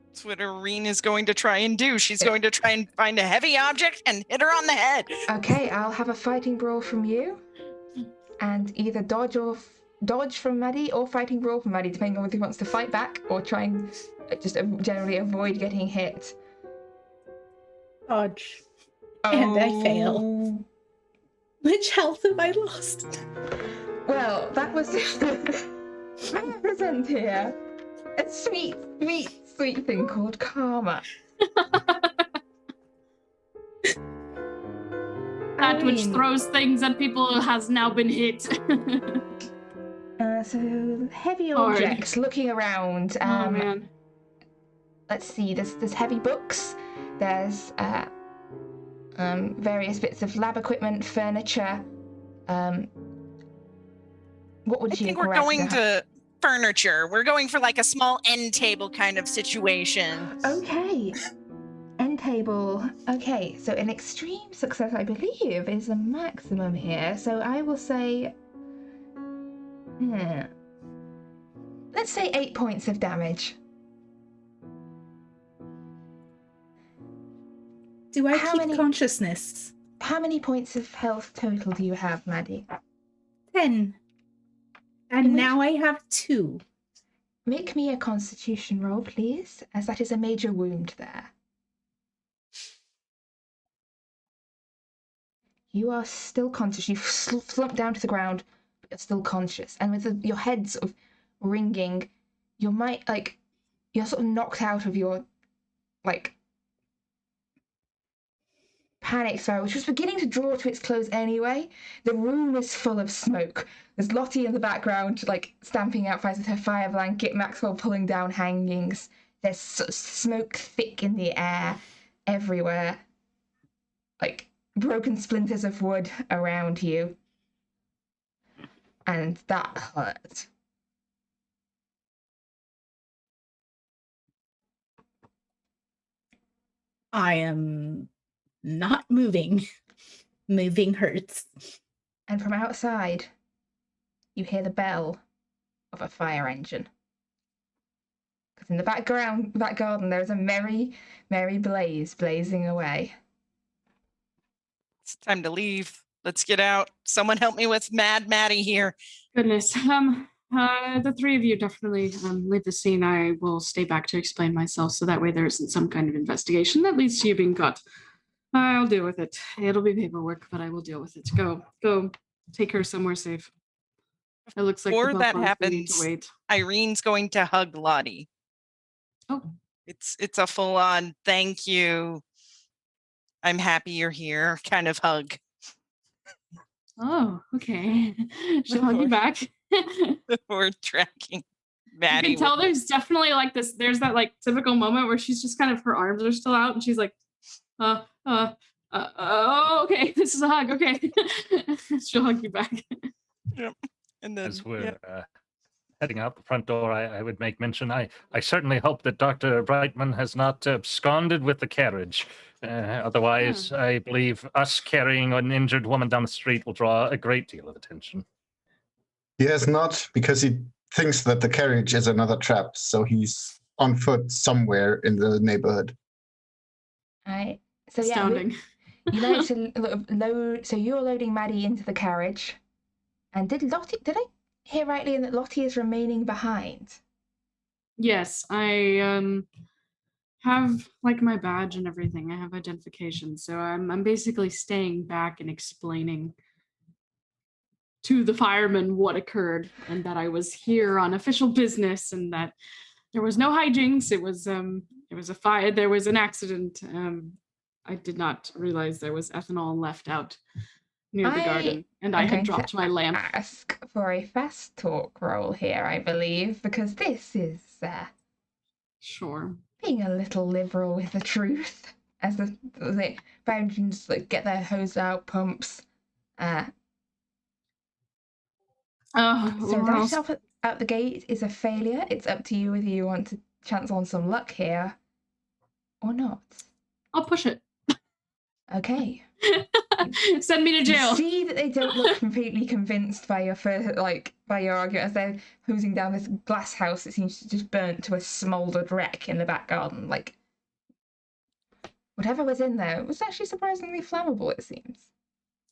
That's what Irene is going to try and do. She's going to try and find a heavy object and hit her on the head. Okay, I'll have a fighting brawl from you. And either dodge from Maddie or fighting brawl from Maddie, depending on whether he wants to fight back or try and just generally avoid getting hit. Dodge. And I fail. Which health have I lost? Well, that was I represent here a sweet thing called karma. That which throws things at people has now been hit. So heavy objects. Looking around. Oh man. Let's see. There's heavy books. There's various bits of lab equipment, furniture. What would you? I think we're going to furniture. We're going for like a small end table kind of situation. Okay. End table. Okay, so an extreme success, I believe, is the maximum here. So I will say, let's say 8 points of damage. Do I How keep many- consciousness? How many points of health total do you have, Maddie? 10. In And which- now I have 2. Make me a constitution roll, please, as that is a major wound there. You are still conscious. You've slumped down to the ground, but you're still conscious. And with your head sort of ringing, you're sort of knocked out of your, panic spell, which was beginning to draw to its close anyway. The room is full of smoke. There's Lottie in the background, stamping out fires with her fire blanket, Maxwell pulling down hangings. There's smoke thick in the air everywhere. Broken splinters of wood around you. And that hurt. I am not moving. Moving hurts. And from outside, you hear the bell of a fire engine. Because in the back garden, there is a merry, merry blaze blazing away. It's time to leave. Let's get out. Someone help me with Mad Maddie here. Goodness. The three of you definitely leave the scene. I will stay back to explain myself, so that way there isn't some kind of investigation that leads to you being caught. I'll deal with it. It'll be paperwork, but I will deal with it. Go. Take her somewhere safe. It looks like Before the that Bellfonts need to happens, wait. Irene's going to hug Lottie. Oh, It's a full-on thank you. I'm happy you're here kind of hug. oh, okay. She'll hug you back. We're tracking You Maddie. can tell there's definitely there's that typical moment where she's just kind of, her arms are still out and she's like, oh, okay, this is a hug, okay. She'll hug you back. Yep. And then As we're heading out the front door, I would make mention, I certainly hope that Dr. Brightman has not absconded with the carriage. Otherwise, I believe us carrying an injured woman down the street will draw a great deal of attention. He has not, because he thinks that the carriage is another trap, so he's on foot somewhere in the neighborhood. So Astounding. you managed to load. So you're loading Maddie into the carriage, and did I hear rightly in that Lottie is remaining behind? Yes, I have my badge and everything. I have identification, so I'm basically staying back and explaining to the firemen what occurred, and that I was here on official business, and that there was no hijinks. It was a fire. There was an accident. I did not realize there was ethanol left out near the garden, and I had dropped my lamp. Ask for a fast talk roll here, I believe, because this is Sure. being a little liberal with the truth, as the fire engines get their hose out pumps. So that out the gate is a failure. It's up to you whether you want to chance on some luck here or not. I'll push it. Okay. Send me to jail. You see that they don't look completely convinced by your by your argument, as they're hosing down this glass house that seems to just burnt to a smouldered wreck in the back garden. Whatever was in there was actually surprisingly flammable, it seems.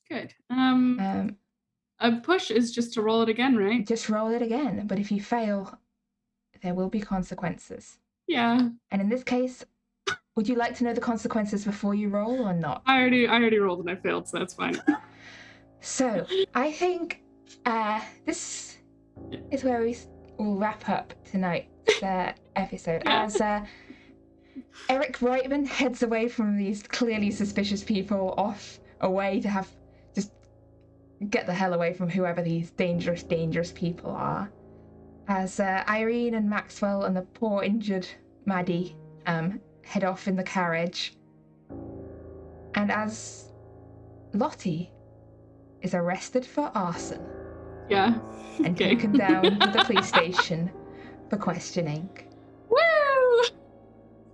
Good. A push is just to roll it again, right? Just roll it again, but if you fail, there will be consequences. Yeah. And in this case, would you like to know the consequences before you roll or not? I already rolled and I failed, so that's fine. So I think this is where we will wrap up tonight's episode. As Eric Brightman heads away from these clearly suspicious people away to just get the hell away from whoever these dangerous people are. As Irene and Maxwell and the poor injured Maddie head off in the carriage. And as Lottie is arrested for arson. Yeah. And taken down to the police station for questioning. Woo!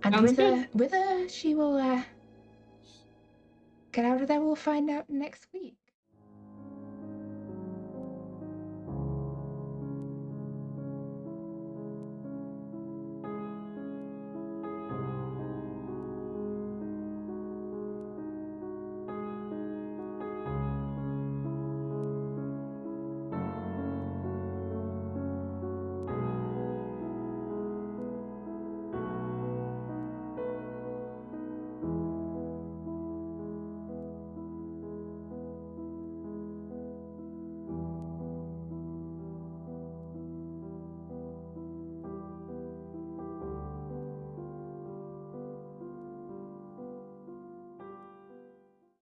And Sounds whether she will get out of there, we'll find out next week.